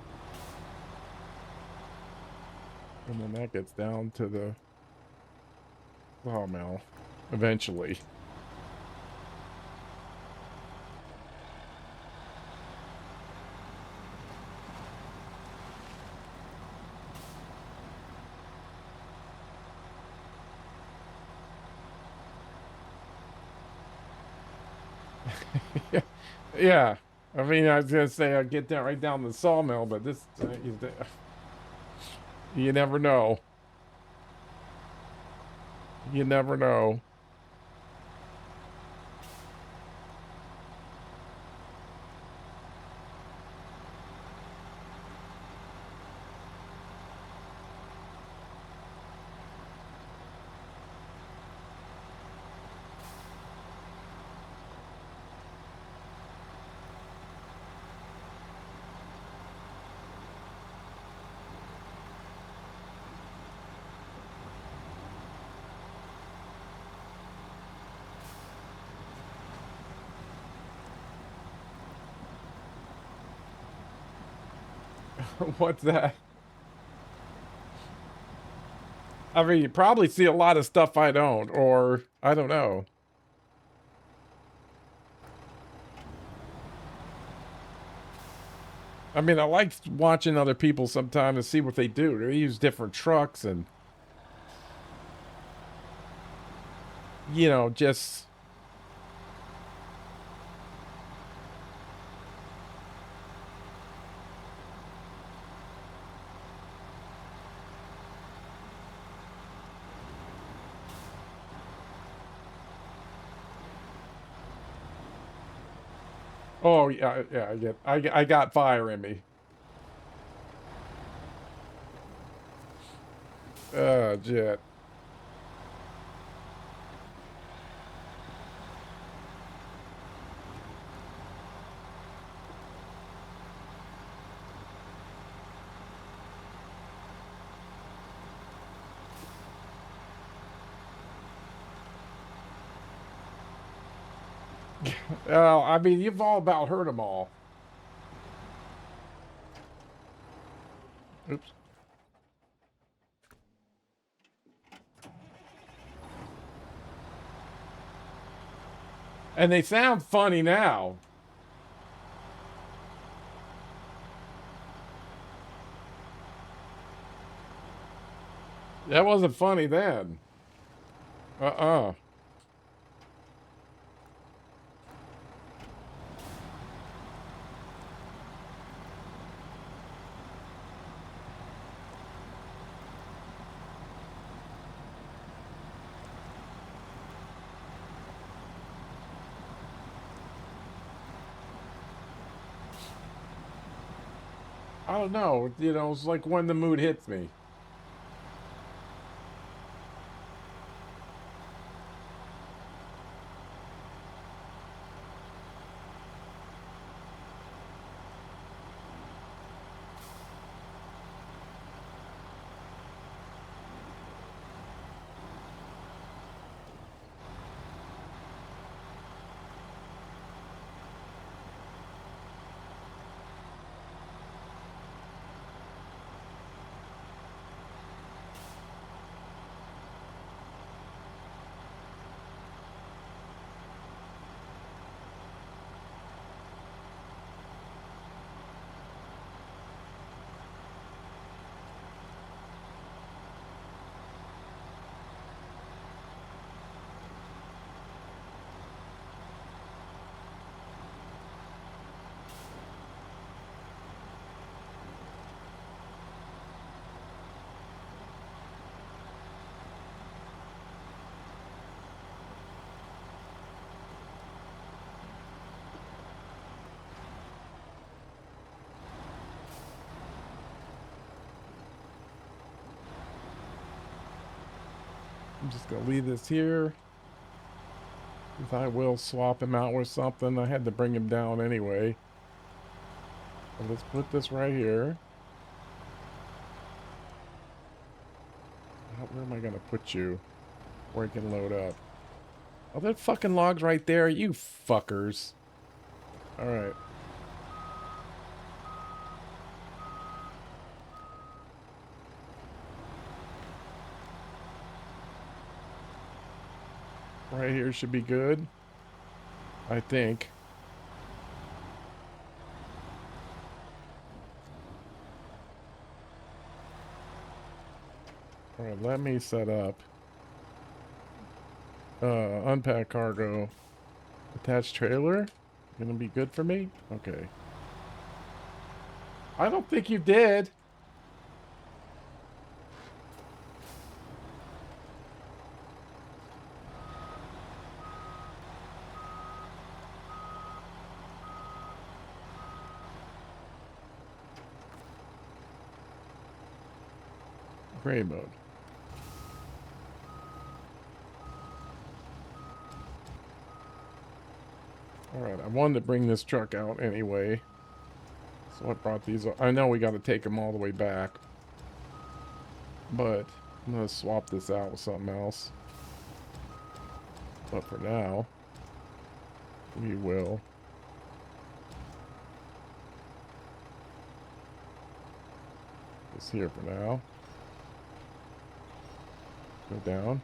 And then that gets down to the sawmill eventually. Yeah, yeah. I mean, I was gonna say I'd get down right down the sawmill, but this you never know. You never know. What's that? I mean, you probably see a lot of stuff I don't, or I don't know. I mean, I like watching other people sometimes to see what they do. They use different trucks and, you know, just. Oh yeah, yeah. I got fire in me. Jet. I mean, you've all about heard them all. Oops. And they sound funny now. That wasn't funny then. Uh-uh. I don't know. You know, it's like when the mood hits me. just gonna leave this here. 'Cause I will swap him out with something. I had to bring him down anyway. So let's put this right here. Where am I gonna put you? Where I can load up. Oh, that fucking log's right there, you fuckers. Alright. Right here should be good. I think. Alright, let me set up. Unpack cargo. Attached trailer? Gonna be good for me? Okay. I don't think you did. Gray mode. Alright, I wanted to bring this truck out anyway. So I brought these. I know we got to take them all the way back. But I'm going to swap this out with something else. But for now, we will. This here for now. Go down.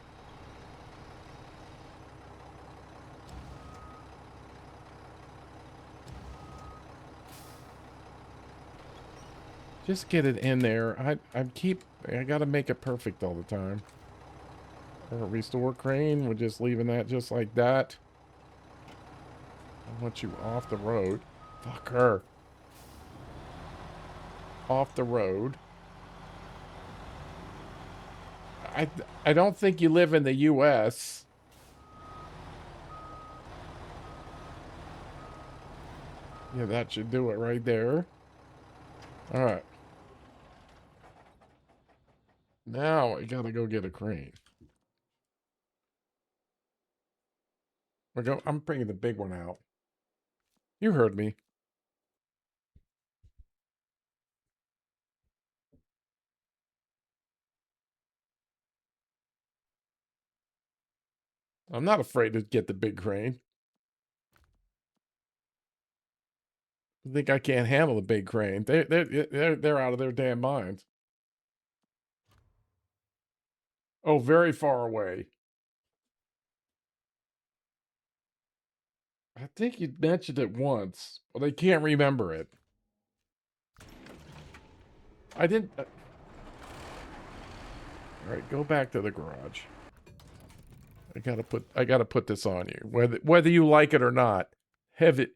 Just get it in there. I gotta make it perfect all the time. Restore crane. We're just leaving that just like that. I want you off the road. Fuck her. Off the road. I don't think you live in the U.S. Yeah, that should do it right there. All right. Now I gotta go get a crane. I'm bringing the big one out. You heard me. I'm not afraid to get the big crane. I think I can't handle the big crane. They're out of their damn minds. Oh, very far away. I think you mentioned it once, but I can't remember it. I didn't. All right, go back to the garage. I gotta put this on you, whether you like it or not. Have it.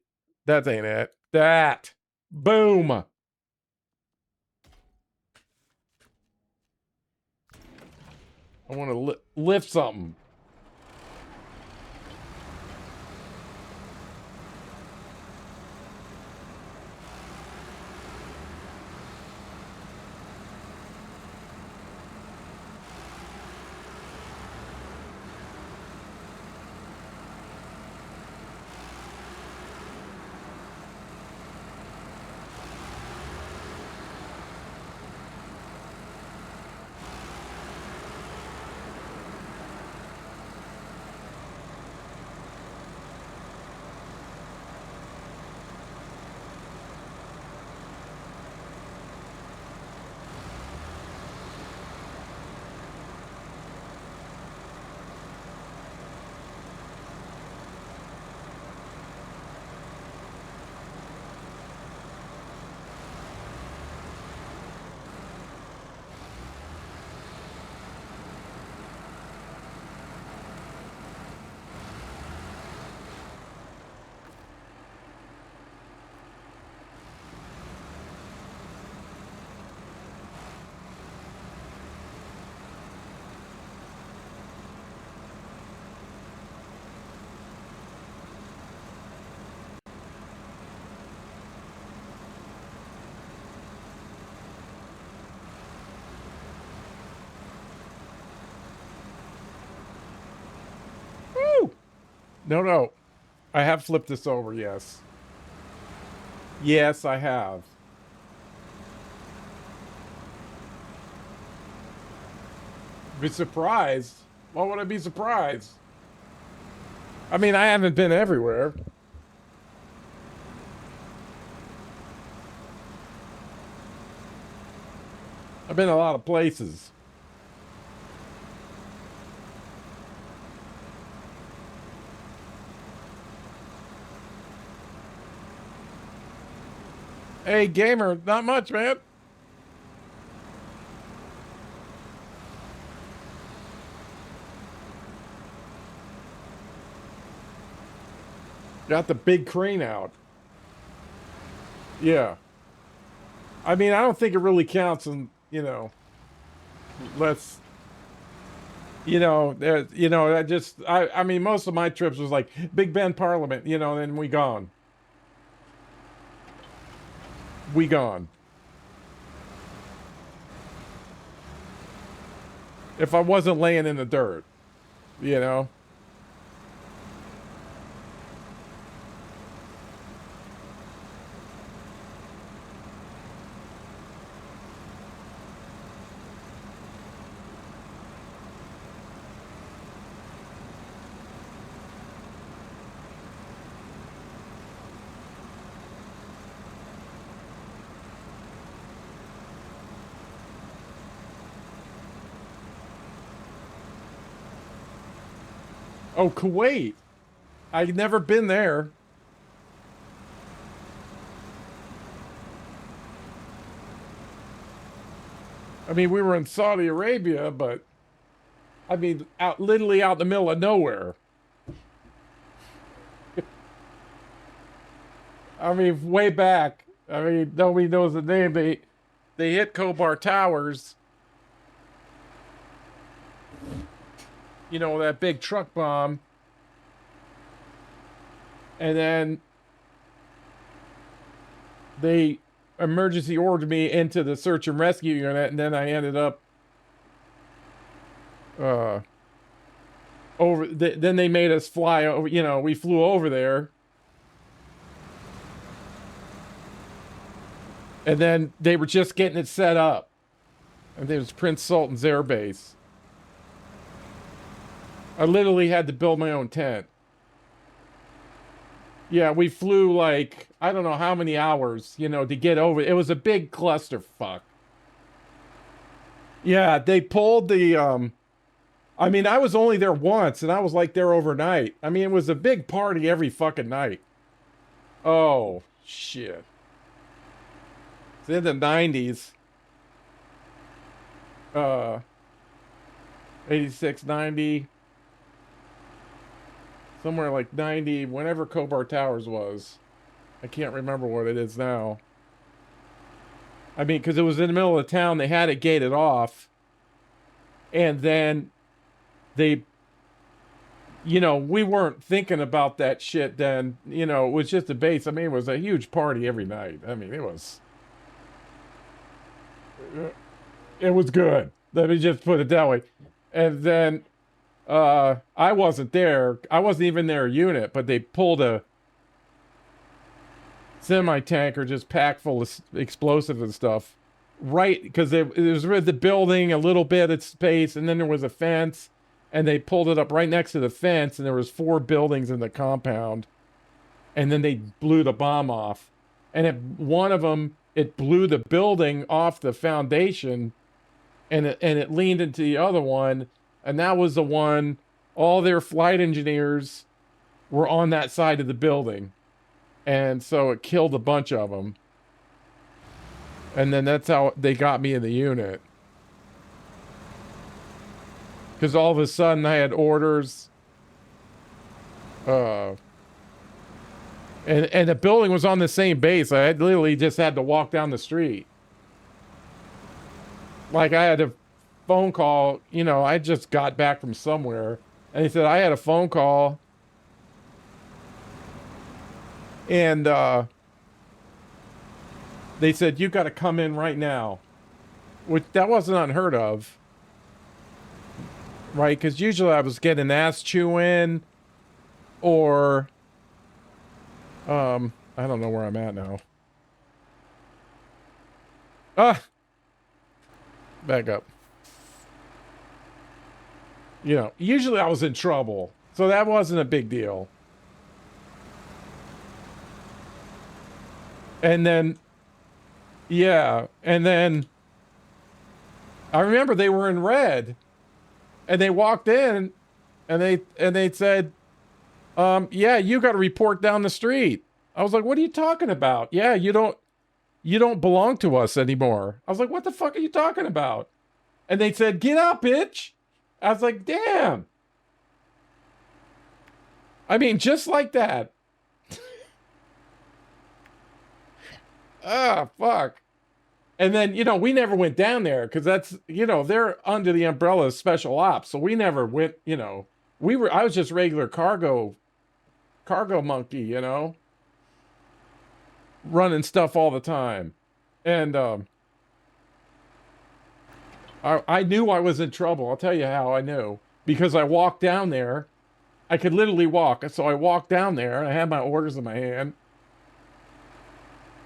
That ain't it. That. Boom. I want to lift something. No, no. I have flipped this over, yes. Yes, I have. Be surprised? Why would I be surprised? I mean, I haven't been everywhere. I've been a lot of places. Hey, gamer, not much, man. Got the big crane out. Yeah. I mean, I don't think it really counts, and let's, I mean, most of my trips was like Big Ben Parliament, then we gone. We gone. If I wasn't laying in the dirt, you know? Oh, Kuwait. I've never been there. I mean, we were in Saudi Arabia, but I mean, literally out in the middle of nowhere. I mean, way back. I mean, nobody knows the name. They hit Kobar Towers. You know, that big truck bomb. And then they emergency ordered me into the search and rescue unit, and then I ended up then they made us fly over, we flew over there. And then they were just getting it set up. And it was Prince Sultan's Air Base. I literally had to build my own tent. Yeah, we flew like, I don't know how many hours, to get over. It was a big clusterfuck. Yeah, they pulled the, I mean, I was only there once, and I was like there overnight. I mean, it was a big party every fucking night. Oh, shit. It's in the 90s. 86, 90. Somewhere like 90, whenever Kobar Towers was. I can't remember what it is now. I mean, because it was in the middle of town, they had it gated off. And then they, we weren't thinking about that shit then. It was just a base. I mean, it was a huge party every night. I mean, it was good. Let me just put it that way. And then I wasn't there. I wasn't even their unit, but they pulled a semi-tanker just packed full of explosives and stuff. Right, because it was with the building, a little bit of space, and then there was a fence, and they pulled it up right next to the fence, and there was 4 buildings in the compound. And then they blew the bomb off. And one of them, it blew the building off the foundation, and it leaned into the other one. And that was the one, all their flight engineers were on that side of the building. And so it killed a bunch of them. And then that's how they got me in the unit. Because all of a sudden I had orders. And the building was on the same base. I had literally just had to walk down the street. Like I had a phone call, I just got back from somewhere, and he said I had a phone call, and they said you got to come in right now, which that wasn't unheard of, right? Because usually I was getting ass chewing, or I don't know where I'm at now. Back up. You know, usually I was in trouble, so that wasn't a big deal. And then, yeah, and then I remember they were in red, and they walked in, and they said, yeah, you got to report down the street. I was like, what are you talking about? Yeah, you don't belong to us anymore. I was like, what the fuck are you talking about? And they said, get up, bitch. I was like, damn. I mean, just like that. Ah, fuck. And then, you know, we never went down there because that's, you know, they're under the umbrella of special ops. So we never went, you know, I was just regular cargo monkey, you know, running stuff all the time. And I knew I was in trouble. I'll tell you how I knew. Because I walked down there. I could literally walk. So I walked down there. And I had my orders in my hand.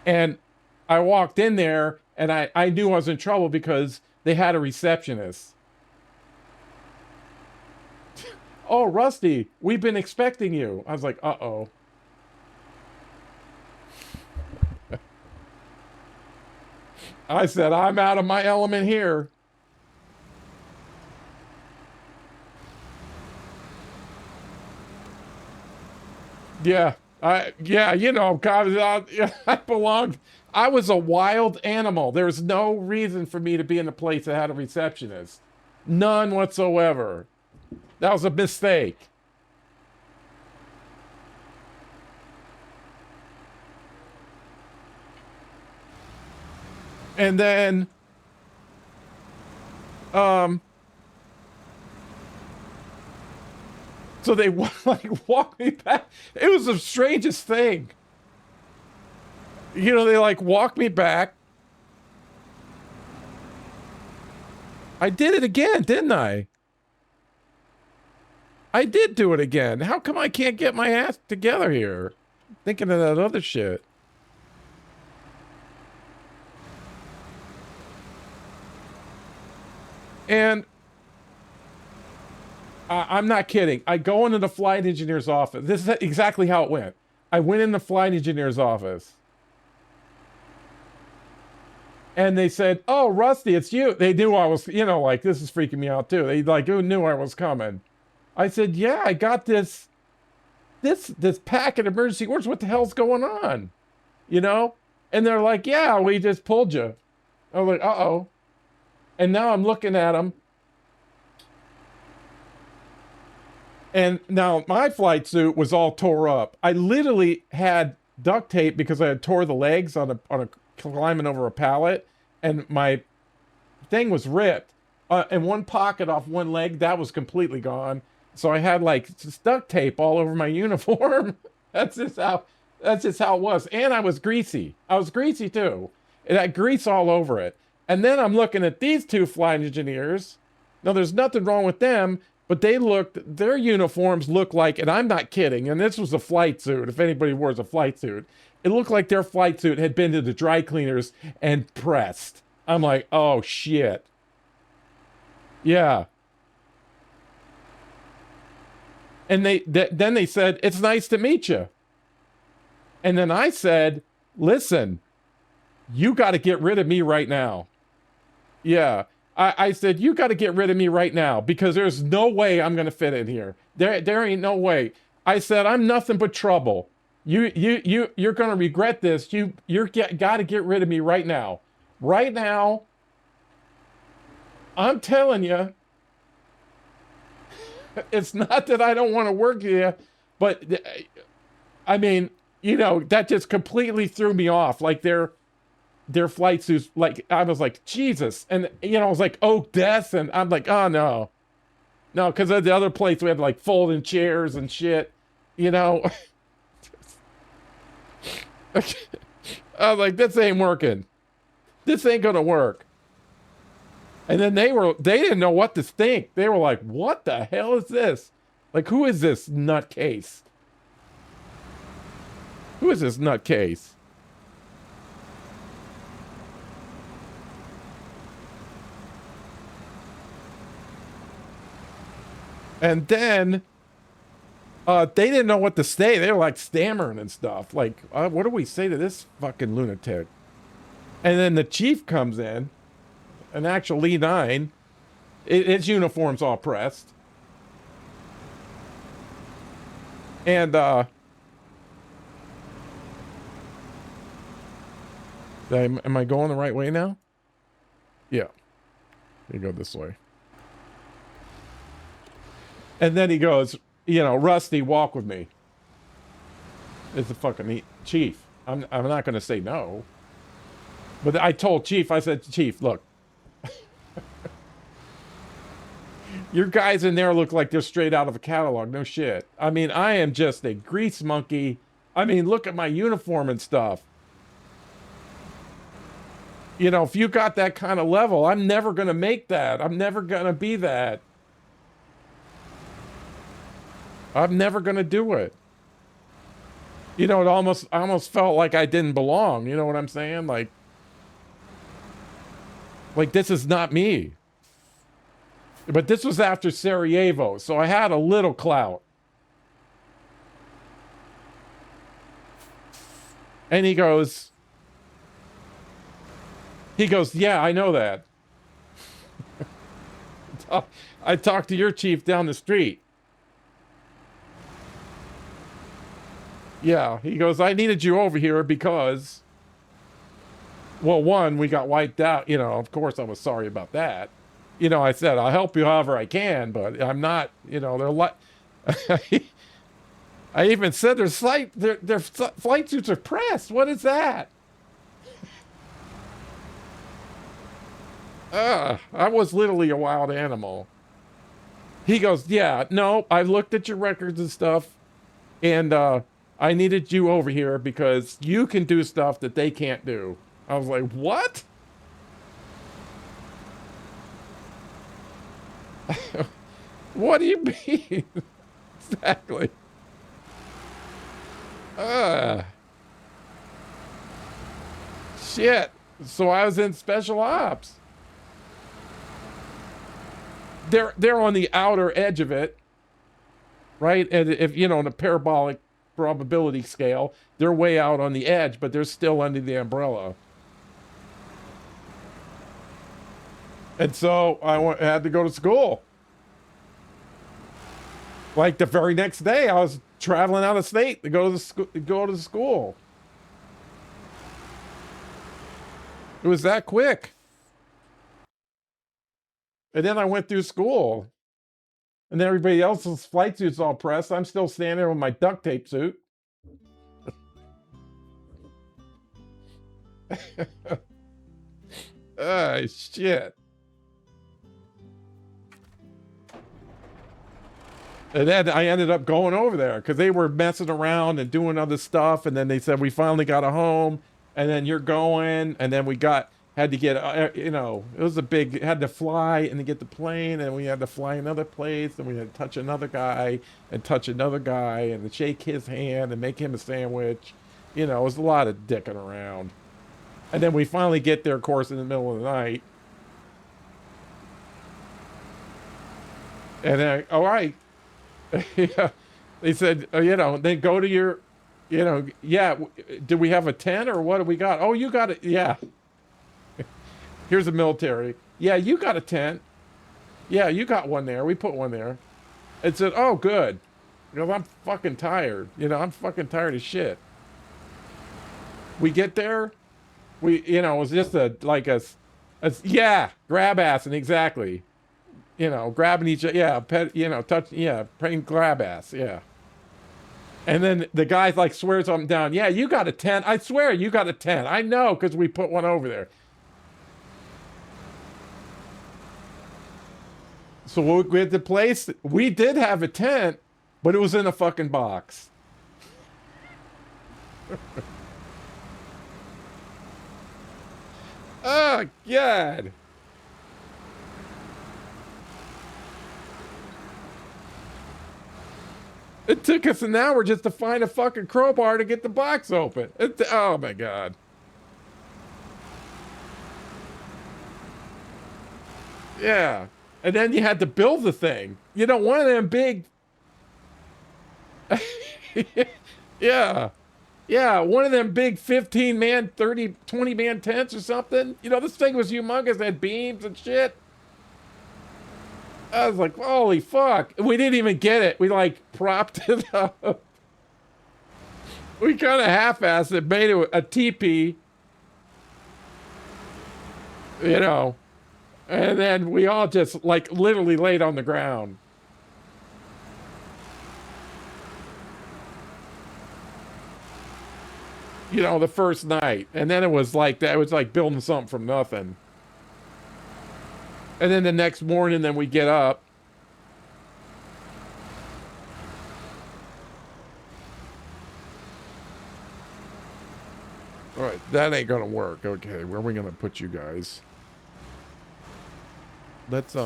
And I walked in there. And I knew I was in trouble because they had a receptionist. Oh, Rusty, we've been expecting you. I was like, uh-oh. I said, I'm out of my element here. Yeah, you know, God, I belonged. I was a wild animal. There's no reason for me to be in a place that had a receptionist. None whatsoever. That was a mistake. And then, so they like walked me back. It was the strangest thing. You know, they like walked me back. I did it again, didn't I? I did do it again. How come I can't get my ass together here? Thinking of that other shit. And I'm not kidding. I go into the flight engineer's office. This is exactly how it went. I went in the flight engineer's office. And they said, oh, Rusty, it's you. They knew I was, you know, like, this is freaking me out too. They like knew I was coming. I said, yeah, I got this packet of emergency orders. What the hell's going on? You know? And they're like, yeah, we just pulled you. I was like, uh-oh. And now I'm looking at them. And now my flight suit was all tore up. I literally had duct tape because I had tore the legs on a climbing over a pallet, and my thing was ripped. And one pocket off one leg, that was completely gone. So I had like duct tape all over my uniform. That's just how it was. And I was greasy. I was greasy too. It had grease all over it. And then I'm looking at these two flight engineers. Now there's nothing wrong with them, but their uniforms look like, and I'm not kidding, and this was a flight suit, if anybody wears a flight suit, it looked like their flight suit had been to the dry cleaners and pressed. I'm like, oh shit. Yeah. And then they said, it's nice to meet you. And then I said, listen, you got to get rid of me right now. Yeah. I said, you got to get rid of me right now because there's no way I'm going to fit in here. There ain't no way. I said, I'm nothing but trouble. You're going to regret this. You're got to get rid of me right now. Right now. I'm telling you. It's not that I don't want to work here, but I mean, you know, that just completely threw me off. Like their flight suits, like I was like, Jesus. And you know, I was like, oh, death. And I'm like, oh no. No, because at the other place we had like folding chairs and shit, you know. I was like, this ain't working. This ain't gonna work. And then they didn't know what to think. They were like, what the hell is this? Like, who is this nutcase? Who is this nutcase? And then they didn't know what to say. They were like stammering and stuff. Like, what do we say to this fucking lunatic? And then the chief comes in, an actual E9. His uniform's all pressed. And am I going the right way now? Yeah. You go this way. And then he goes, you know, Rusty, walk with me. It's the fucking chief. I'm not going to say no. But I told Chief, I said, Chief, look. Your guys in there look like they're straight out of a catalog. No shit. I mean, I am just a grease monkey. I mean, look at my uniform and stuff. You know, if you got that kind of level, I'm never going to make that. I'm never going to be that. I'm never going to do it. You know, I almost felt like I didn't belong. You know what I'm saying? Like this is not me. But this was after Sarajevo, so I had a little clout. And he goes, yeah, I know that. I talked to your chief down the street. Yeah, he goes, I needed you over here because, well, one, we got wiped out. You know, of course I was sorry about that. You know, I said, I'll help you however I can, but I'm not, you know, they're like, I even said their flight suits are pressed. What is that? I was literally a wild animal. He goes, yeah, no, I looked at your records and stuff, and I needed you over here because you can do stuff that they can't do. I was like, what? What do you mean? Exactly. Shit. So I was in special ops. They're on the outer edge of it, right? And if you know, on a parabolic probability scale, they're way out on the edge, but they're still under the umbrella. And so I had to go to school. Like the very next day, I was traveling out of state to go to school. It was that quick. And then I went through school. And then everybody else's flight suit's all pressed. I'm still standing there with my duct tape suit. Shit. And then I ended up going over there because they were messing around and doing other stuff. And then they said, we finally got a home. And then you're going. And then we had to get, you know, it was had to fly and to get the plane. And we had to fly another place. And we had to touch another guy and touch another guy and shake his hand and make him a sandwich. You know, it was a lot of dicking around. And then we finally get there, of course, in the middle of the night. And then, all right. Yeah, they said, you know, then go to your, you know, yeah, do we have a tent or what do we got? Oh, you got it. Yeah. Here's a military. Yeah, you got a tent. Yeah, you got one there. We put one there. It said, oh, good. Because I'm fucking tired. You know, I'm fucking tired of shit. We get there. You know, it was just yeah, grab ass and exactly. You know, grabbing each other, yeah, pet, you know, touch, yeah, playing grab ass, yeah. And then the guy like swears something down. Yeah, you got a tent. I swear you got a tent. I know because we put one over there. So we had the place. We did have a tent, but it was in a fucking box. Oh, God. It took us an hour just to find a fucking crowbar to get the box open. Oh my God. Yeah. And then you had to build the thing. You know, one of them big. Yeah. Yeah. One of them big 15-man, 30, 20-man tents or something. You know, this thing was humongous. It had beams and shit. I was like, holy fuck. We didn't even get it. We like propped it up. We kind of half-assed it, made it a teepee. You know. And then we all just like literally laid on the ground. You know, the first night. And then it was like that. It was like building something from nothing. And then the next morning, then we get up. All right, that ain't gonna work. Okay, where are we gonna put you guys? Let's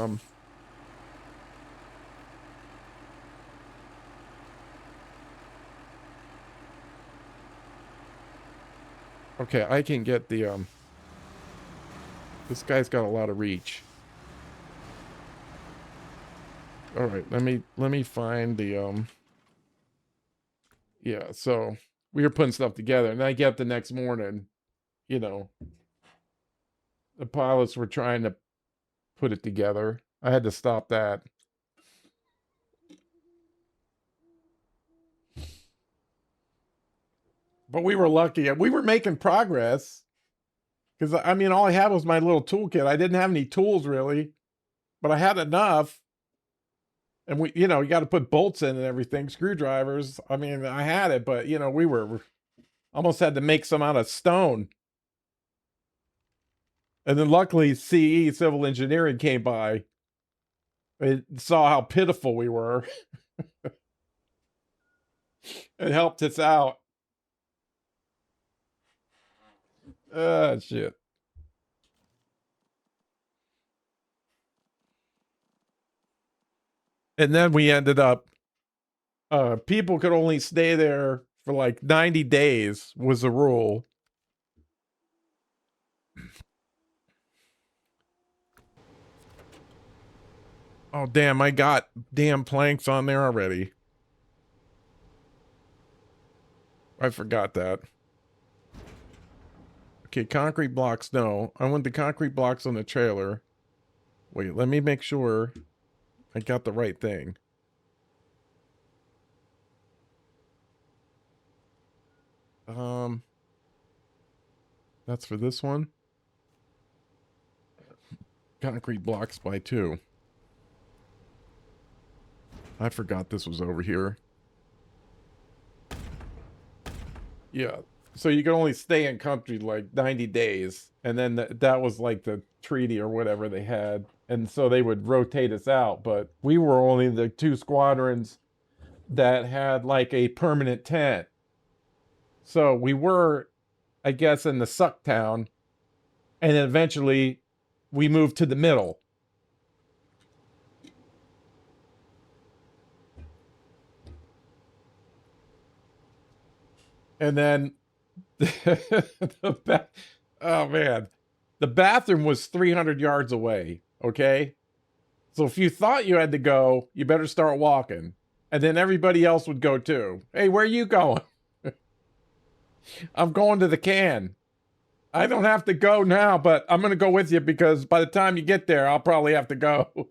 okay, I can get the this guy's got a lot of reach. All right, let me find the yeah, so we were putting stuff together and I get up the next morning, you know. The pilots were trying to put it together. I had to stop that. But we were lucky. We were making progress. Because, I mean, all I had was my little toolkit. I didn't have any tools, really. But I had enough. And we, you know, you got to put bolts in and everything. Screwdrivers. I mean, I had it. But, you know, we were almost had to make some out of stone. And then luckily, CE, Civil Engineering, came by. They saw how pitiful we were. It helped us out. Shit. And then we ended up, people could only stay there for like 90 days was the rule. Oh, damn, I got damn planks on there already. I forgot that. Okay, concrete blocks, no. I want the concrete blocks on the trailer. Wait, let me make sure I got the right thing. That's for this one. Concrete blocks by 2. I forgot this was over here. Yeah. So you can only stay in country like 90 days. And then that was like the treaty or whatever they had. And so they would rotate us out. But we were only the 2 squadrons that had like a permanent tent. So we were, I guess, in the suck town. And then eventually we moved to the middle. And then oh man, the bathroom was 300 yards away. Okay. So if you thought you had to go, you better start walking. And then everybody else would go too. Hey, where are you going? I'm going to the can. I don't have to go now, but I'm going to go with you because by the time you get there, I'll probably have to go.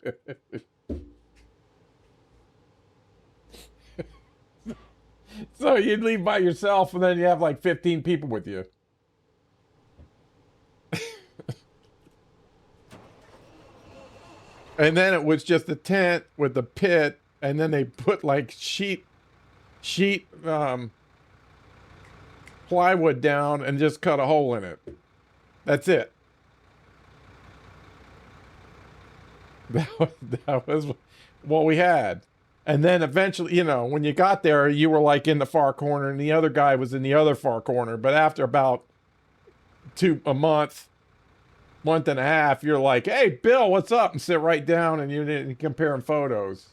So you'd leave by yourself and then you have like 15 people with you. And then it was just a tent with the pit, and then they put like sheet plywood down and just cut a hole in it. That's it. That was what we had. And then eventually, you know, when you got there, you were like in the far corner and the other guy was in the other far corner. But after about a month and a half, you're like, hey, Bill, what's up? And sit right down and you're comparing photos.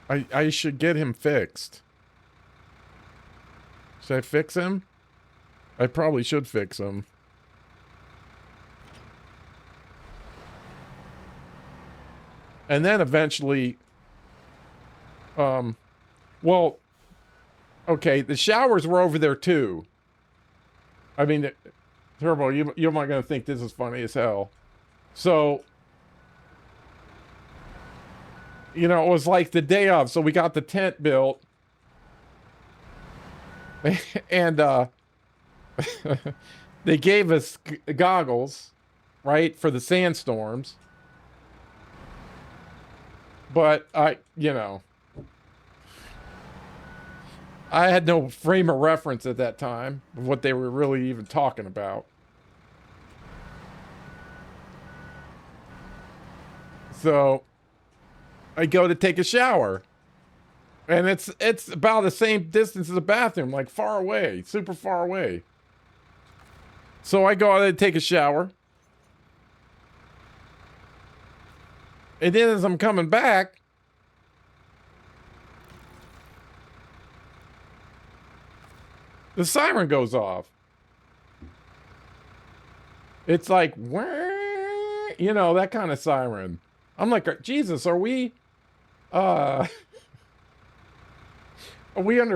I should get him fixed. Should I fix him? I probably should fix him. And then eventually, well, okay, the showers were over there too. I mean, Turbo, you're not gonna think this is funny as hell. So, you know, it was like the day of, so we got the tent built. And they gave us goggles, right, for the sandstorms. But you know, I had no frame of reference at that time of what they were really even talking about. So I go to take a shower. And it's about the same distance as the bathroom, like far away, super far away. So I go out and take a shower. And then as I'm coming back, the siren goes off. It's like, you know, that kind of siren. I'm like, Jesus, are we under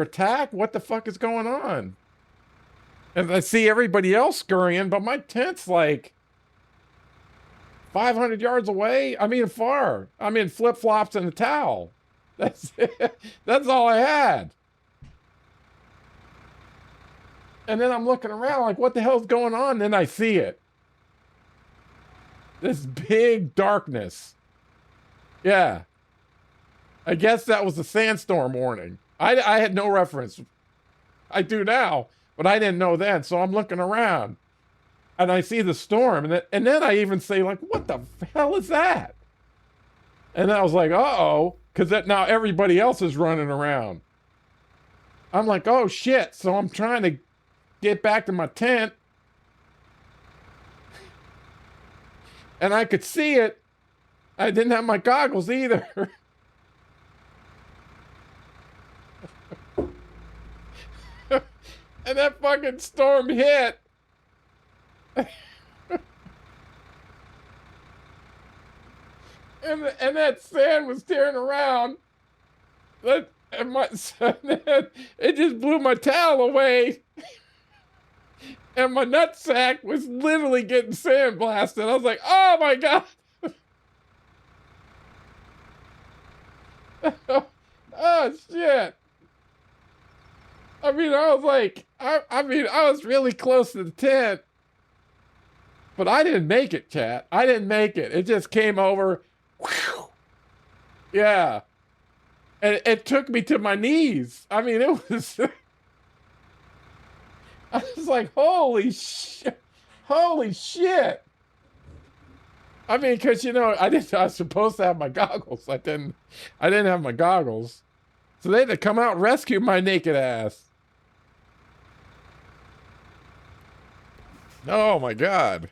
attack? What the fuck is going on? And I see everybody else scurrying, but my tent's like 500 yards away. I mean, far. I mean, flip-flops and a towel. That's it. That's all I had. And then I'm looking around like, what the hell's going on? Then I see it. This big darkness. Yeah. I guess that was a sandstorm warning. I had no reference. I do now, but I didn't know then. So I'm looking around and I see the storm. And then I even say, like, what the hell is that? And I was like, uh-oh, because now everybody else is running around. I'm like, oh, shit. So I'm trying to get back to my tent. And I could see it. I didn't have my goggles either. And that fucking storm hit. and that sand was tearing around. And it just blew my towel away. And my nutsack was literally getting sandblasted. I was like, oh my God. Oh shit. I mean, I was like, I mean, I was really close to the tent. But I didn't make it, chat. I didn't make it. It just came over. Whew. Yeah. And it took me to my knees. I mean, it was... I was like, holy shit. Holy shit. I mean, because, you know, I was supposed to have my goggles. I didn't have my goggles. So they had to come out and rescue my naked ass. Oh, my God.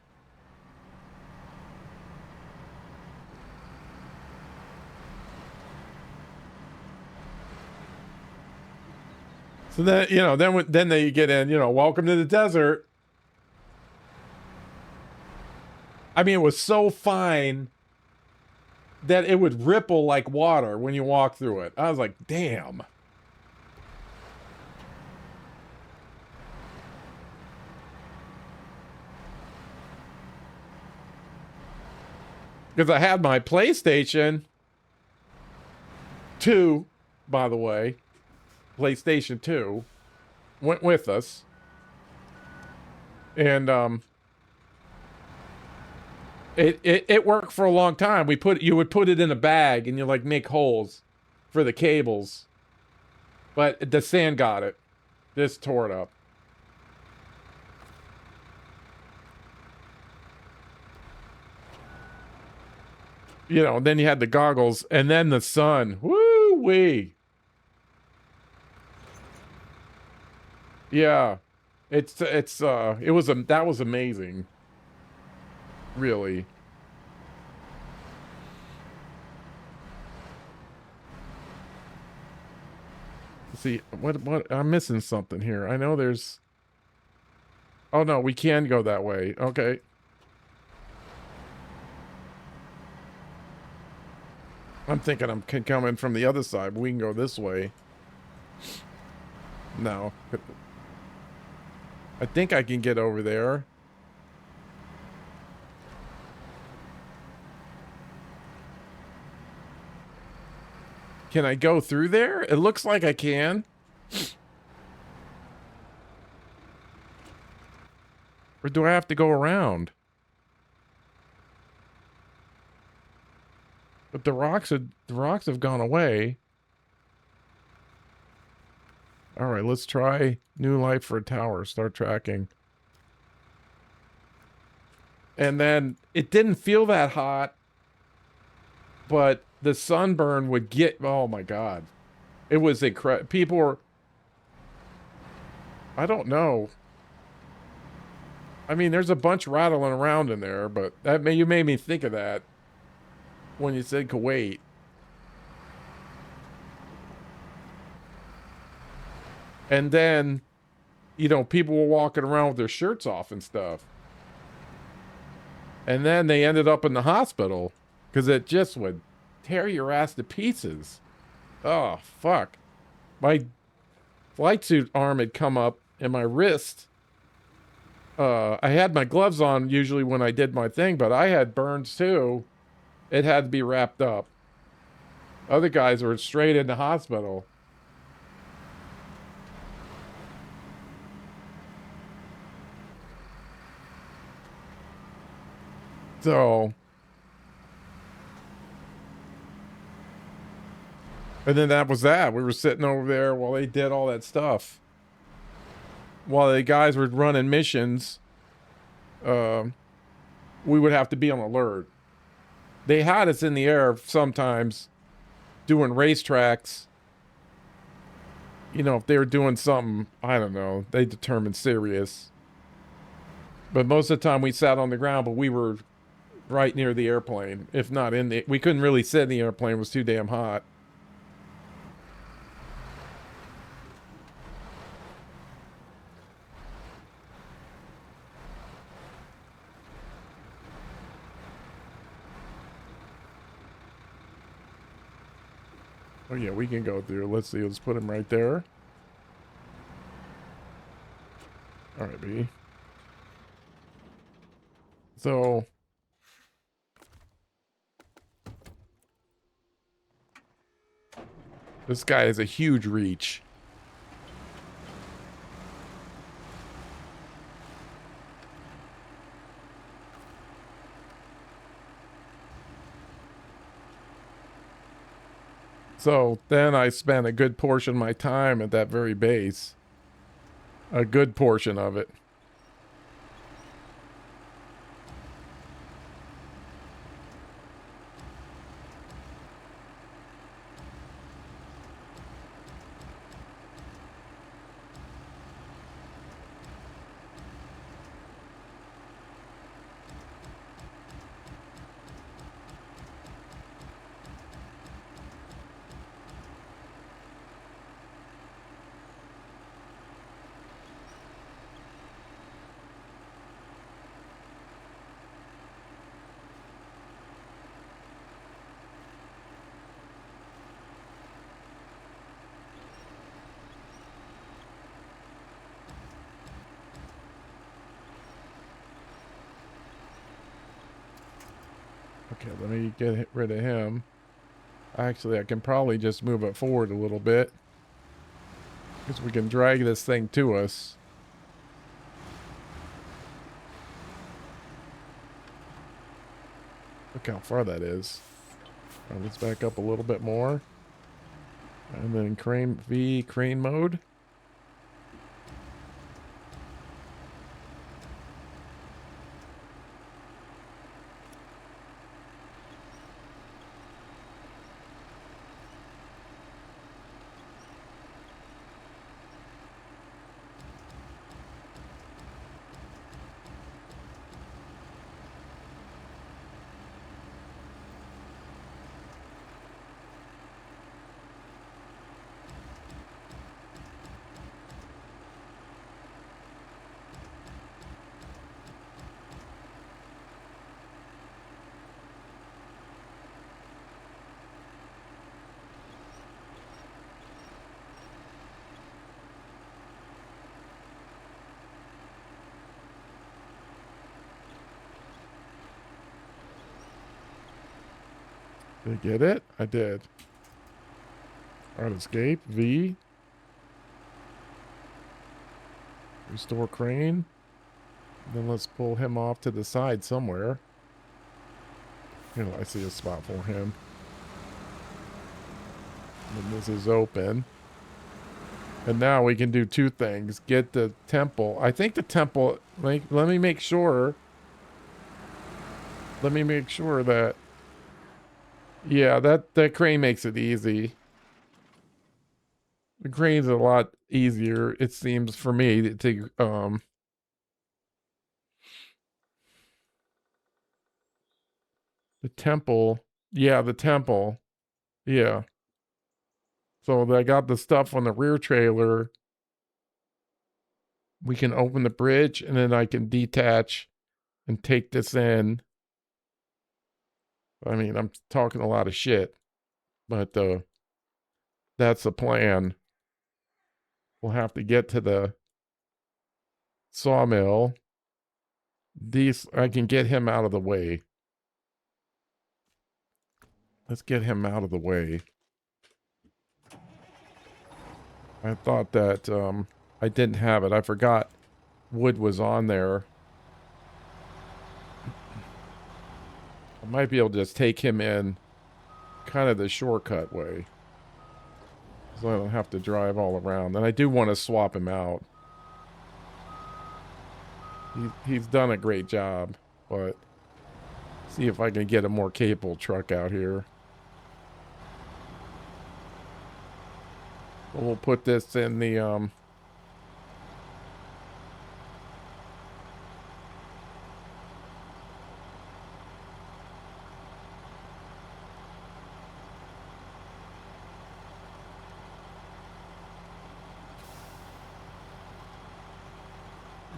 So then, you know, then they get in, you know, welcome to the desert. I mean, it was so fine that it would ripple like water when you walk through it. I was like, damn. Because I had my PlayStation 2, by the way. PlayStation 2 went with us. And it worked for a long time. You would put it in a bag and you like make holes for the cables. But the sand got it. This tore it up. You know, then you had the goggles and then the sun. Woo-wee. Yeah. That was amazing. Really. Let's see, what, I'm missing something here. I know there's, oh no, we can go that way. Okay. I'm thinking I'm coming from the other side, but we can go this way. No. I think I can get over there. Can I go through there? It looks like I can. Or do I have to go around? But the rocks have gone away. All right, let's try new life for a tower. Start tracking. And then it didn't feel that hot, but the sunburn would get, oh my God. It was incredible. People were, I don't know. I mean, there's a bunch rattling around in there, but you made me think of that when you said Kuwait. And then, you know, people were walking around with their shirts off and stuff. And then they ended up in the hospital because it just would tear your ass to pieces. Oh, fuck. My flight suit arm had come up and my wrist. I had my gloves on usually when I did my thing, but I had burns too. It had to be wrapped up. Other guys were straight in the hospital. So, and then that was that. We were sitting over there while they did all that stuff. While the guys were running missions, we would have to be on alert. They had us in the air sometimes doing racetracks. You know, if they were doing something, I don't know, they determined serious. But most of the time we sat on the ground, but we were right near the airplane. If not in the, we couldn't really sit in the airplane. It was too damn hot. Oh yeah, we can go through. Let's see. Let's put him right there. All right, B. So this guy has a huge reach. So then I spent a good portion of my time at that very base. A good portion of it. Okay, let me get rid of him. Actually, I can probably just move it forward a little bit. Because we can drag this thing to us. Look how far that is. Right, let's back up a little bit more. And then crane mode. Did I get it? I did. Alright, escape. V. Restore crane. Then let's pull him off to the side somewhere. Here, I see a spot for him. And this is open. And now we can do two things. Get the temple. I think the temple... let me make sure. Let me make sure that... Yeah, that crane makes it easy. The crane's a lot easier, it seems, for me to the temple. Yeah, the temple. Yeah. So I got the stuff on the rear trailer. We can open the bridge and then I can detach and take this in. I mean, I'm talking a lot of shit, but that's the plan. We'll have to get to the sawmill. I can get him out of the way. Let's get him out of the way. I thought that I didn't have it. I forgot wood was on there. I might be able to just take him in kind of the shortcut way. So I don't have to drive all around. And I do want to swap him out. He's done a great job, but see if I can get a more capable truck out here. We'll put this in the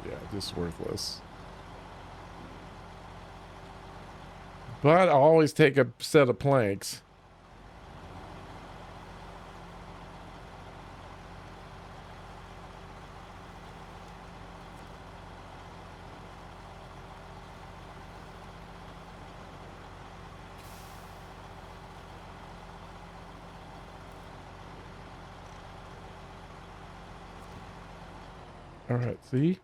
yeah, just worthless. But I'll always take a set of planks. All right, see?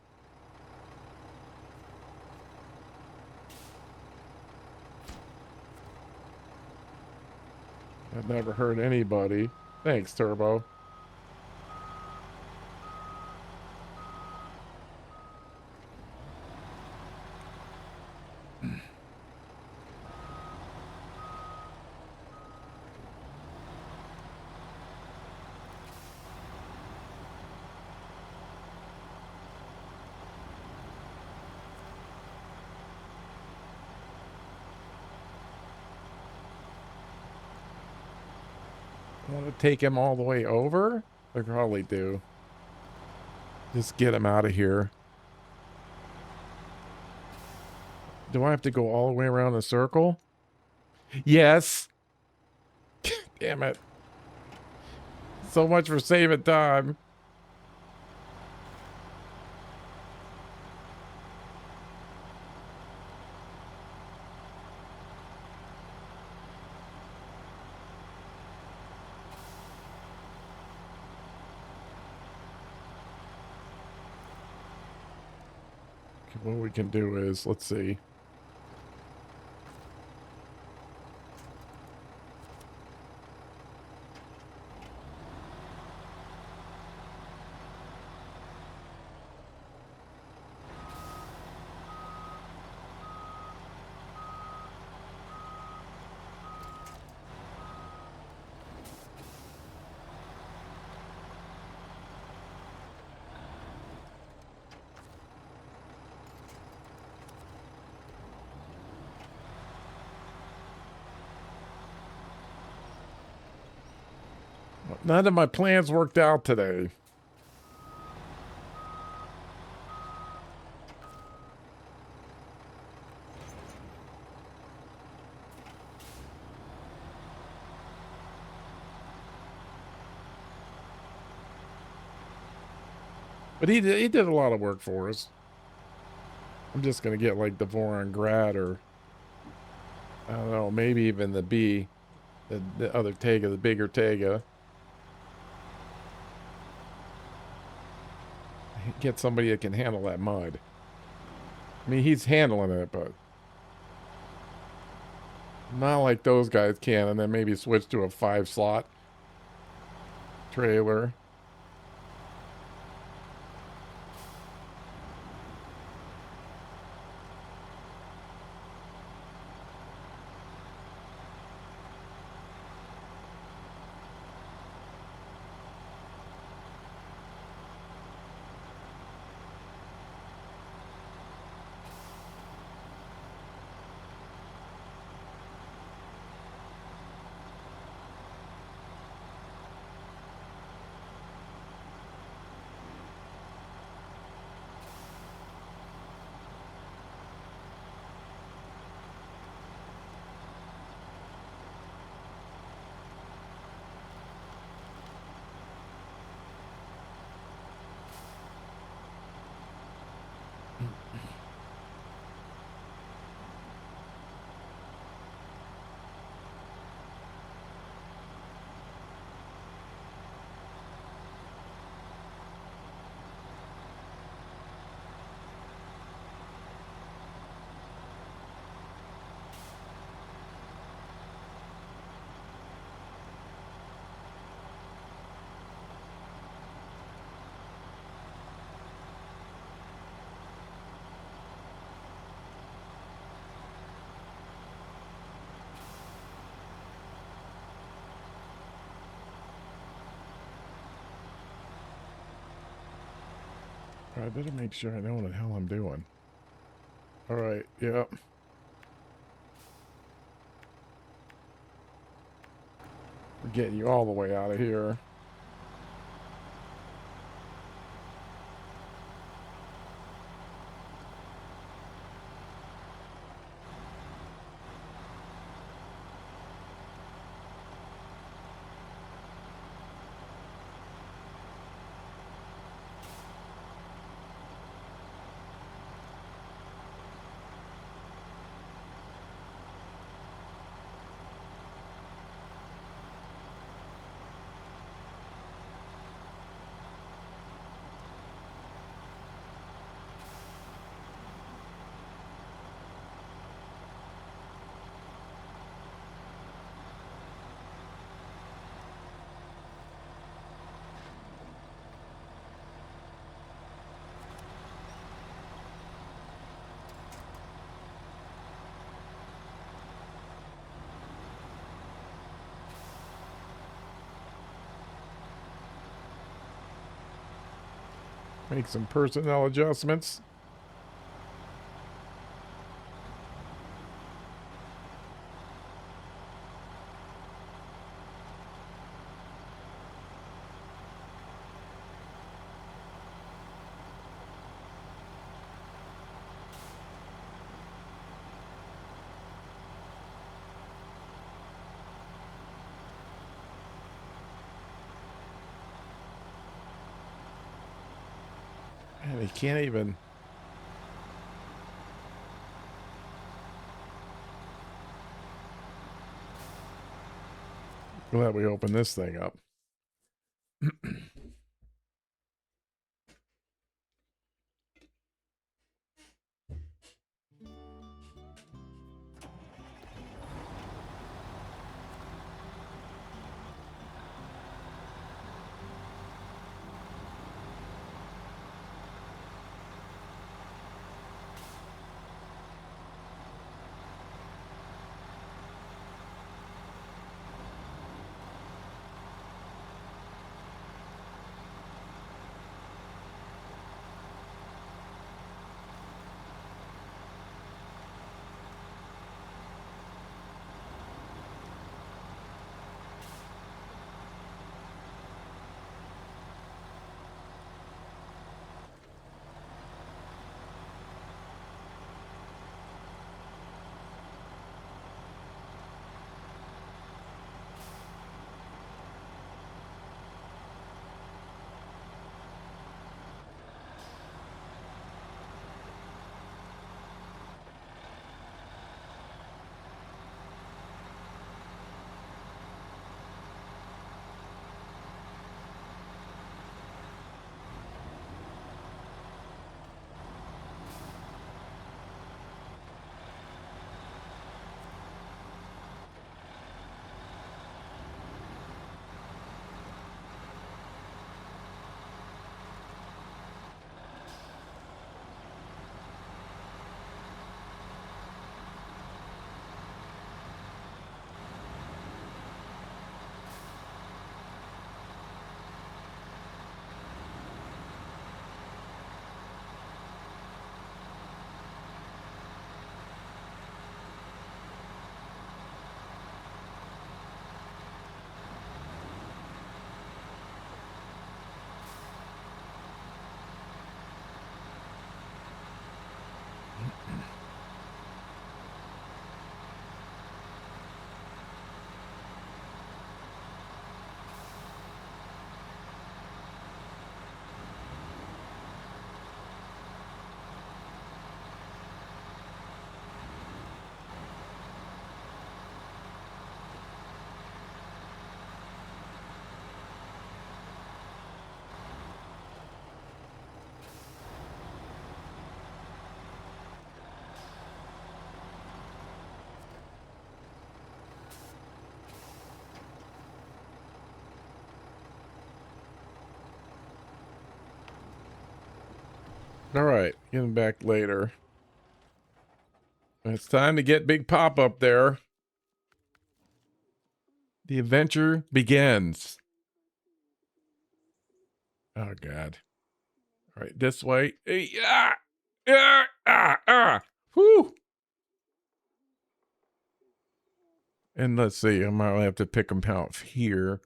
I've never heard anybody. Thanks, Turbo. Want to take him all the way over? I probably do. Just get him out of here. Do I have to go all the way around the circle? Yes. Damn it. So much for saving time. What we can do is, let's see. None of my plans worked out today. But he did a lot of work for us. I'm just gonna get like the Voron Grad or I don't know, maybe even the B. The other Tega, the bigger Tega. Get somebody that can handle that mud. I mean, he's handling it, but not like those guys can, and then maybe switch to a 5-slot trailer. I better make sure I know what the hell I'm doing. All right, yep. We're getting you all the way out of here. Make some personnel adjustments. Man, he can't even. Glad we opened this thing up. All right, getting back later. It's time to get Big Pop up there. The adventure begins. Oh, God. All right, this way. Hey, whew. And let's see, I might have to pick them out here.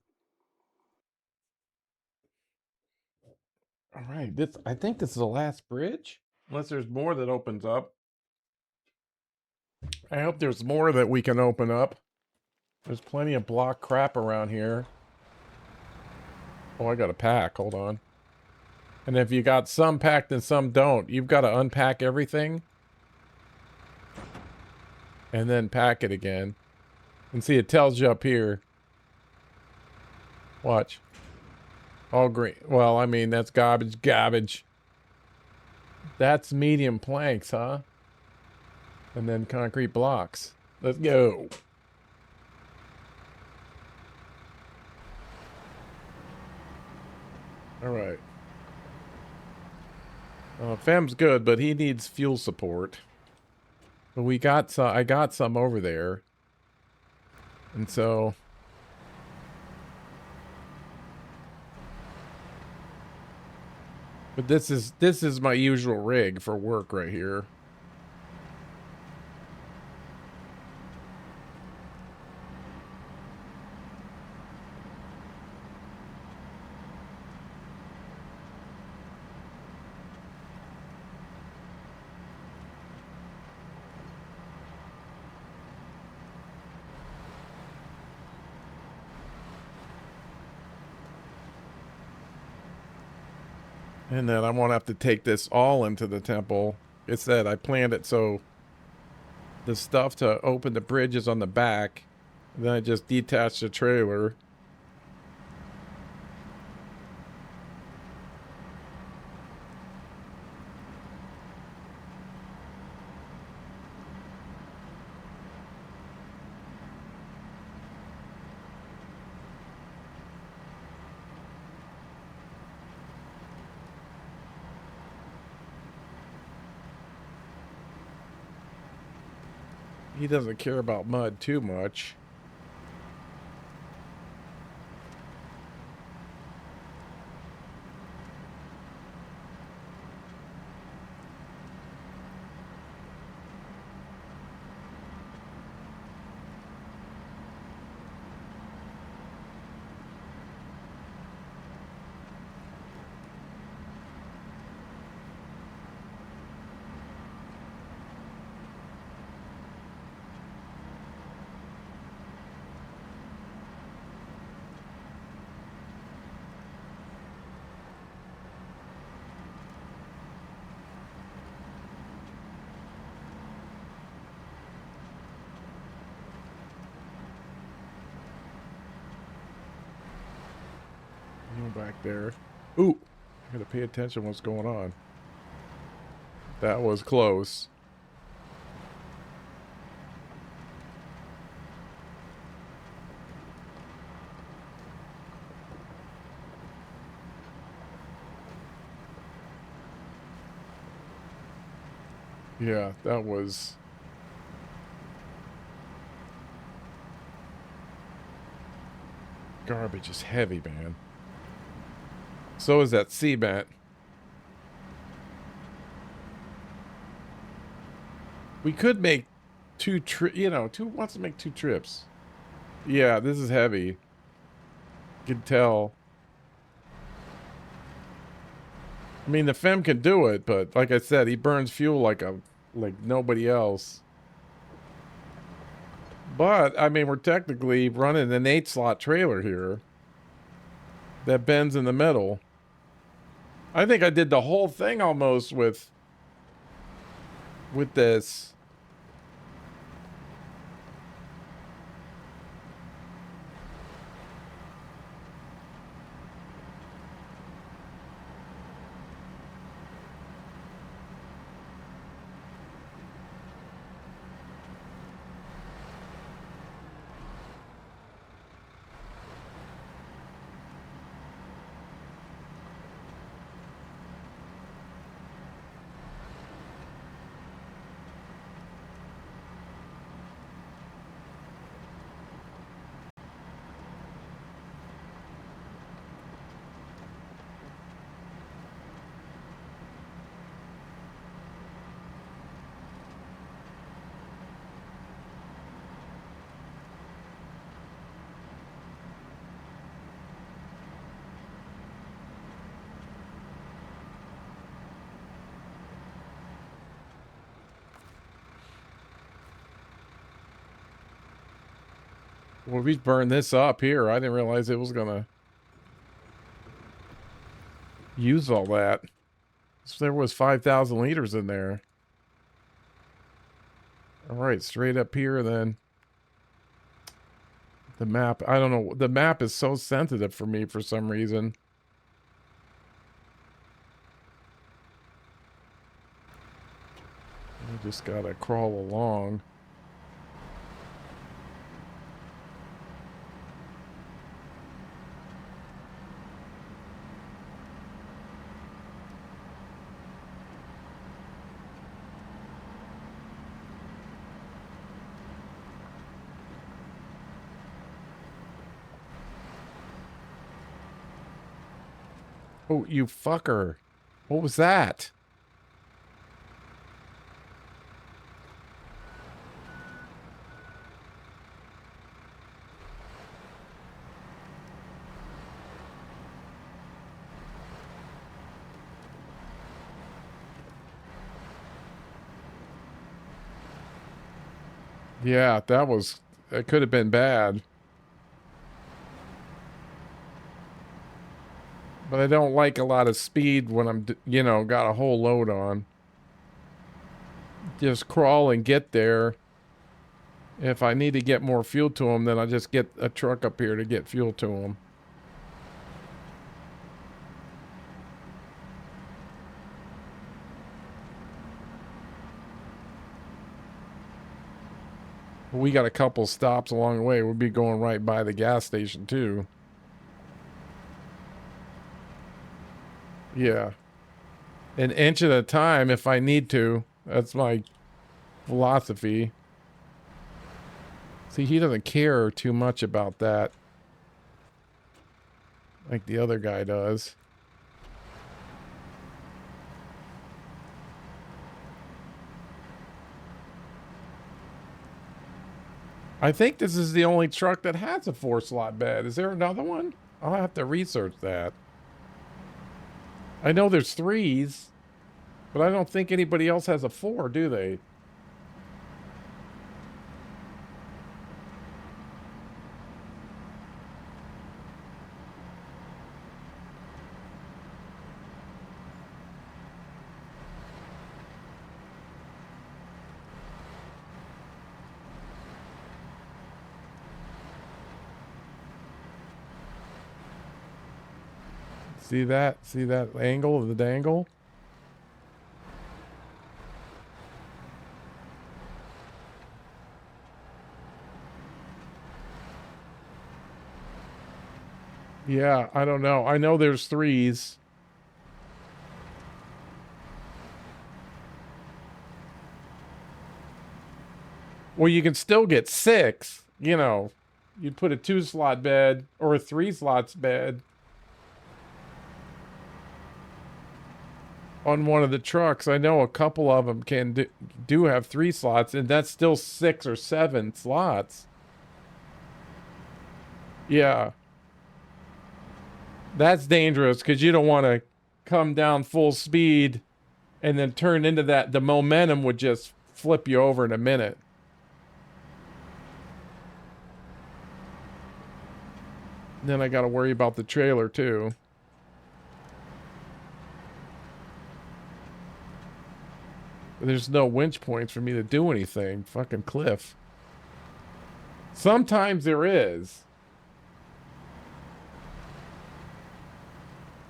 All right, I think this is the last bridge, unless there's more that opens up. I hope there's more that we can open up. There's plenty of block crap around here. Oh, I got a pack. Hold on. And if you got some packed and some don't, you've got to unpack everything and then pack it again. And see, it tells you up here. Watch. All green. Well, I mean, that's garbage. That's medium planks, huh? And then concrete blocks. Let's go. All right. Fem's good, but he needs fuel support. But we got some. I got some over there, and so. But this is my usual rig for work right here. And then I won't have to take this all into the temple. It said I planned it so the stuff to open the bridge is on the back. And then I just detach the trailer. He doesn't care about mud too much. Back there. Ooh, I gotta pay attention to what's going on. That was close. Yeah, that was... Garbage is heavy, man. So is that cement. We could make two wants to make 2 trips. Yeah, this is heavy. You can tell. I mean, the Fem can do it, but like I said, he burns fuel like nobody else. But, I mean, we're technically running an 8-slot trailer here that bends in the middle. I think I did the whole thing almost with this. Well, we burned this up here. I didn't realize it was gonna use all that. So there was 5,000 liters in there. All right, straight up here then. The map, I don't know. The map is so sensitive for me for some reason. I just gotta crawl along. Oh, you fucker. What was that? Yeah, it could have been bad. But I don't like a lot of speed when I'm, got a whole load on. Just crawl and get there. If I need to get more fuel to them, then I just get a truck up here to get fuel to them. We got a couple stops along the way. We'll be going right by the gas station too. Yeah. An inch at a time if I need to. That's my philosophy. See, he doesn't care too much about that. Like the other guy does. I think this is the only truck that has a 4-slot bed. Is there another one? I'll have to research that. I know there's 3s, but I don't think anybody else has a 4, do they? See that? See that angle of the dangle? Yeah, I don't know. I know there's 3s. Well, you can still get 6. You'd put a 2-slot bed or a 3-slots bed on one of the trucks. I know a couple of them do have 3 slots, and that's still 6 or 7 slots. Yeah. That's dangerous because you don't want to come down full speed and then turn into that. The momentum would just flip you over in a minute. Then I got to worry about the trailer too. There's no winch points for me to do anything. Fucking cliff. Sometimes there is.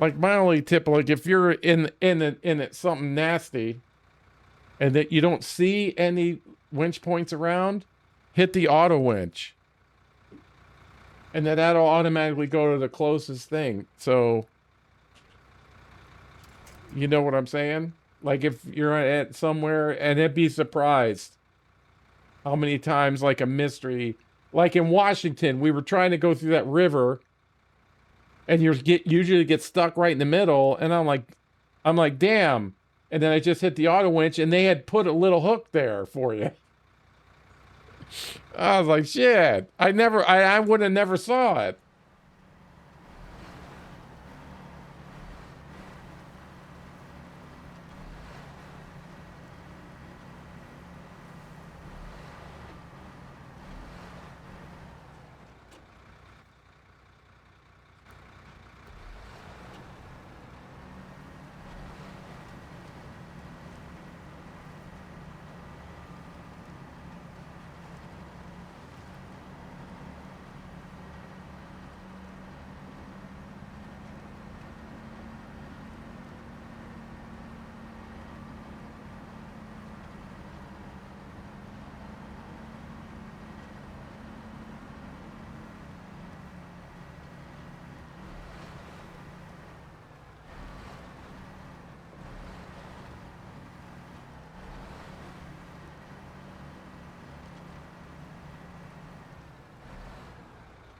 Like my only tip, like if you're in it something nasty, and that you don't see any winch points around, hit the auto winch, and then that'll automatically go to the closest thing. So, you know what I'm saying? Like if you're at somewhere, and it'd be surprised how many times, like a mystery, like in Washington, we were trying to go through that river. And you usually get stuck right in the middle, and I'm like, damn. And then I just hit the auto winch, and they had put a little hook there for you. I was like, shit. I would have never saw it.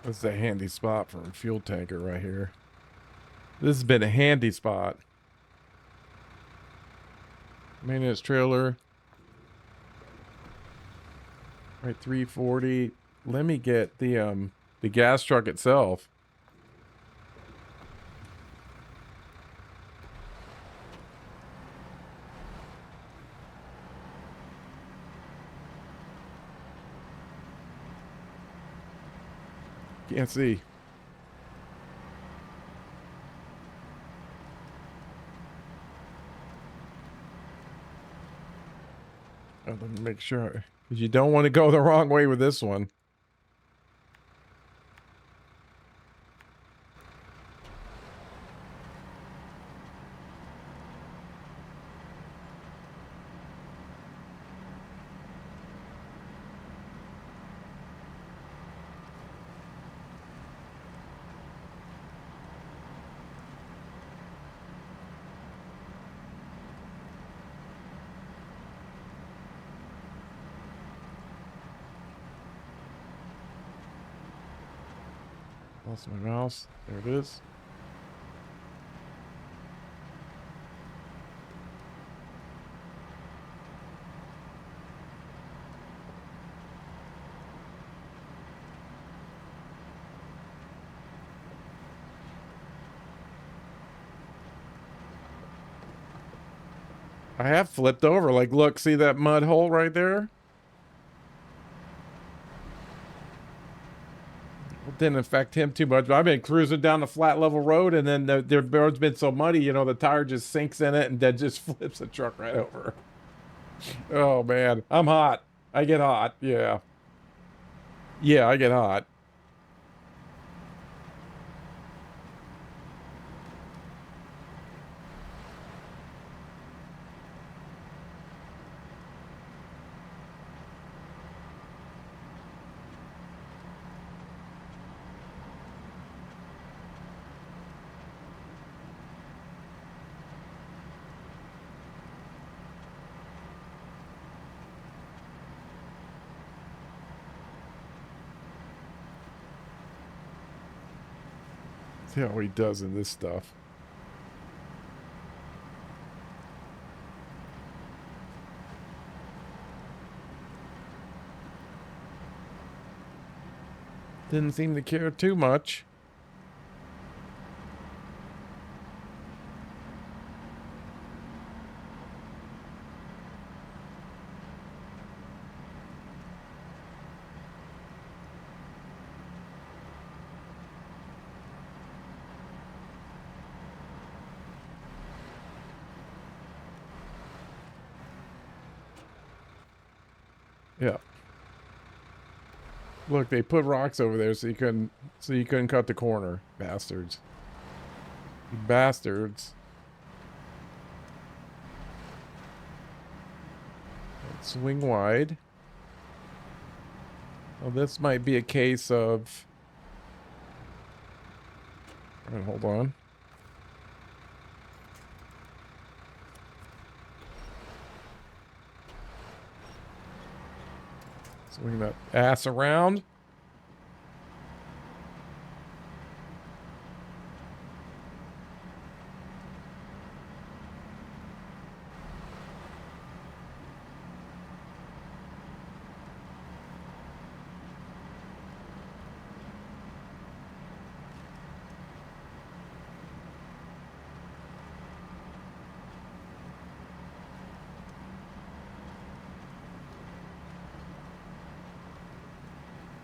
This is a handy spot for a fuel tanker right here. This has been a handy spot. Maintenance trailer. Right, 340. Let me get the gas truck itself. Can't see. Oh, let me make sure. Because you don't want to go the wrong way with this one. Lost my mouse. There it is. I have flipped over. Like, look, see that mud hole right there? It didn't affect him too much, but I've been cruising down the flat level road, and then the road's been so muddy, you know, the tire just sinks in it and then just flips the truck right over. Oh, man. I'm hot. I get hot. Yeah. Yeah, I get hot. See how he does in this stuff. Didn't seem to care too much. Yeah. Look, they put rocks over there so you couldn't cut the corner. Bastards. You bastards. Let's swing wide. Well, this might be a case of... All right, hold on. Swing that ass around.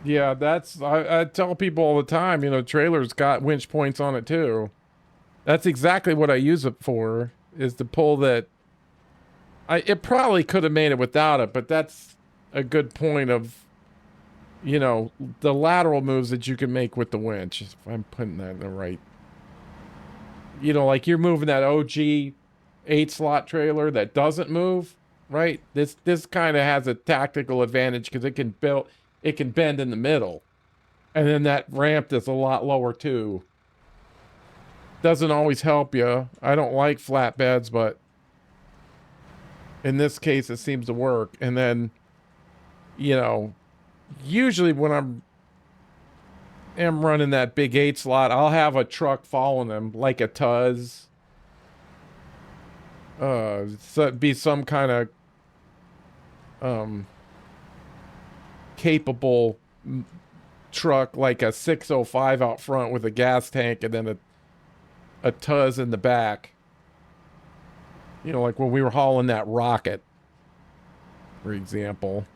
Yeah, that's I tell people all the time, you know, trailers got winch points on it too. That's exactly what I use it for, is to pull that. It probably could have made it without it, but that's a good point of, you know, the lateral moves that you can make with the winch. If I'm putting that in the right, you know, like you're moving that OG 8-slot trailer that doesn't move, right? This kind of has a tactical advantage because it can bend in the middle. And then that ramp is a lot lower too. Doesn't always help you. I don't like flatbeds, but in this case it seems to work. And then, you know, usually when I'm am running that big 8 slot, I'll have a truck following them, like a Tuz. So it'd be some kind of capable truck, like a 605 out front with a gas tank, and then a Tuz in the back. You know, like when we were hauling that rocket, for example.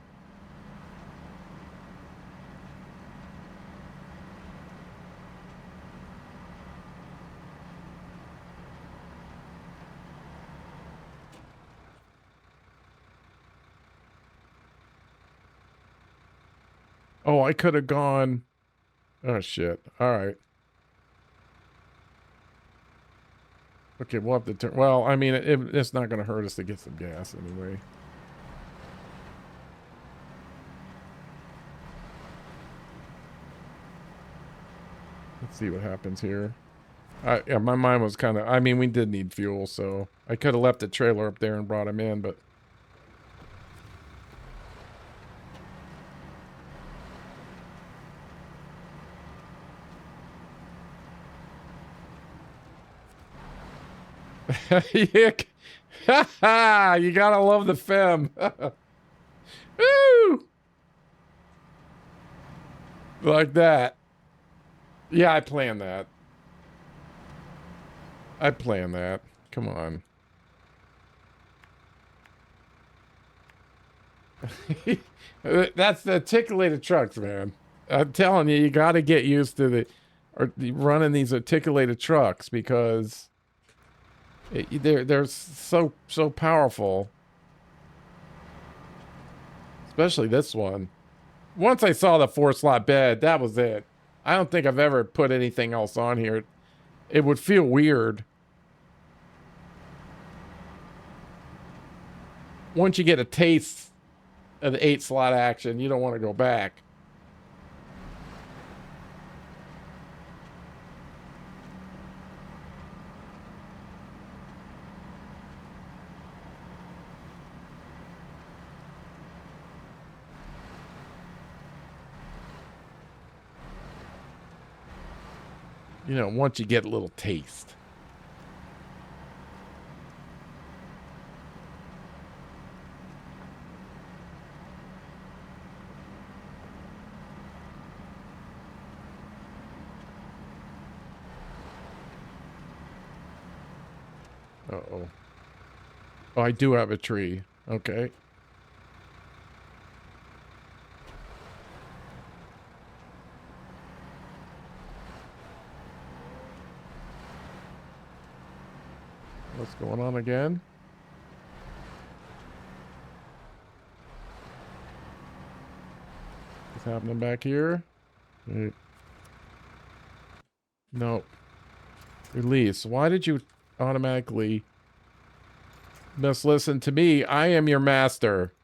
Oh, I could have gone. Oh, shit. All right. Okay, we'll have to turn. Well, I mean, it's not going to hurt us to get some gas anyway. Let's see what happens here. Yeah, my mind was kind of. I mean, we did need fuel, so I could have left the trailer up there and brought him in, but. Yick. You gotta love the fem. Woo! Like that. Yeah, I planned that. I planned that. Come on. That's the articulated trucks, man. I'm telling you, you got to get used to running these articulated trucks because they're so powerful. Especially this one. Once I saw the 4-slot bed, that was it. I don't think I've ever put anything else on here. It would feel weird. Once you get a taste of the 8-slot action, you don't want to go back. You know, once you get a little taste. Uh-oh. Oh, I do have a tree. Okay. What's going on again? What's happening back here? No. Release. Why did you automatically must listen to me? I am your master.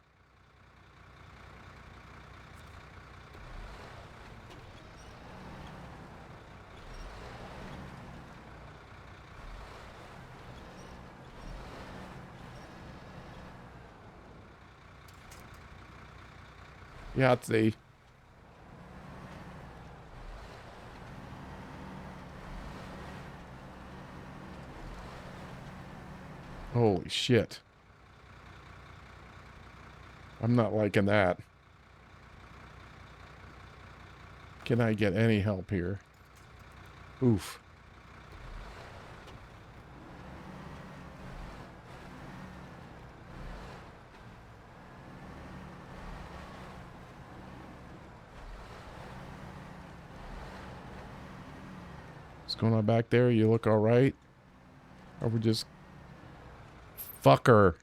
Yahtzee. Holy shit. I'm not liking that. Can I get any help here? Oof. What's going on back there? You look all right? Or we just... Fucker.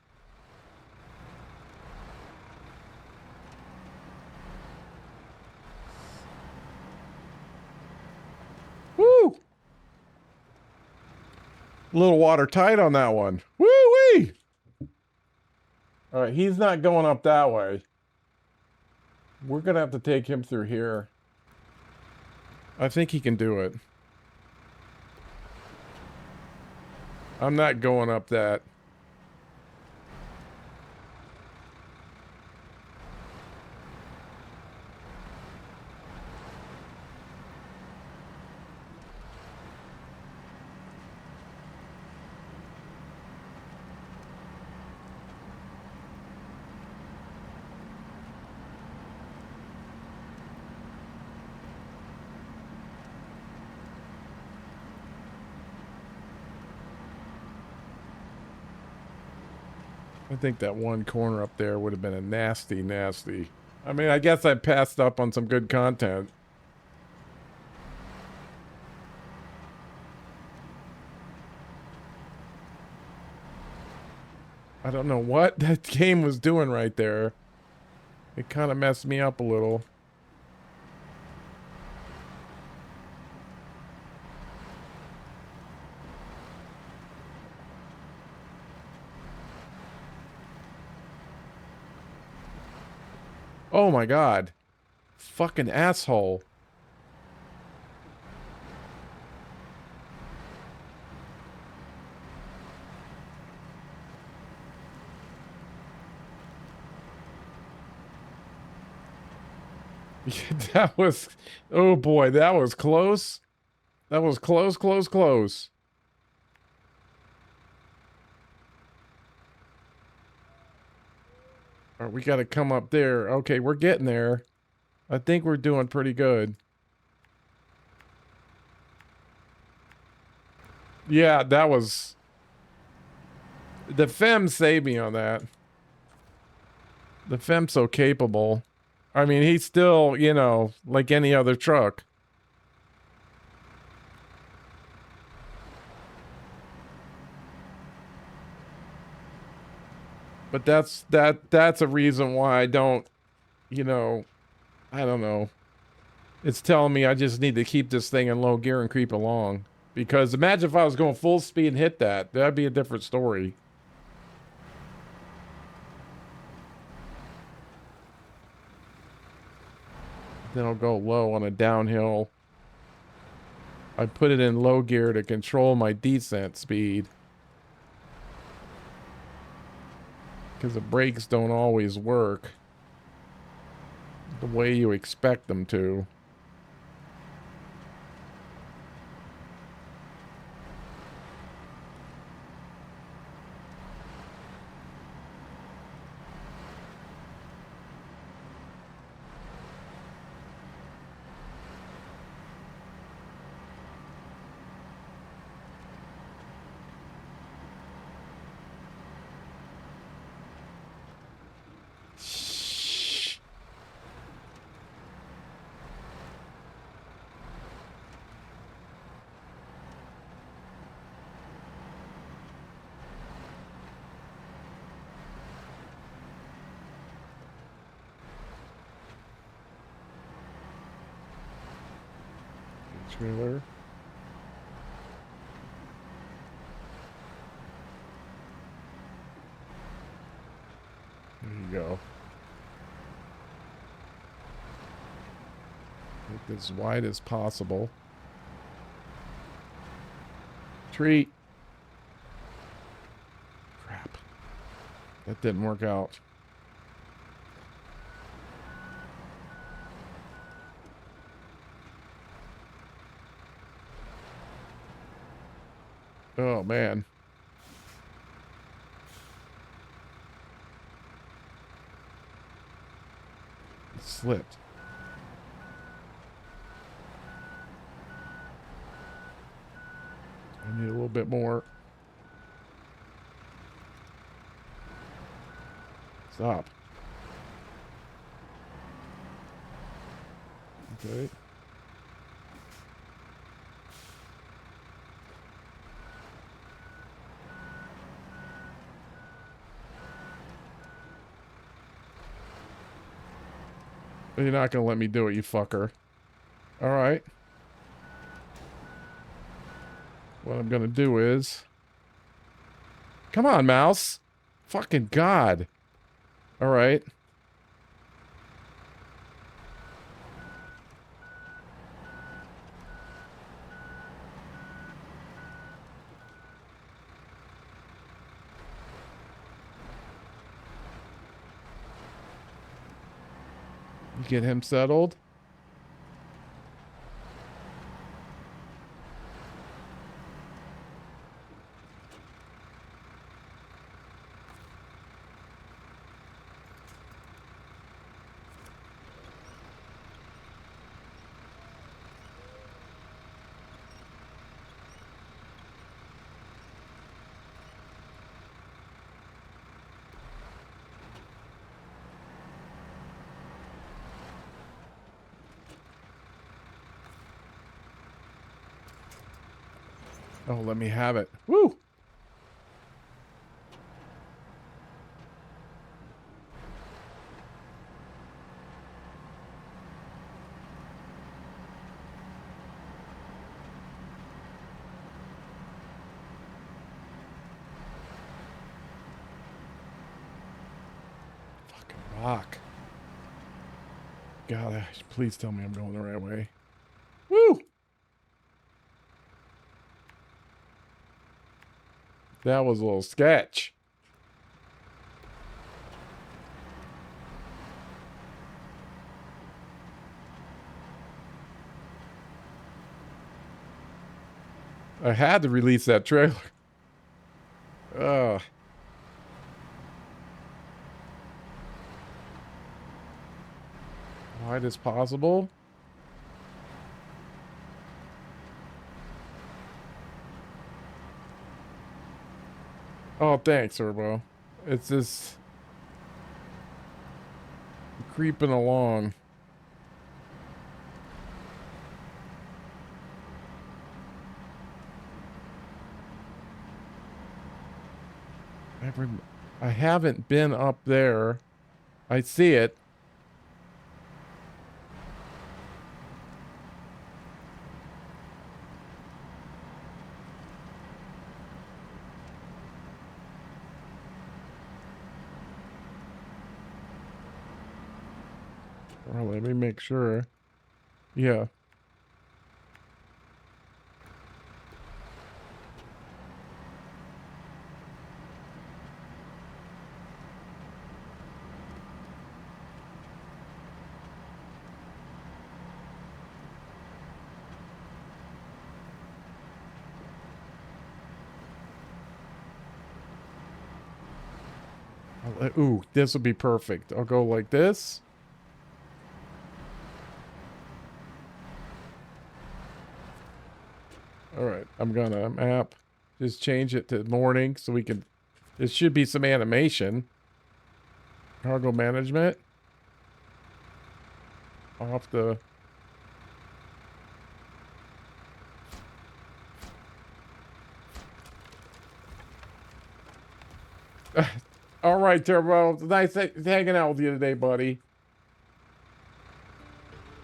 Woo! A little watertight on that one. Woo-wee! All right, he's not going up that way. We're going to have to take him through here. I think he can do it. I'm not going up that. I think that one corner up there would have been a nasty, nasty. I mean, I guess I passed up on some good content. I don't know what that game was doing right there. It kind of messed me up a little. Oh my god. Fucking asshole. That was, oh boy, that was close. That was close, close, close. All right, we got to come up there. Okay, we're getting there. I think we're doing pretty good. Yeah, that was... The Fem saved me on that. The Fem's so capable. I mean, he's still, you know, like any other truck. But that's a reason why I don't, you know, I don't know. It's telling me I just need to keep this thing in low gear and creep along. Because imagine if I was going full speed and hit that. That'd be a different story. Then I'll go low on a downhill. I put it in low gear to control my descent speed. Because the brakes don't always work the way you expect them to. Trailer. There you go. Make this as wide as possible. Treat. Crap. That didn't work out. Oh, man. It slipped. I need a little bit more. Stop. Okay. You're not gonna let me do it, you fucker. Alright. What I'm gonna do is... Come on, mouse! Fucking God! Alright. You get him settled? Oh, let me have it. Woo! Fucking rock. God, please tell me I'm going the right way. Woo! That was a little sketch. I had to release that trailer. Ugh. Wide as possible. Oh, thanks, Herbo. It's just creeping along. I haven't been up there. I see it. Well, let me make sure. Yeah. Ooh, this would be perfect. I'll go like this. All right, I'm gonna map. Just change it to morning so we can. It should be some animation. Cargo management. Off the. All right, Turbo. Nice hanging out with you today, buddy.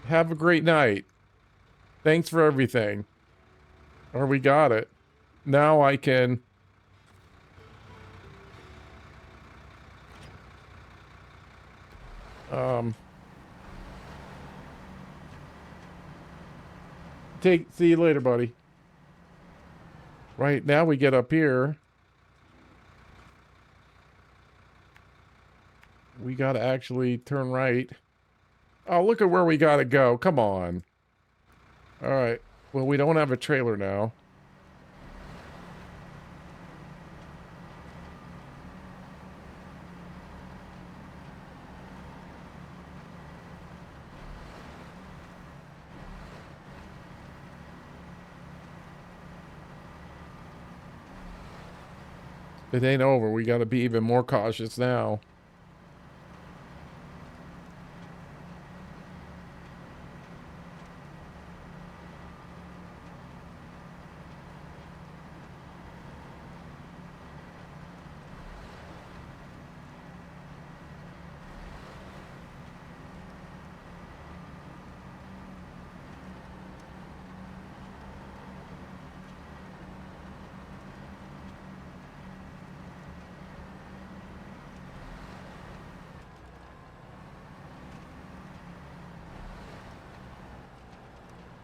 Have a great night. Thanks for everything. Or we got it. Now I can. See you later, buddy. Right now we get up here. We gotta actually turn right. Oh, look at where we gotta go. Come on. All right. Well, we don't have a trailer now. It ain't over. We gotta be even more cautious now.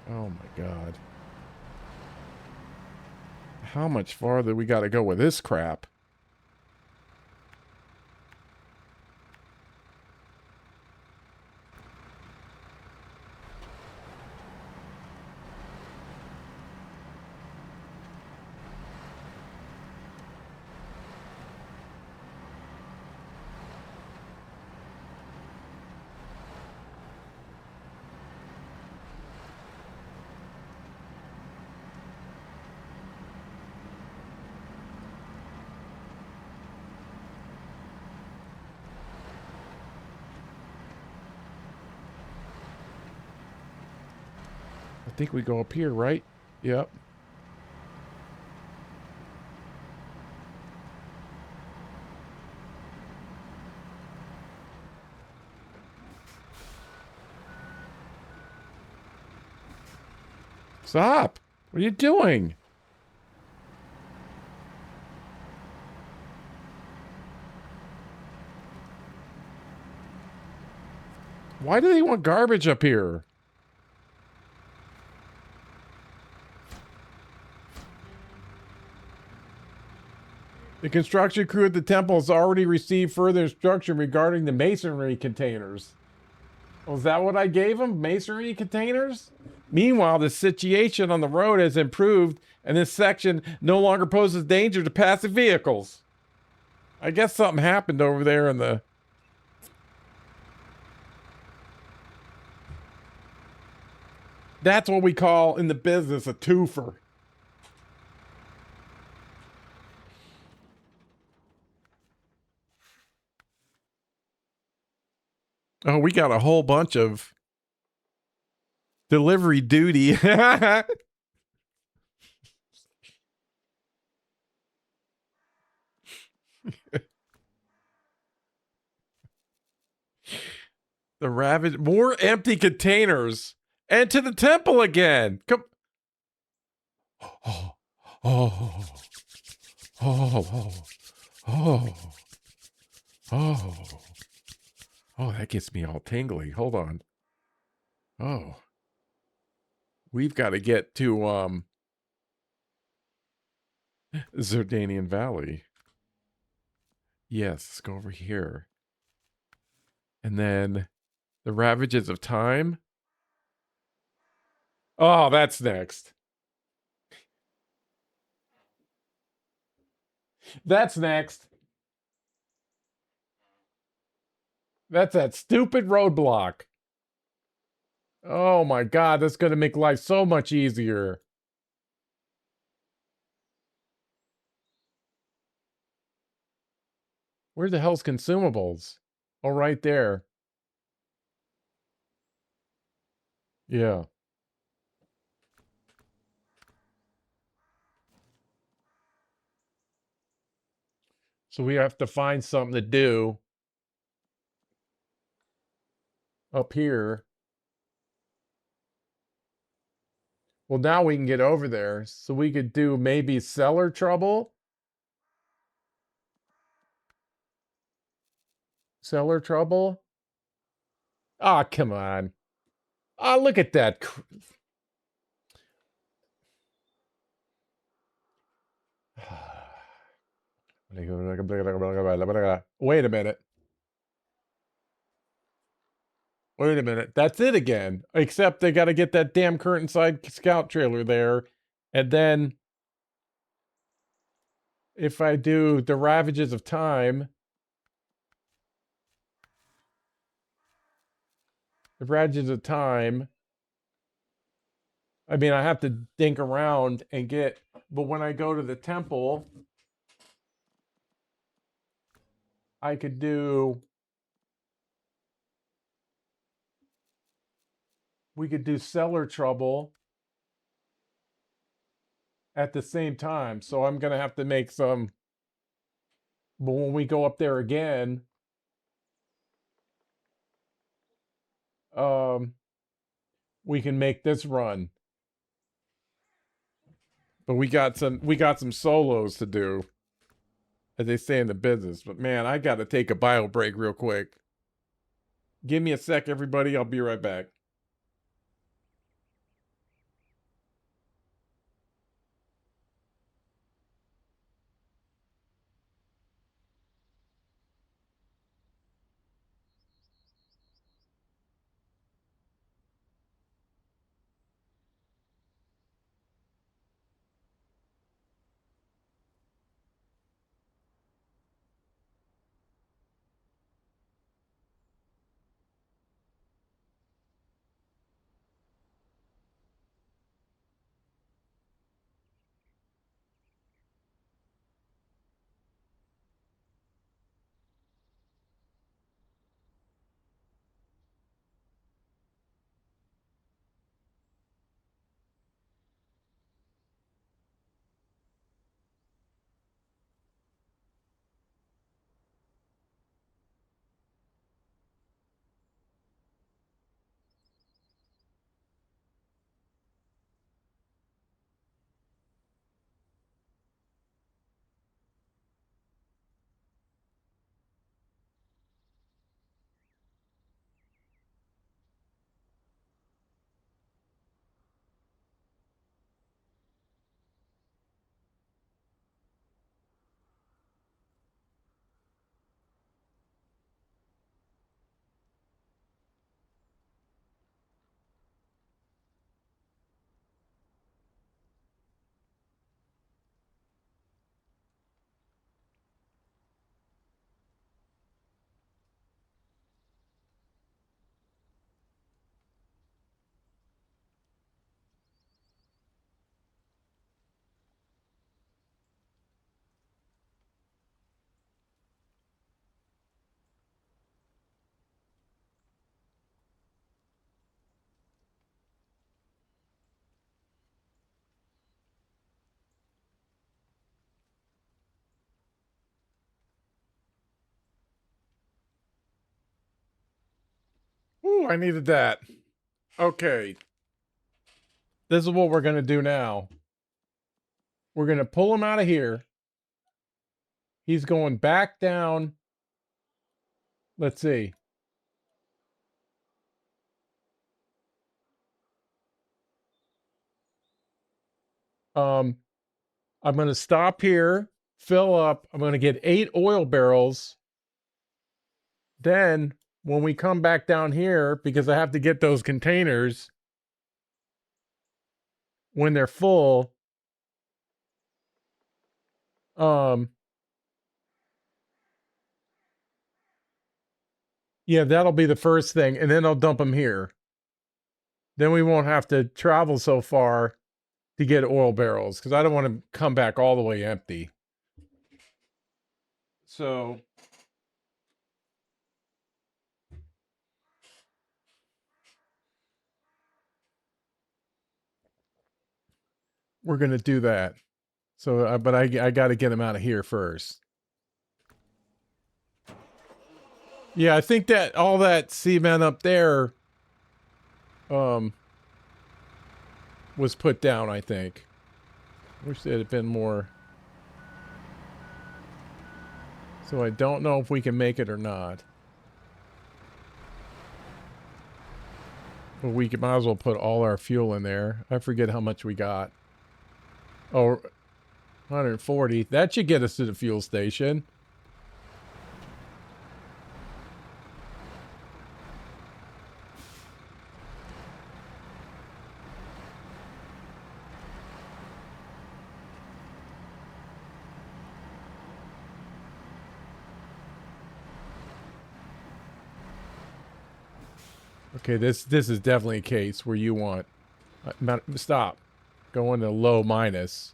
Oh my God. How much farther we gotta go with this crap? I think we go up here, right? Yep. Stop. What are you doing? Why do they want garbage up here? The construction crew at the temple has already received further instruction regarding the masonry containers. Was that what I gave them? Masonry containers? Meanwhile, the situation on the road has improved and this section no longer poses danger to passing vehicles. I guess something happened over there in the... That's what we call in the business a twofer. Oh, we got a whole bunch of delivery duty. The ravage, more empty containers, and to the temple again. Come. Oh, oh, oh, oh, oh, oh, that gets me all tingly. Hold on. Oh, we've got to get to Zerdanian Valley. Yes, let's go over here. And then the Ravages of Time. Oh, that's next. That's next. That's that stupid roadblock. Oh my God, that's going to make life so much easier. Where the hell's consumables? Oh, right there. Yeah. So we have to find something to do up here. Well, now we can get over there. So we could do maybe cellar trouble. Cellar trouble. Ah, come on. Ah, look at that. Wait a minute. Wait a minute. That's it again. Except they got to get that damn curtain side scout trailer there. And then if I do the Ravages of Time, the Ravages of Time, I mean, I have to think around and get, but when I go to the temple, I could do, we could do cellar trouble at the same time. So I'm going to have to make some, but when we go up there again, we can make this run. But we got some solos to do, as they say in the business. But man, I got to take a bio break real quick. Give me a sec, everybody. I'll be right back. Whew, I needed that. Okay. This is what we're going to do now. We're going to pull him out of here. He's going back down. Let's see. I'm going to stop here, fill up. I'm going to get 8 oil barrels. Then when we come back down here, because I have to get those containers when they're full, yeah, that'll be the first thing. And then I'll dump them here. Then we won't have to travel so far to get oil barrels because I don't want to come back all the way empty. So we're going to do that. So, but I got to get them out of here first. Yeah, I think that all that cement up there was put down, I think. Wish there had been more. So I don't know if we can make it or not. But we might as well put all our fuel in there. I forget how much we got. Oh, 140. That should get us to the fuel station. Okay, this is definitely a case where you want... stop. Go into low minus.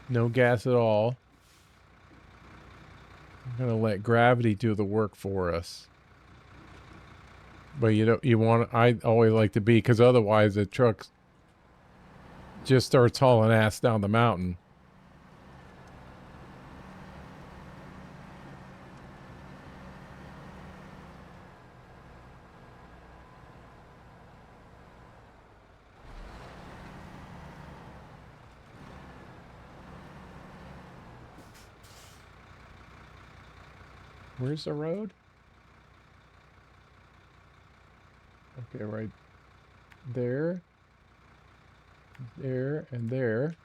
No gas at all. I'm gonna let gravity do the work for us. But you want... I always like to be, because otherwise the truck just starts hauling ass down the mountain. Where's the road? Okay, right there. There and there.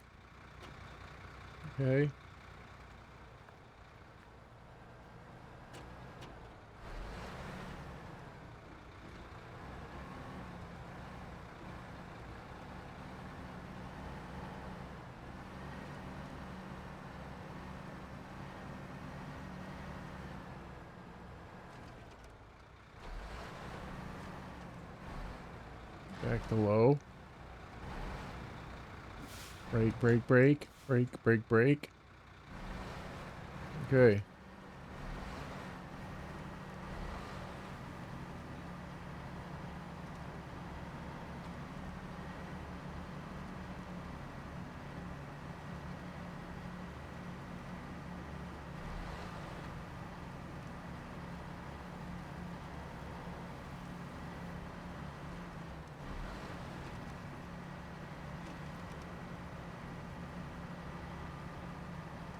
Okay. Back to low. Brake, brake, brake. Brake, brake, brake. Okay.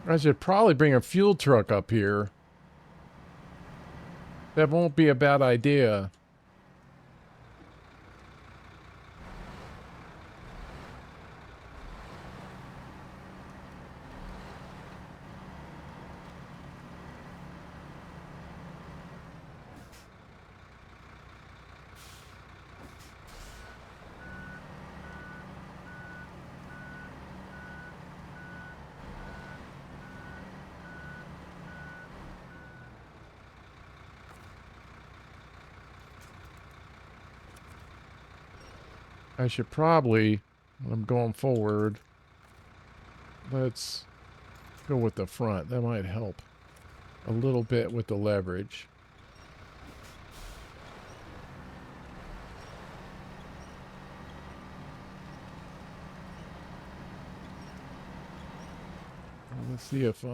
I should probably bring a fuel truck up here. That won't be a bad idea. I should probably, when I'm going forward, let's go with the front. That might help a little bit with the leverage. Let's see if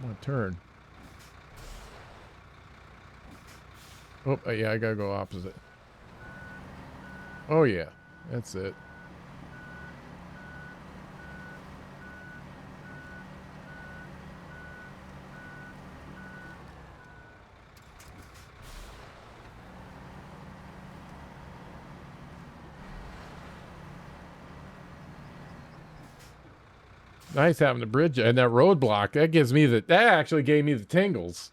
I'm gonna turn. Oh, yeah, I gotta go opposite. Oh, yeah. That's it. Nice having the bridge and that roadblock. That actually gave me the tingles.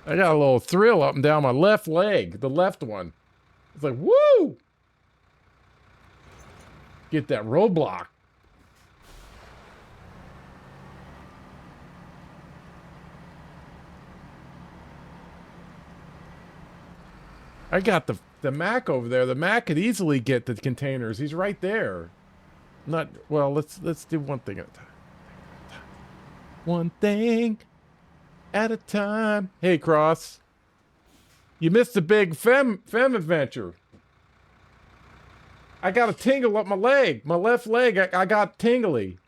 I got a little thrill up and down my left leg, the left one. It's like, woo! Get that roadblock. I got the Mac over there. The Mac could easily get the containers. He's right there. Not well. Let's do one thing at a time. One thing at a time. Hey, Cross. You missed the big fem adventure. I got a tingle up my leg. My left leg, I got tingly.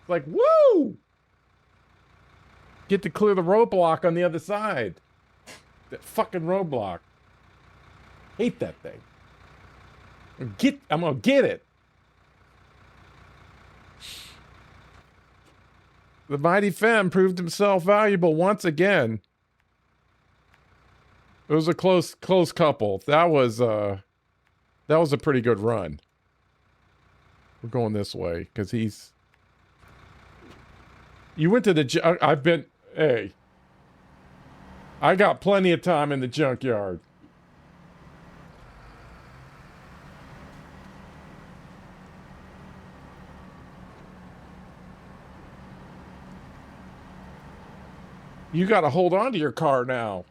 Like, woo! Get to clear the roadblock on the other side. That fucking roadblock. Hate that thing. I'm gonna get it. The mighty Fem proved himself valuable once again. It was a close couple. That was a pretty good run. We're going this way because he's. You went to the. I've been. Hey. I got plenty of time in the junkyard. You got to hold on to your car now.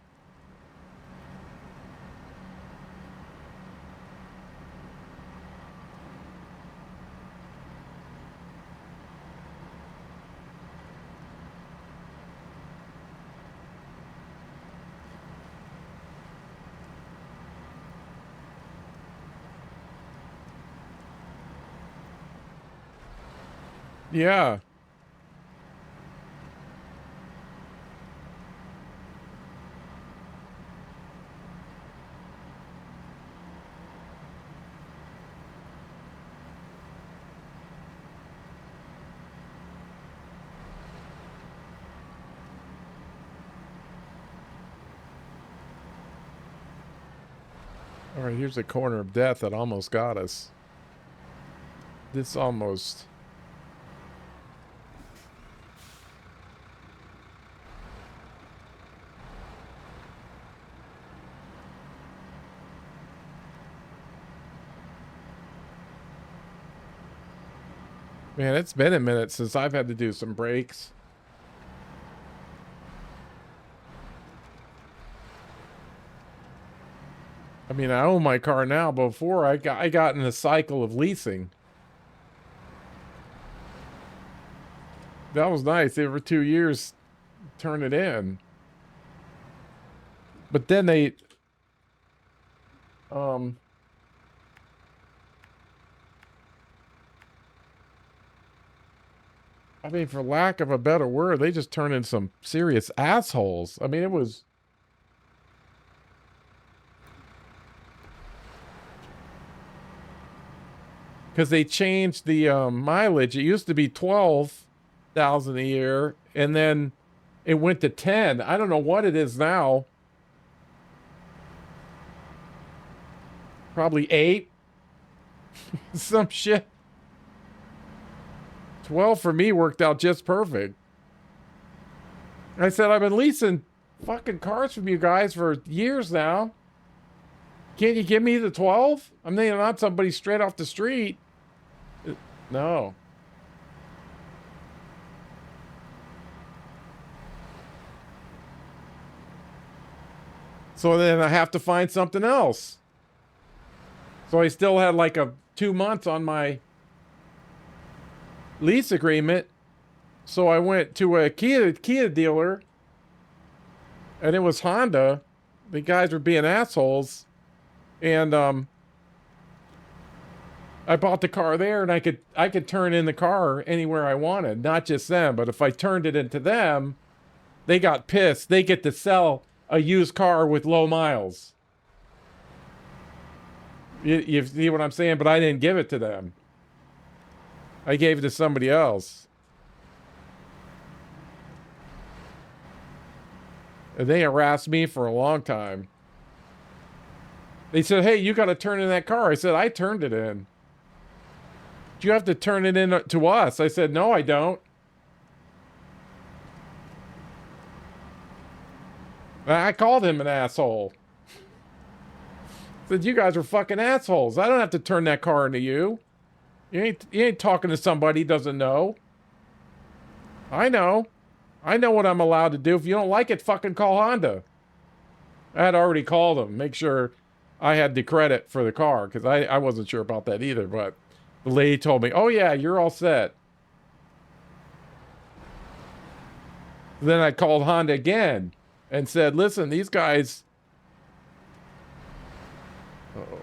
Yeah. All right, here's a corner of death that almost got us. This almost. Man, it's been a minute since I've had to do some breaks. I mean, I own my car now. Before I got in a cycle of leasing. That was nice. Every 2 years, turn it in. But then they, I mean, for lack of a better word, they just turned in some serious assholes. I mean, it was. Because they changed the mileage. It used to be 12,000 a year, and then it went to 10. I don't know what it is now. Probably 8. Some shit. 12 for me worked out just perfect. I said, I've been leasing fucking cars from you guys for years now. Can't you give me the 12? I'm not somebody straight off the street. No. So then I have to find something else. So I still had like 2 months on my lease agreement. So I went to a Kia dealer, and it was Honda. The guys were being assholes, and I bought the car there, and I could turn in the car anywhere I wanted, not just them. But if I turned it into them, they got pissed. They get to sell a used car with low miles. You see what I'm saying? But I didn't give it to them. I gave it to somebody else. And they harassed me for a long time. They said, hey, you got to turn in that car. I said, I turned it in. Do you have to turn it in to us? I said, no, I don't. I called him an asshole. Said, you guys are fucking assholes. I don't have to turn that car into you. You ain't talking to somebody who doesn't know. I know. I know what I'm allowed to do. If you don't like it, fucking call Honda. I had already called them. Make sure I had the credit for the car, because I wasn't sure about that either. But the lady told me, oh yeah, you're all set. Then I called Honda again and said, listen, these guys... Uh-oh.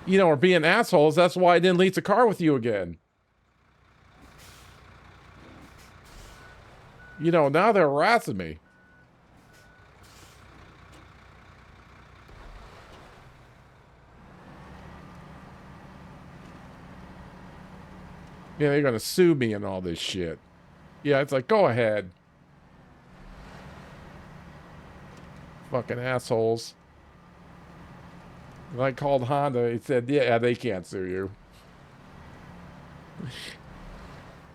You know, are being assholes. That's why I didn't lease a car with you again. You know, now they're harassing me. Yeah, they're gonna sue me and all this shit. Yeah, it's like, go ahead. Fucking assholes. And I called Honda. He said, yeah, they can't sue you.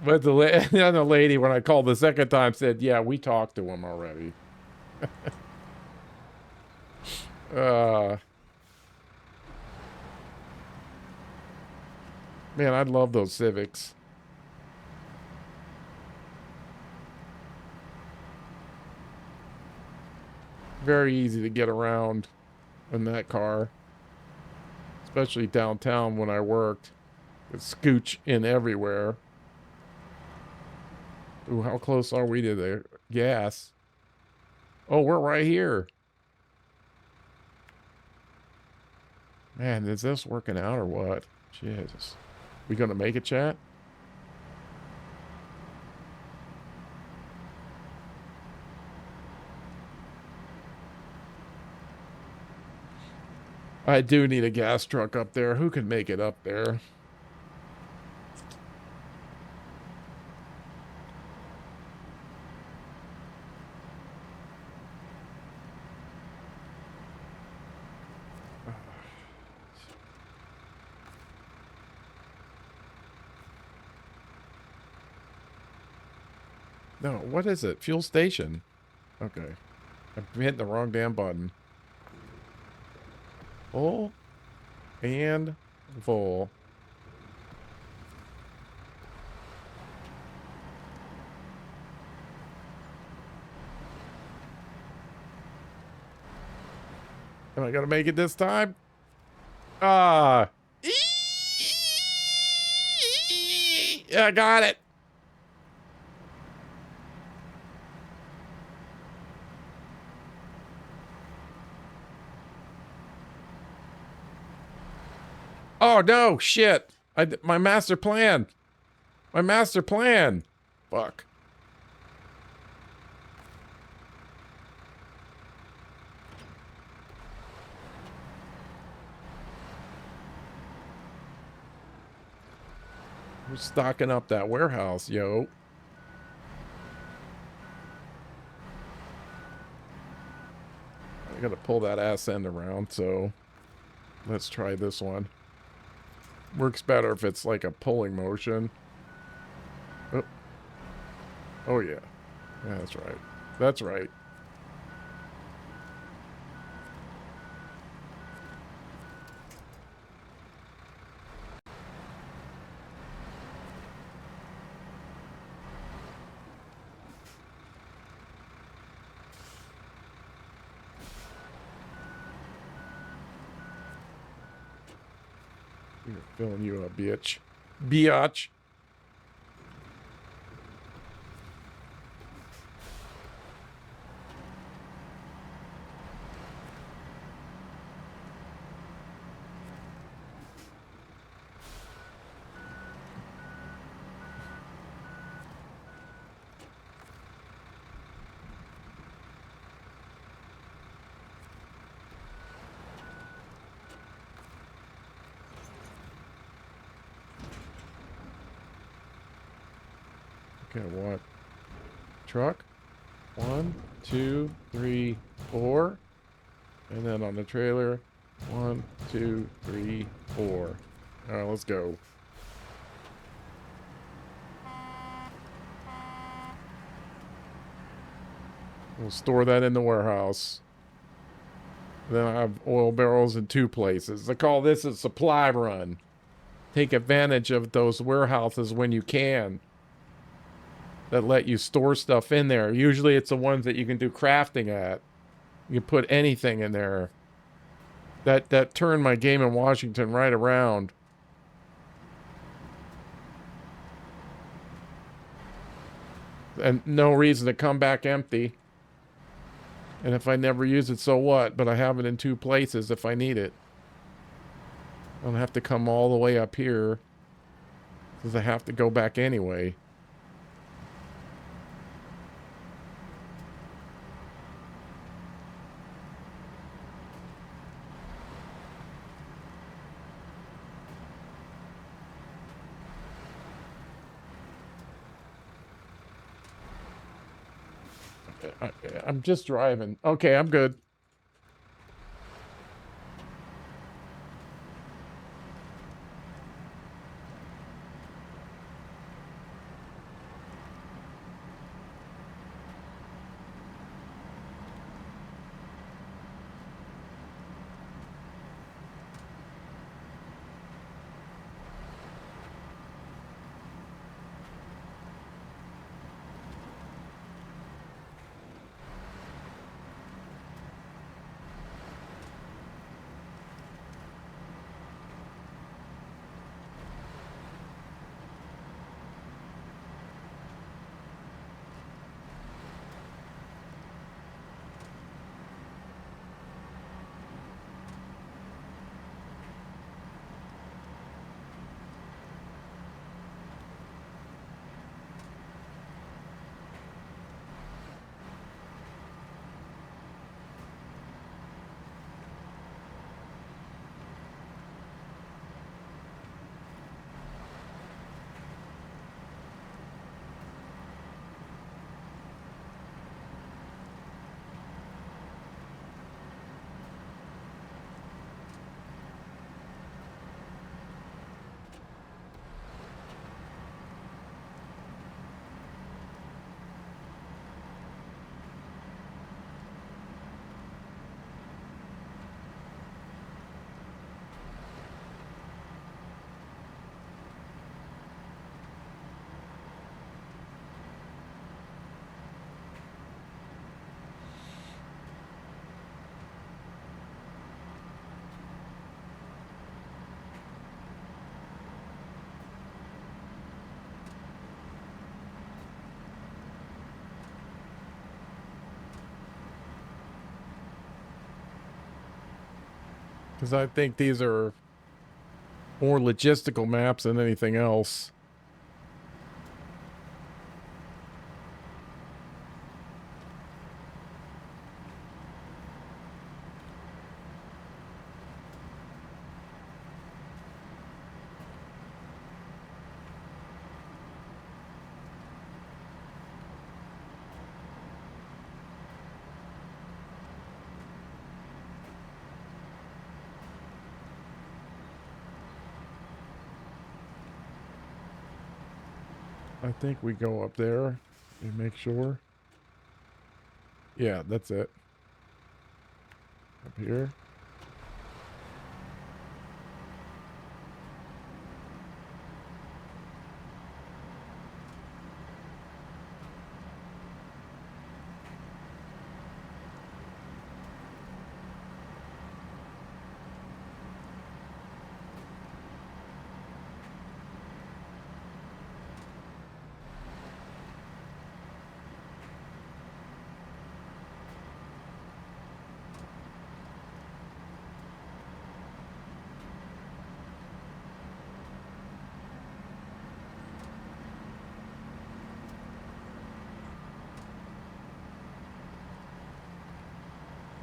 But the lady, when I called the second time, said, yeah, we talked to him already. Man, I love those Civics. Very easy to get around in that car. Especially downtown when I worked. Could scooch in everywhere. Ooh, how close are we to the gas? Oh, we're right here. Man, is this working out or what? Jesus. We gonna make it, chat? I do need a gas truck up there. Who can make it up there? No, what is it? Fuel station. Okay. I'm hitting the wrong damn button. Full and full. Am I gonna make it this time? Ah. Yeah, I got it. Oh no, shit. My master plan. My master plan. Fuck. We're stocking up that warehouse, yo. I gotta pull that ass end around, so let's try this one. Works better if it's like a pulling motion. Oh, oh yeah. Yeah, that's right. That's right. You're filling you a bitch. Biatch. Okay, what? Truck. 1, 2, 3, 4. And then on the trailer, 1, 2, 3, 4. All right, let's go. We'll store that in the warehouse. Then I have oil barrels in 2 places. I call this a supply run. Take advantage of those warehouses when you can that let you store stuff in there. Usually it's the ones that you can do crafting at. You can put anything in there. That turned my game in Washington right around. And no reason to come back empty. And if I never use it, so what? But I have it in 2 places if I need it. I don't have to come all the way up here, because I have to go back anyway. I'm just driving. Okay, I'm good. Because I think these are more logistical maps than anything else. I think we go up there and make sure. Yeah, that's it. Up here.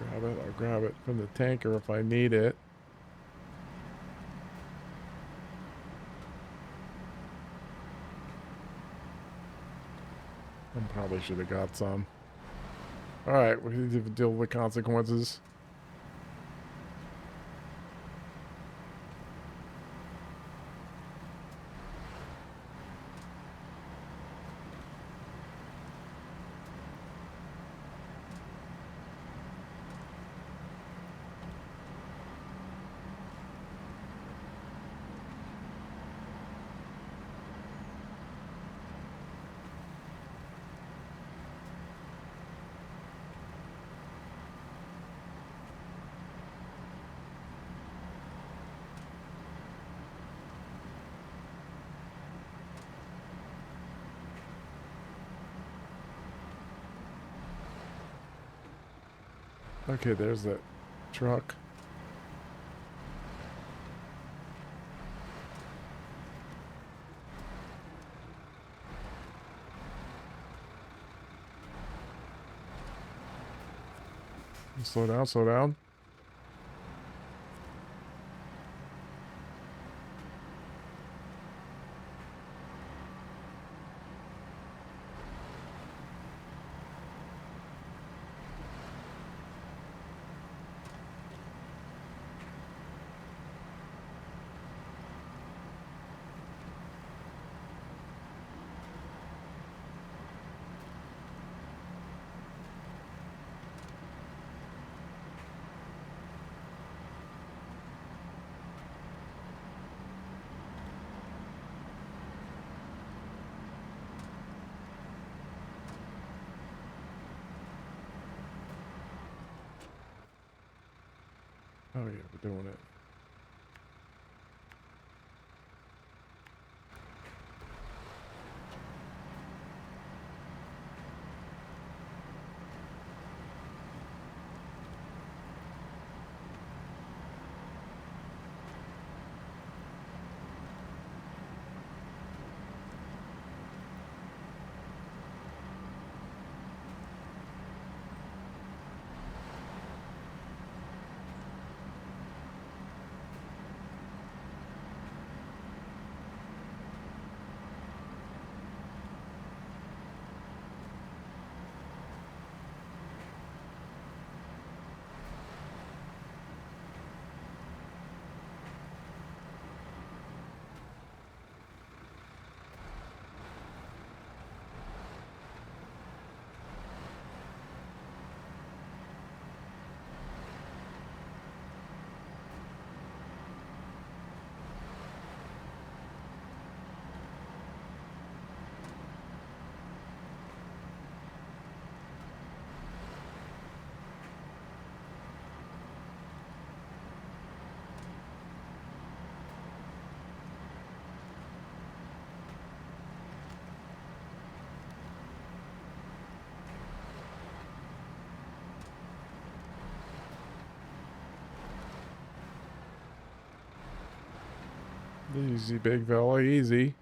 Grab it. I'll grab it from the tanker if I need it. I probably should have got some. All right, we need to deal with the consequences. Okay, there's that truck. Slow down, slow down. Oh yeah, we're doing it. Easy, big fella, easy.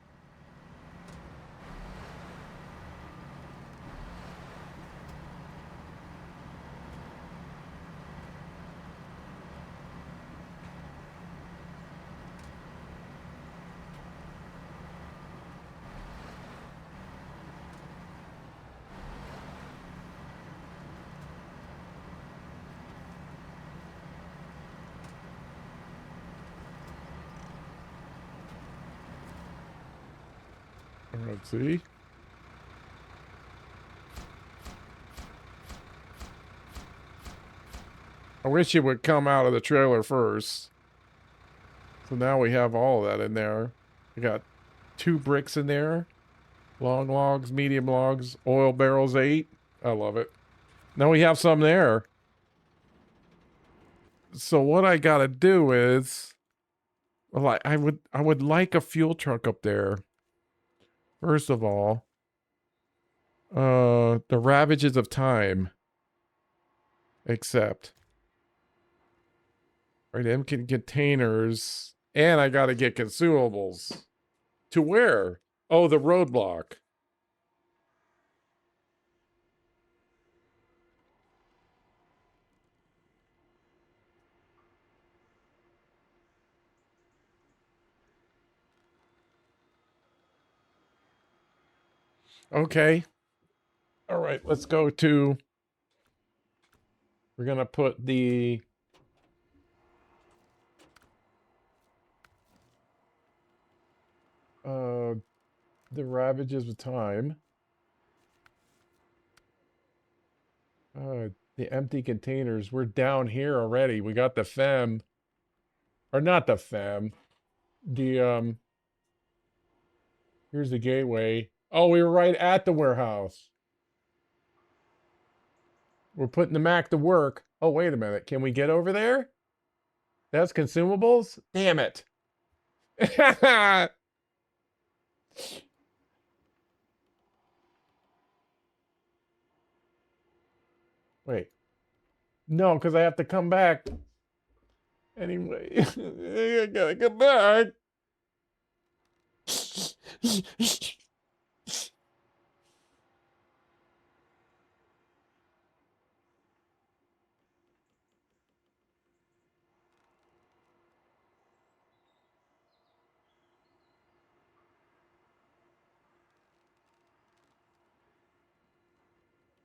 All right, see? I wish it would come out of the trailer first. So now we have all of that in there. We got 2 bricks in there. Long logs, medium logs, oil barrels 8. I love it. Now we have some there. So what I gotta do is, well, I would like a fuel truck up there. First of all, the ravages of time. Except, right, empty containers, and I gotta get consumables. To where? Oh, the roadblock. Okay. All right, let's go to. We're gonna put the. The ravages of time. The empty containers. We're down here already. We got the fem. Or not the fem. The here's the gateway. Oh, we were right at the warehouse. We're putting the Mac to work. Oh, wait a minute. Can we get over there? That's consumables? Damn it. Wait. No, because I have to come back. Anyway, I gotta come back.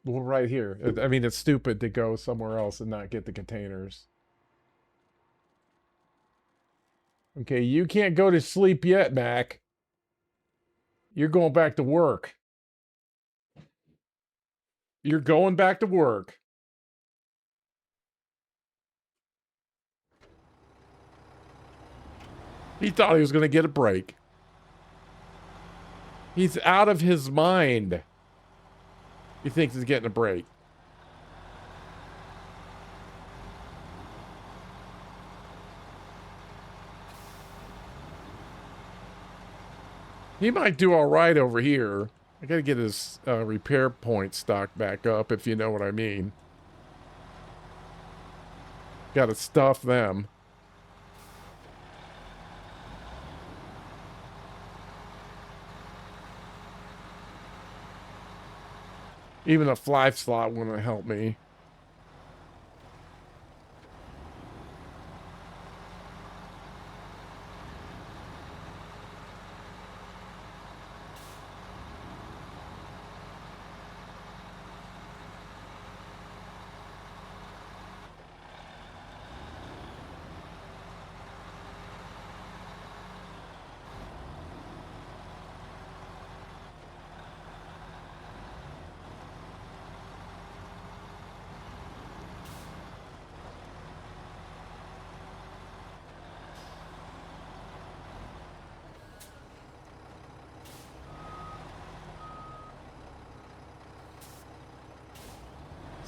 Well, right here. I mean, it's stupid to go somewhere else and not get the containers. Okay, you can't go to sleep yet, Mac. You're going back to work. You're going back to work. He thought he was going to get a break. He's out of his mind. He thinks he's getting a break. He might do all right over here. I got to get his repair point stock back up, if you know what I mean. Got to stuff them. Even a fly slot wouldn't help me.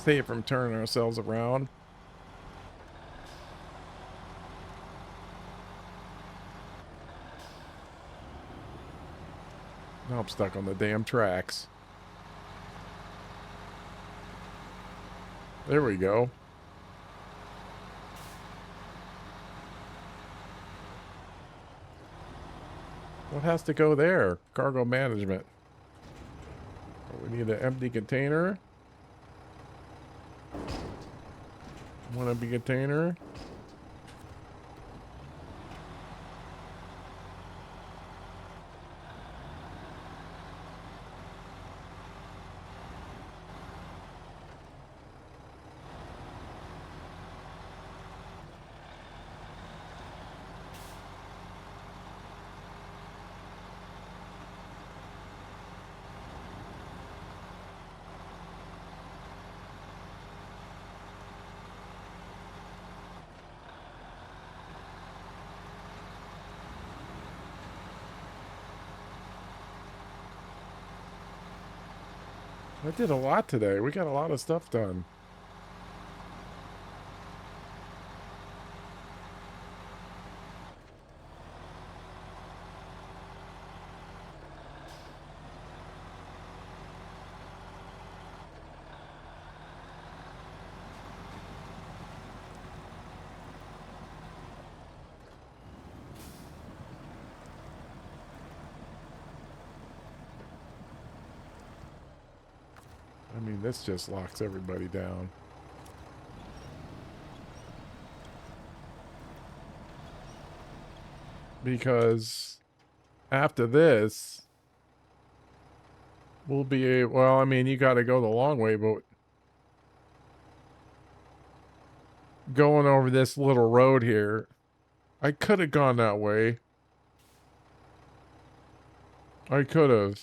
Save from turning ourselves around. Now I'm stuck on the damn tracks. There we go. What has to go there? Cargo management. We need an empty container. One empty container. I did a lot today. We got a lot of stuff done. I mean, this just locks everybody down. Because after this, We'll be well, I mean, you got to go the long way, but going over this little road here, I could have gone that way. I could have.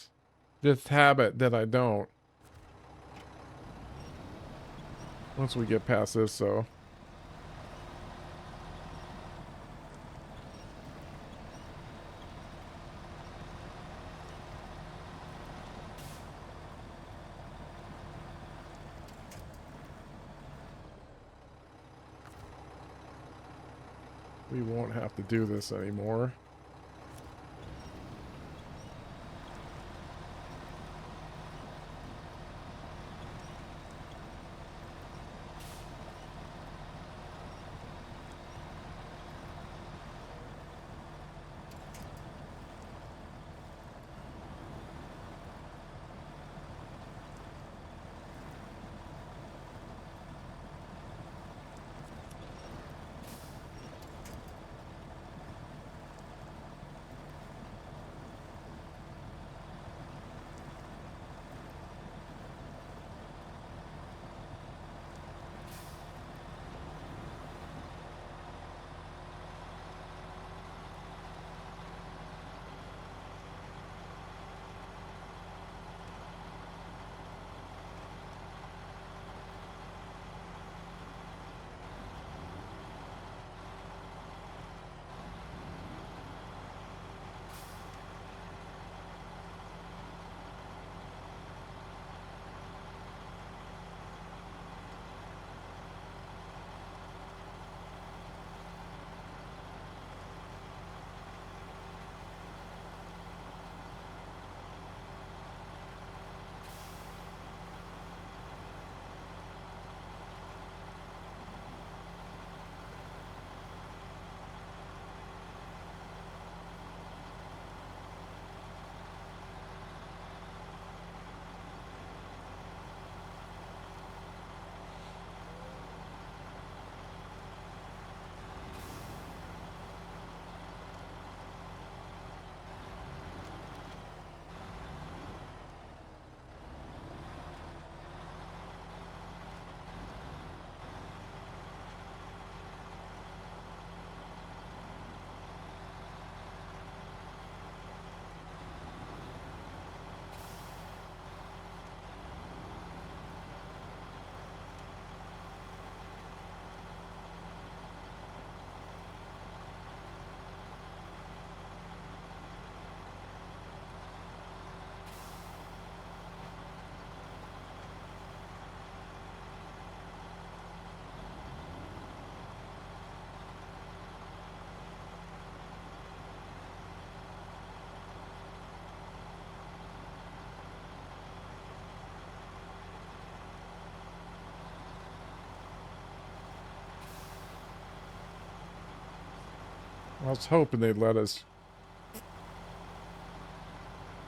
Just habit that I don't. Once we get past this, though. We won't have to do this anymore. I was hoping they'd let us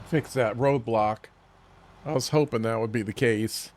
fix that roadblock. I was hoping that would be the case.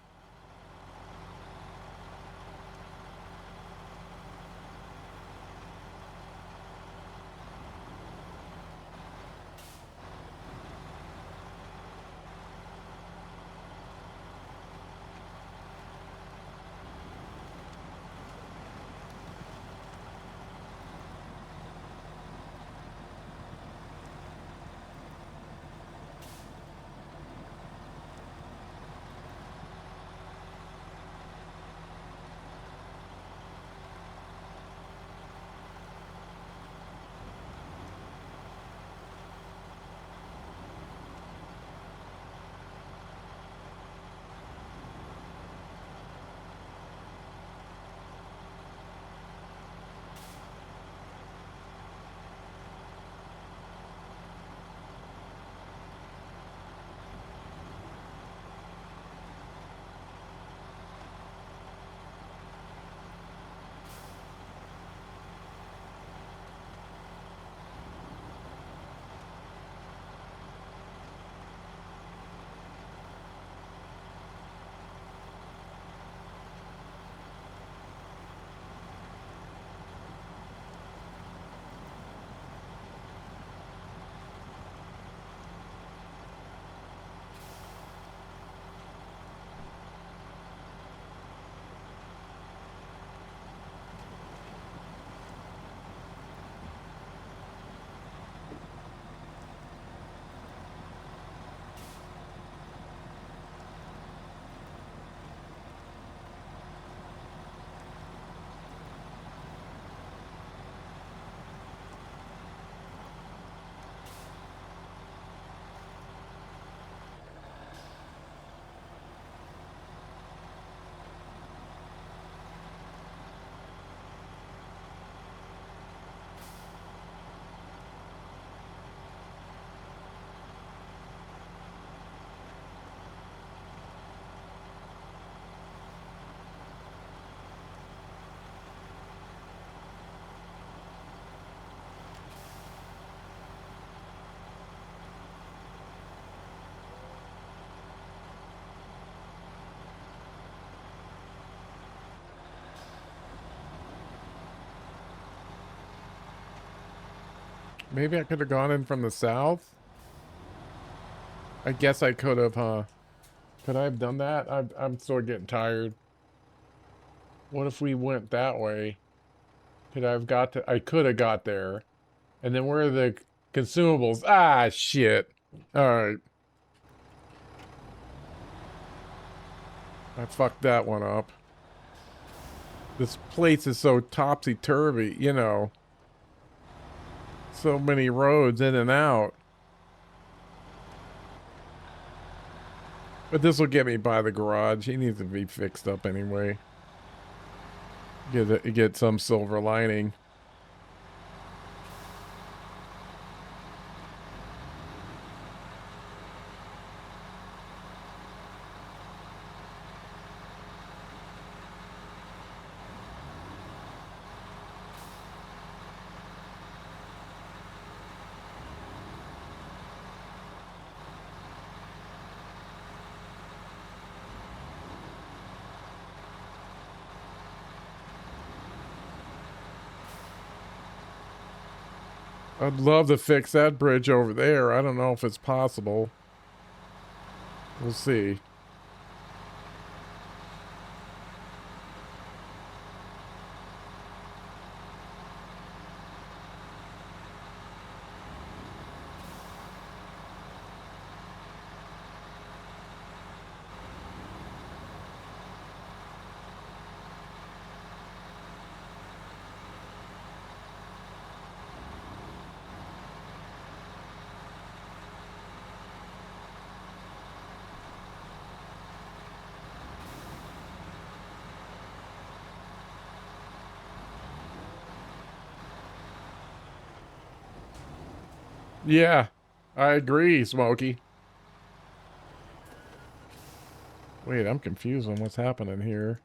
Maybe I could have gone in from the south. I guess I could have, huh? Could I have done that? I'm still getting tired. What if we went that way? Could I have got to? I could have got there. And then where are the consumables? Ah, shit. All right. I fucked that one up. This place is so topsy-turvy, you know. So many roads in and out. But this will get me by the garage. He needs to be fixed up anyway. Get some silver lining. I'd love to fix that bridge over there. I don't know if it's possible. We'll see. Yeah, I agree, Smokey. Wait, I'm confused on what's happening here.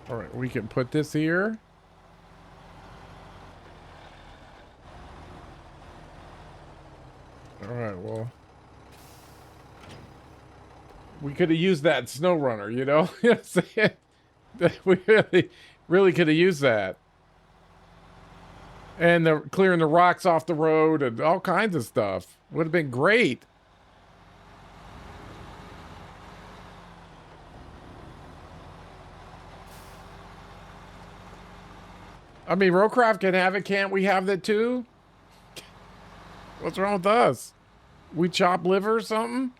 All right, we can put this here. All right, well. We could have used that Snowrunner, you know? You know what I'm saying? We really could have used that. And the clearing the rocks off the road and all kinds of stuff. Would have been great. I mean, Roadcraft can have it, can't we have that too? What's wrong with us? We chop liver or something?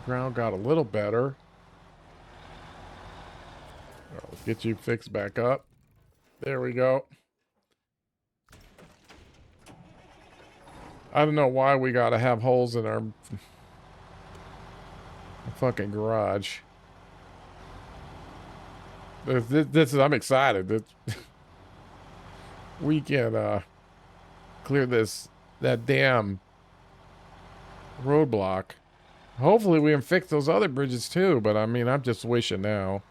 Ground got a little better. Let's get you fixed back up. There we go. I don't know why we gotta have holes in our fucking garage. This is, I'm excited. We can clear that damn roadblock. Hopefully we can fix those other bridges too, but I mean, I'm just wishing now.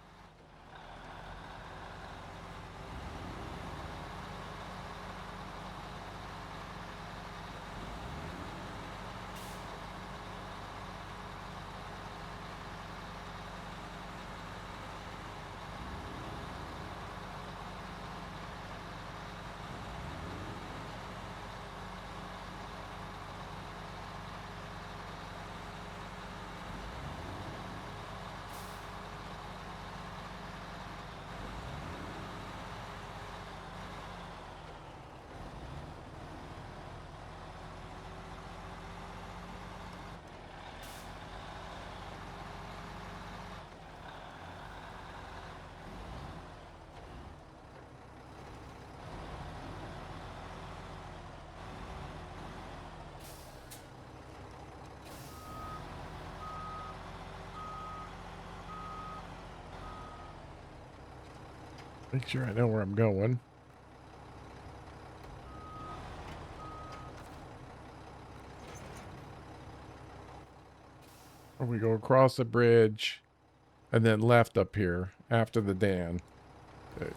Make sure I know where I'm going. Or we go across the bridge and then left up here after the dam. Okay.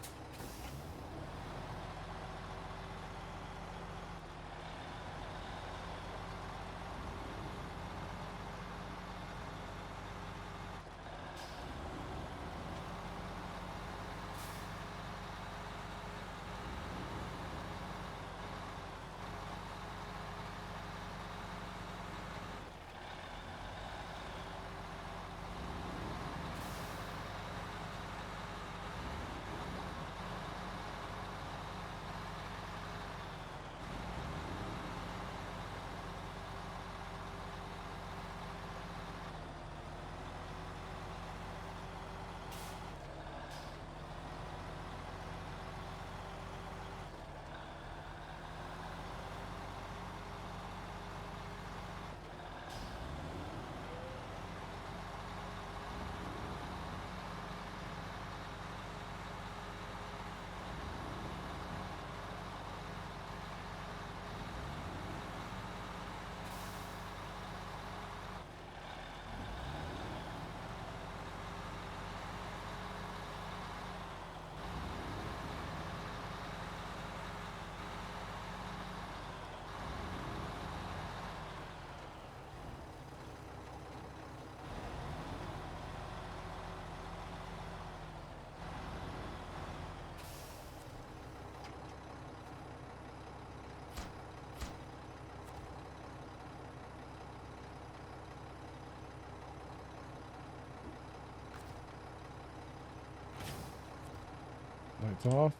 Lights off.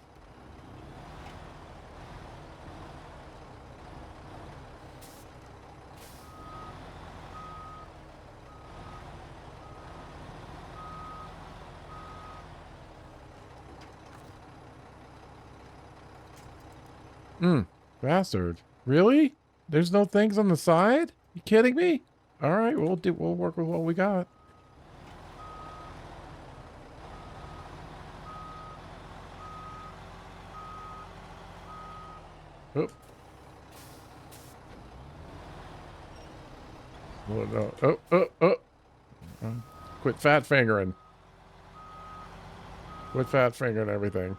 Bastard. Really? There's no things on the side? You kidding me? All right, we'll work with what we got. Oh. Oh, no. Oh. Quit fat fingering. Quit fat fingering everything.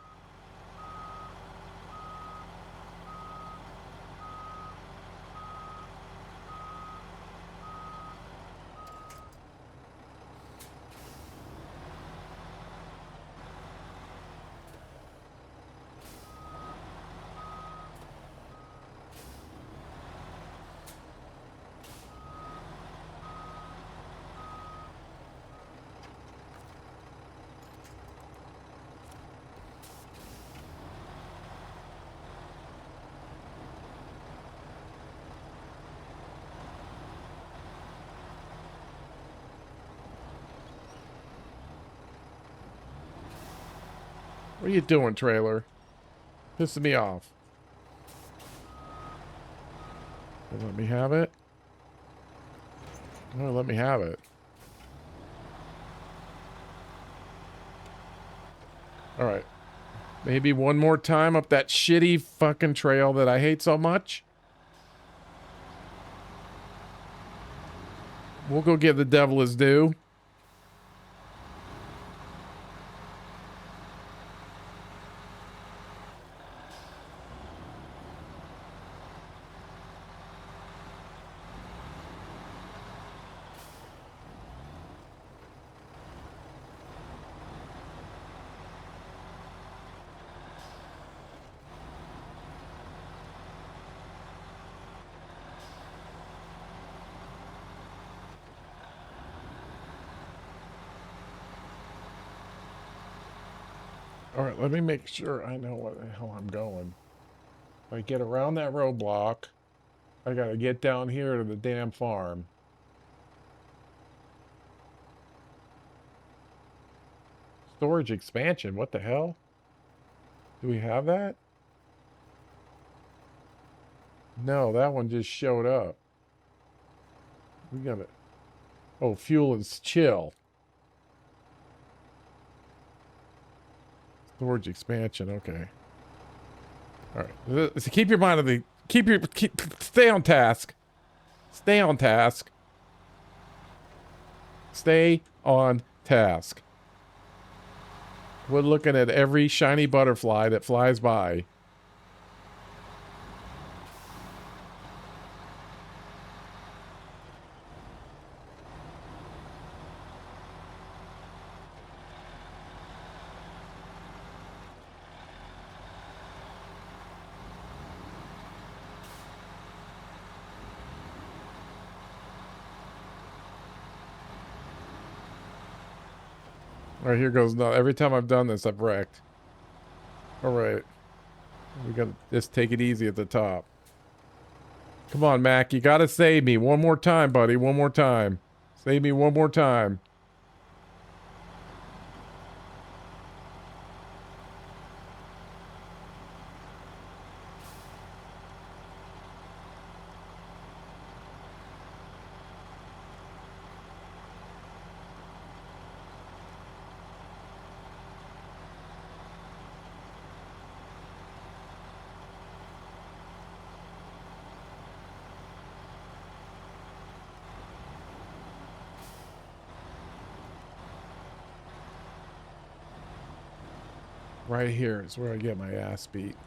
What are you doing, trailer? Pissing me off. Let me have it. Oh, let me have it. All right. Maybe one more time up that shitty fucking trail that I hate so much. We'll go give the devil his due. All right, let me make sure I know where the hell I'm going. If I get around that roadblock, I gotta get down here to the damn farm. Storage expansion, what the hell? Do we have that? No, that one just showed up. We got it. Oh, fuel is chill. Storage expansion. Okay. All right. So keep your mind on the. Stay on task. Stay on task. Stay on task. We're looking at every shiny butterfly that flies by. All right, here goes. No, every time I've done this, I've wrecked. All right. We gotta just take it easy at the top. Come on, Mac. You gotta save me one more time, buddy. One more time. Save me one more time. Right here is where I get my ass beat.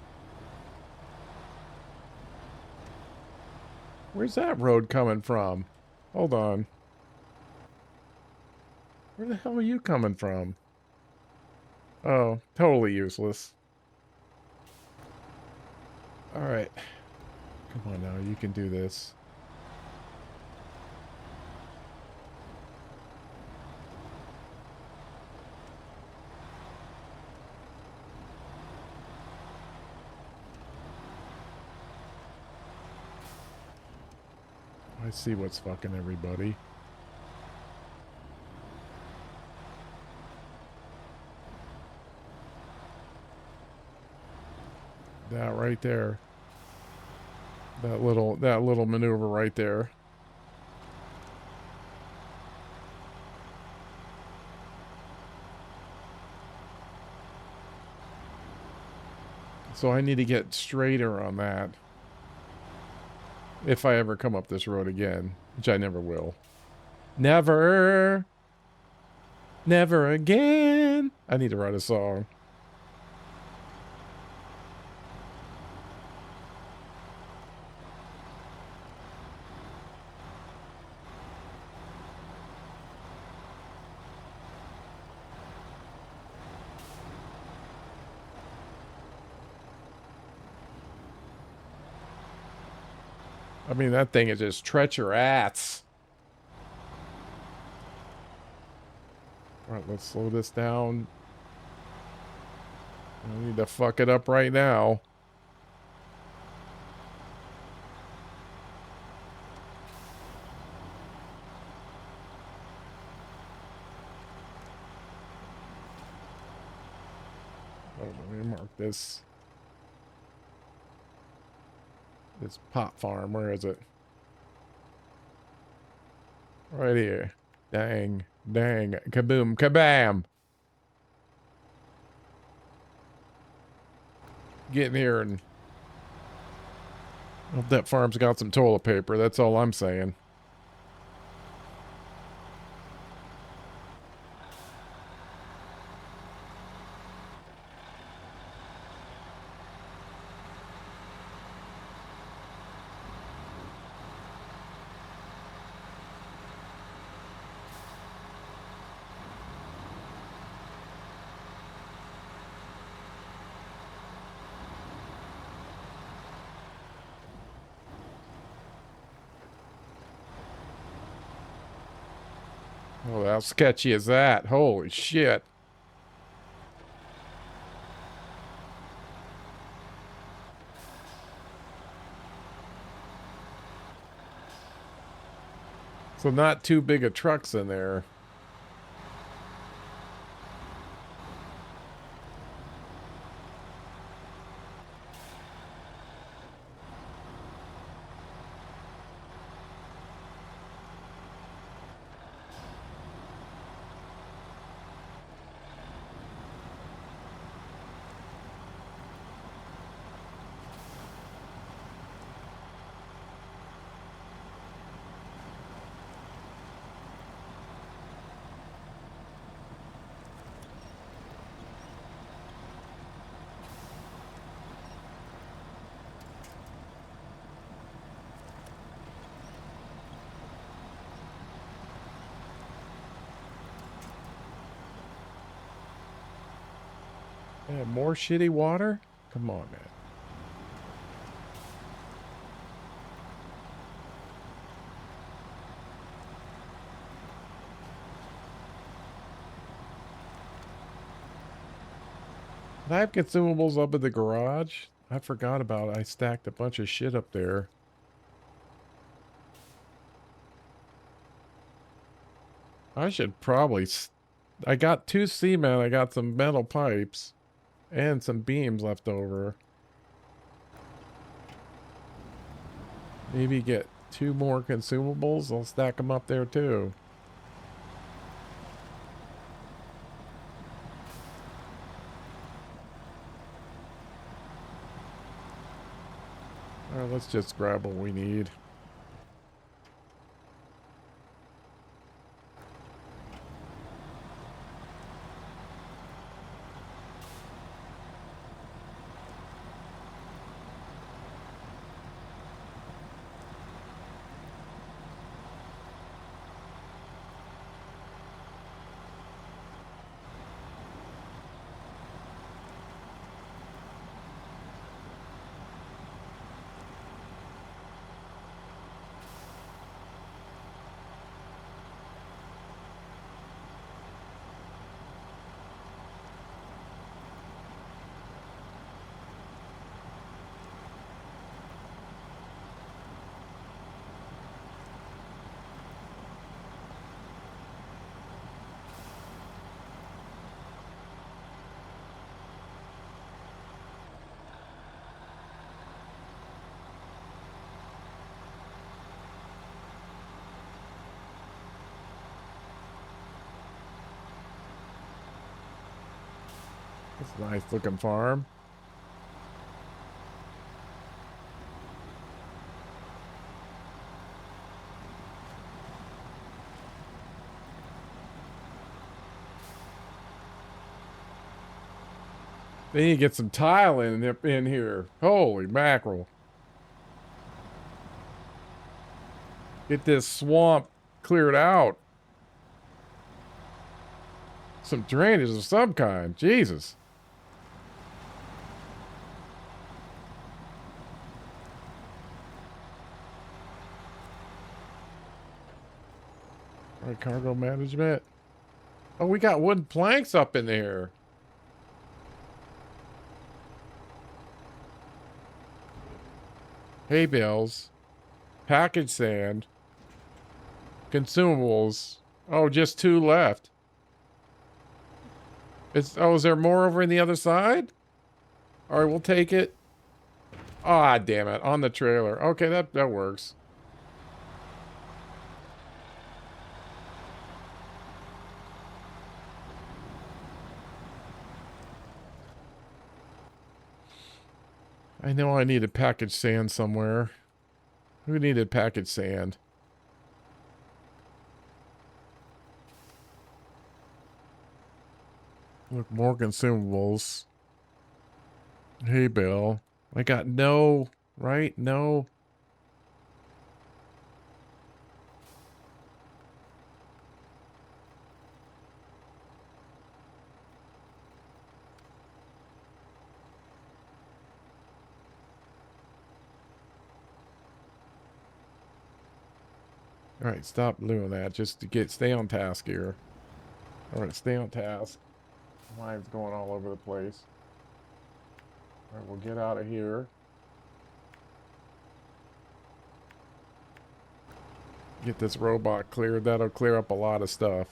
Where's that road coming from? Hold on. Where the hell are you coming from? Oh, totally useless. Alright. Come on now, you can do this. I see what's fucking everybody. That right there. That little maneuver right there. So I need to get straighter on that. If I ever come up this road again, which I never will. Never. Never again. I need to write a song. I mean, that thing is just treacherous. All right, let's slow this down. I need to fuck it up right now. Oh, let me mark this. This pot farm, where is it? Right here. Dang, dang, kaboom, kabam. Get in here and hope that farm's got some toilet paper. That's all I'm saying. Oh, how sketchy is that? Holy shit. So not too big of trucks in there. Yeah, more shitty water? Come on, man. Did I have consumables up in the garage? I forgot about it. I stacked a bunch of shit up there. I should probably... I got 2 cement, I got some metal pipes, and some beams left over. Maybe get 2 more consumables. I'll stack them up there too. Alright, let's just grab what we need. It's a nice looking farm. Then you get some tile in here. Holy mackerel. Get this swamp cleared out. Some drainage of some kind. Jesus. All right, cargo management. Oh, we got wooden planks up in there. Hay bales. Package sand. Consumables. Oh, just 2 left. Is there more over in the other side? All right, we'll take it. Ah, damn it. On the trailer. Okay, that works. I know I needed package sand somewhere. Who needed package sand? Look, more consumables. Hay bale. I got no, right? No. All right, stop doing that. Just to stay on task here. All right, stay on task. Mine's going all over the place. All right, we'll get out of here. Get this robot cleared. That'll clear up a lot of stuff.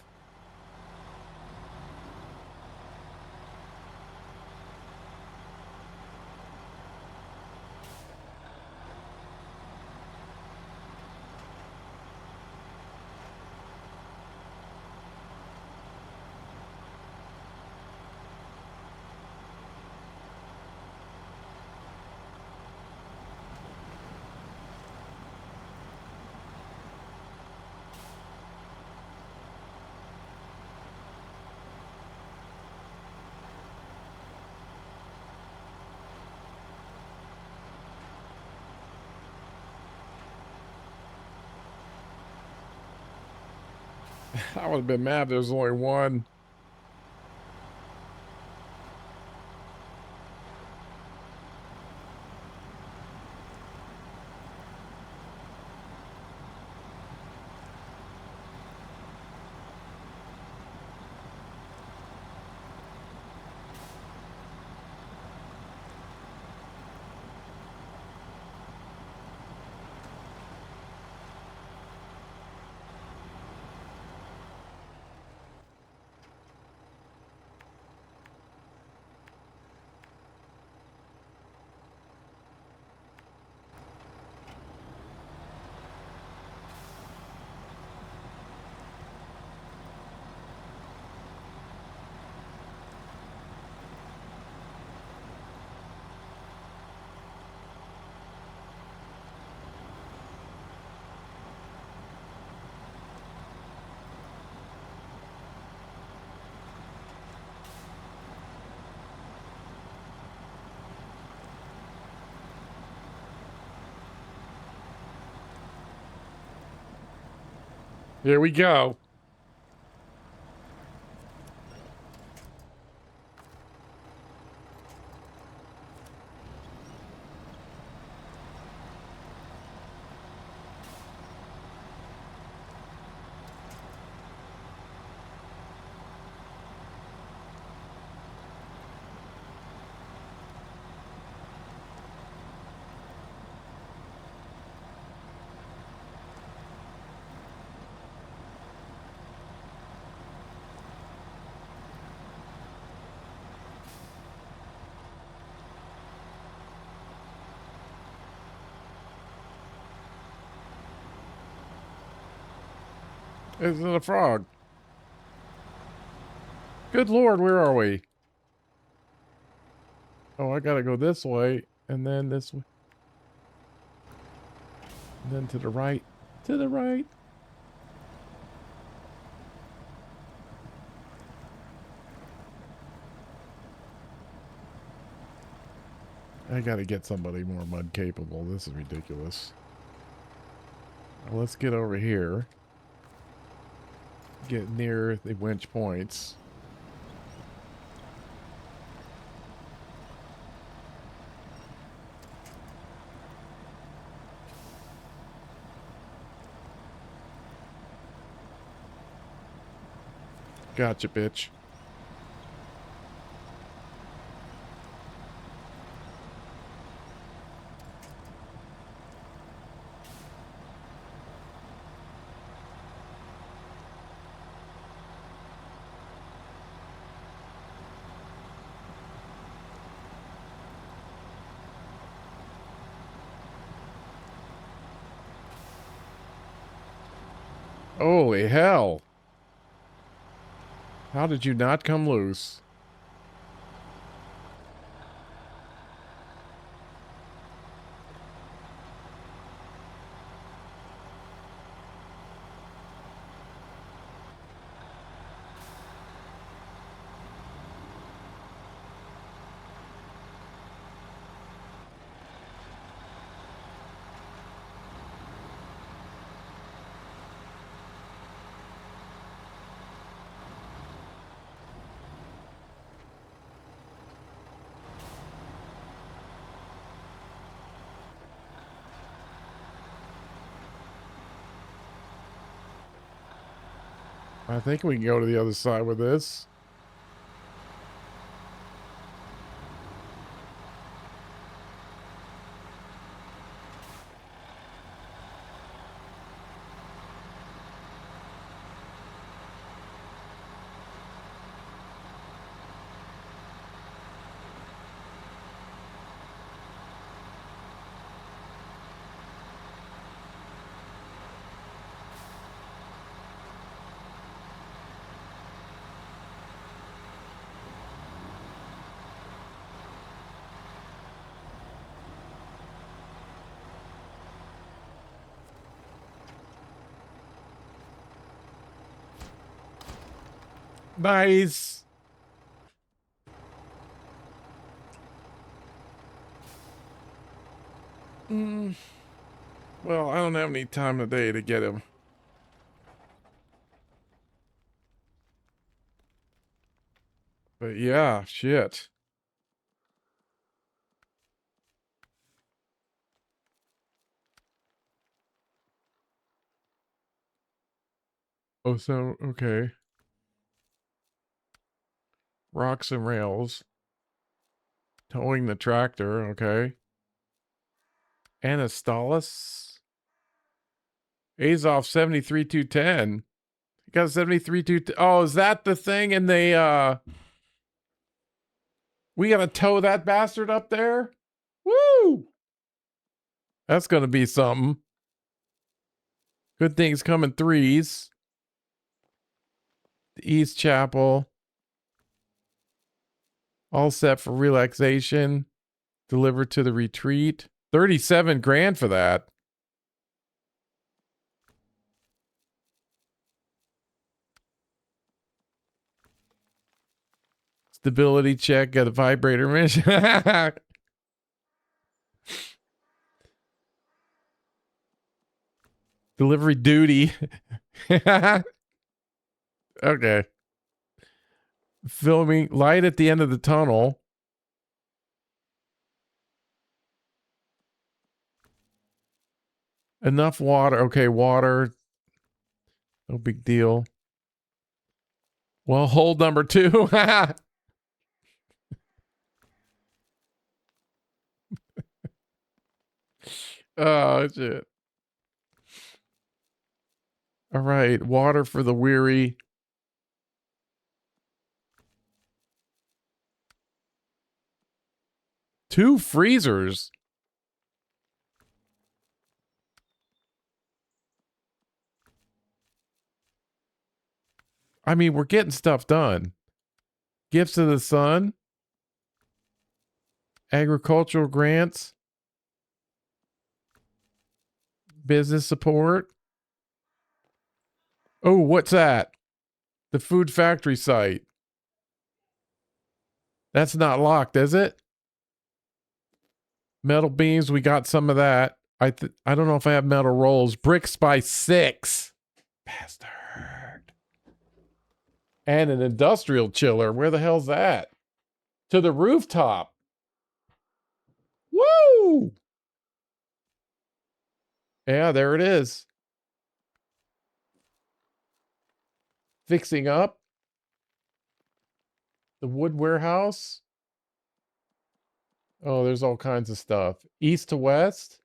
I would have been mad if there was only one. Here we go. Is it a frog? Good Lord, where are we? Oh, I gotta go this way, and then this way. And then to the right. To the right. I gotta get somebody more mud capable. This is ridiculous. Now let's get over here. Get near the winch points. Gotcha, bitch. Holy hell. How did you not come loose? I think we can go to the other side with this. Nice. Well, I don't have any time today to get him. But yeah, shit. Oh, so, okay. Rocks and rails. Towing the tractor, okay. Anastalis. Azov 73210. You got 73210. Oh, is that the thing? And they we gotta tow that bastard up there? Woo! That's gonna be something. Good things come in threes. The East Chapel. All set for relaxation. Delivered to the retreat. 37 grand for that. Stability check. Got a vibrator mission. Delivery duty. Okay. Filming light at the end of the tunnel. Enough water. Okay, water. No big deal. Well, hold number 2. Oh, shit. All right. Water for the weary. Two freezers. I mean, we're getting stuff done. Gifts to the sun. Agricultural grants. Business support. Oh, what's that? The food factory site. That's not locked, is it? Metal beams, we got some of that. I don't know if I have metal rolls. Bricks by 6. Bastard. And an industrial chiller. Where the hell's that? To the rooftop. Woo! Yeah, there it is. Fixing up. The wood warehouse. Oh, there's all kinds of stuff. East to west.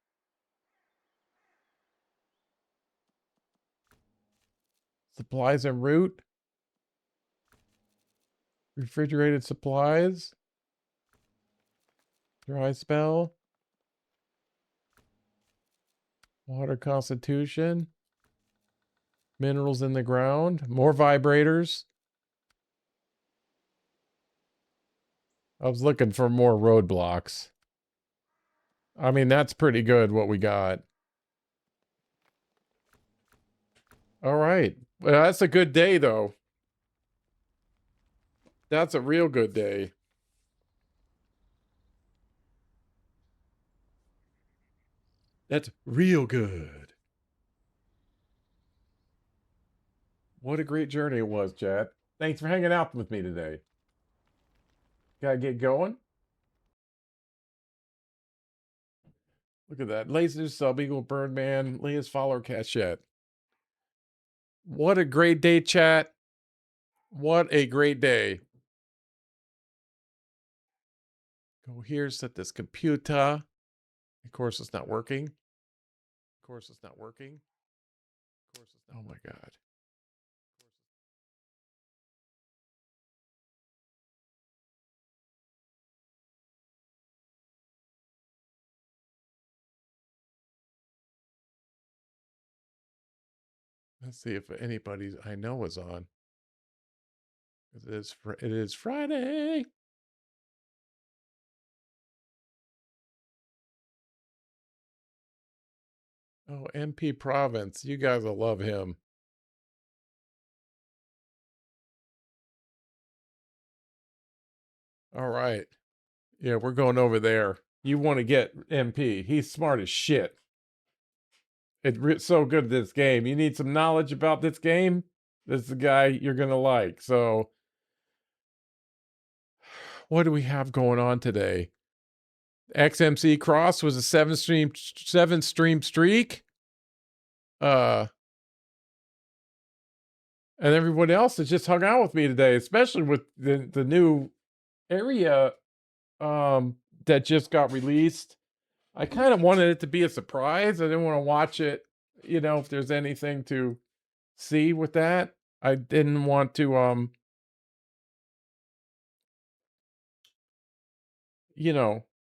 Supplies en route. Refrigerated supplies. Dry spell. Water constitution. Minerals in the ground. More vibrators. I was looking for more roadblocks. I mean, that's pretty good what we got. All right. Well, that's a good day, though. That's a real good day. That's real good. What a great journey it was, Chad. Thanks for hanging out with me today. Gotta get going. Look at that. Laser, Sub Eagle, Birdman, latest follower, Cachette. What a great day, chat. What a great day. Go here, set this computer. Of course, it's not working. Of course, it's not working. Of course, it's not. Oh my God. Let's see if anybody I know is on. It is Friday. Oh, MP Province. You guys will love him. All right. Yeah, we're going over there. You want to get MP. He's smart as shit. It's so good, this game. You need some knowledge about this game? This is the guy you're going to like. So, what do we have going on today? XMC Cross was a 7-stream streak. And everyone else has just hung out with me today, especially with the new area that just got released. I kind of wanted it to be a surprise. I didn't want to watch it, if there's anything to see with that. I didn't want to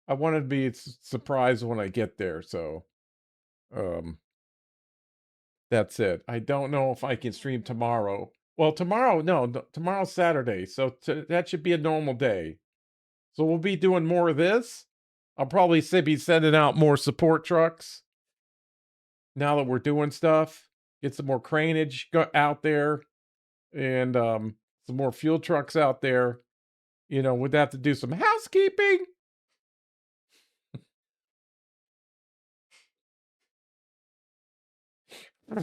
I wanted to be surprised when I get there, so that's it. I don't know if I can stream tomorrow. Well, tomorrow's Saturday, so that should be a normal day. So we'll be doing more of this. I'll probably be sending out more support trucks now that we're doing stuff. Get some more craneage out there, and some more fuel trucks out there. We'd have to do some housekeeping.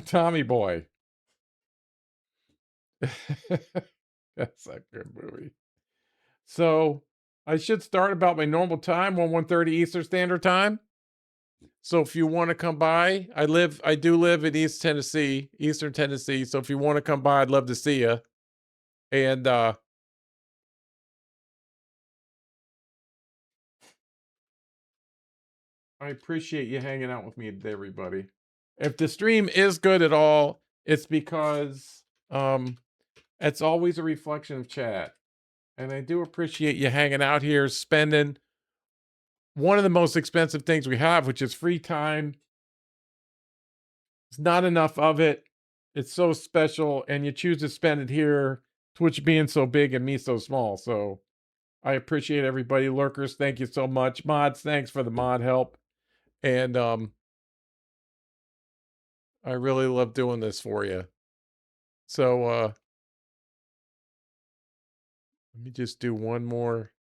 Tommy Boy. That's a good movie. So I should start about my normal time, 1:30 Eastern Standard Time. So if you want to come by, I do live in East Tennessee, Eastern Tennessee. So if you want to come by, I'd love to see you. And I appreciate you hanging out with me today, everybody. If the stream is good at all, it's because it's always a reflection of chat. And I do appreciate you hanging out here, spending one of the most expensive things we have, which is free time. It's not enough of it. It's so special, and you choose to spend it here, Twitch being so big and me so small. So I appreciate everybody. Lurkers, thank you so much. Mods, thanks for the mod help. And I really love doing this for you. So let me just do one more.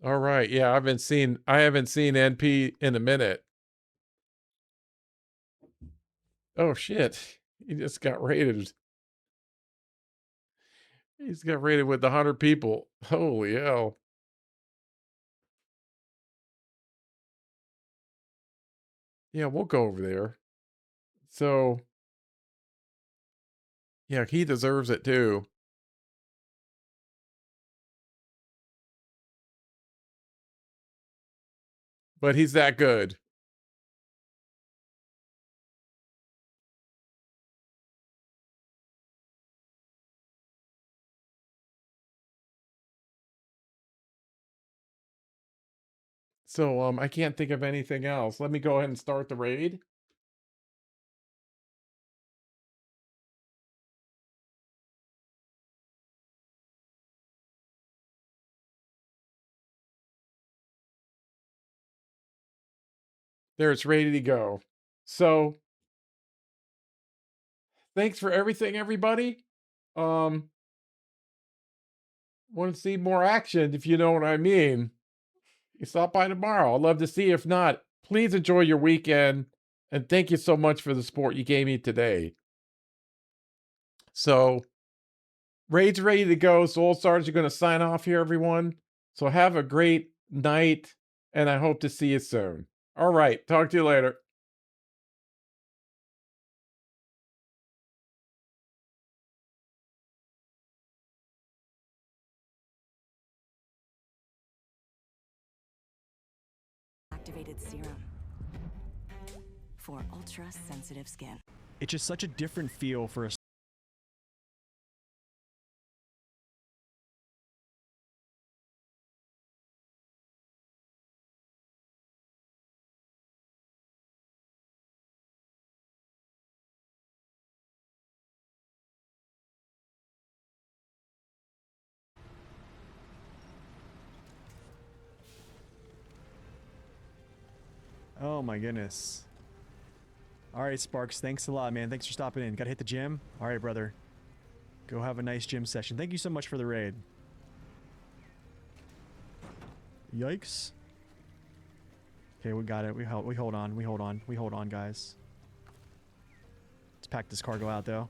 All right. Yeah, I haven't seen NP in a minute. Oh shit. He just got raided. He's got raided with 100 people. Holy hell. Yeah, we'll go over there. So yeah, he deserves it too. But he's that good. So I can't think of anything else. Let me go ahead and start the raid. There, it's ready to go. So thanks for everything, everybody. Want to see more action, if you know what I mean. You stop by tomorrow. I'd love to see you. If not, please enjoy your weekend. And thank you so much for the support you gave me today. So, raid's ready to go. Soul Stars are going to sign off here, everyone. So, have a great night, and I hope to see you soon. All right. Talk to you later. Activated serum for ultra sensitive skin. It's just such a different feel for a Oh my goodness. Alright, Sparks, thanks a lot, man. Thanks for stopping in. Gotta hit the gym? Alright, brother. Go have a nice gym session. Thank you so much for the raid. Yikes. Okay, we got it. We hold on, guys. Let's pack this cargo out, though.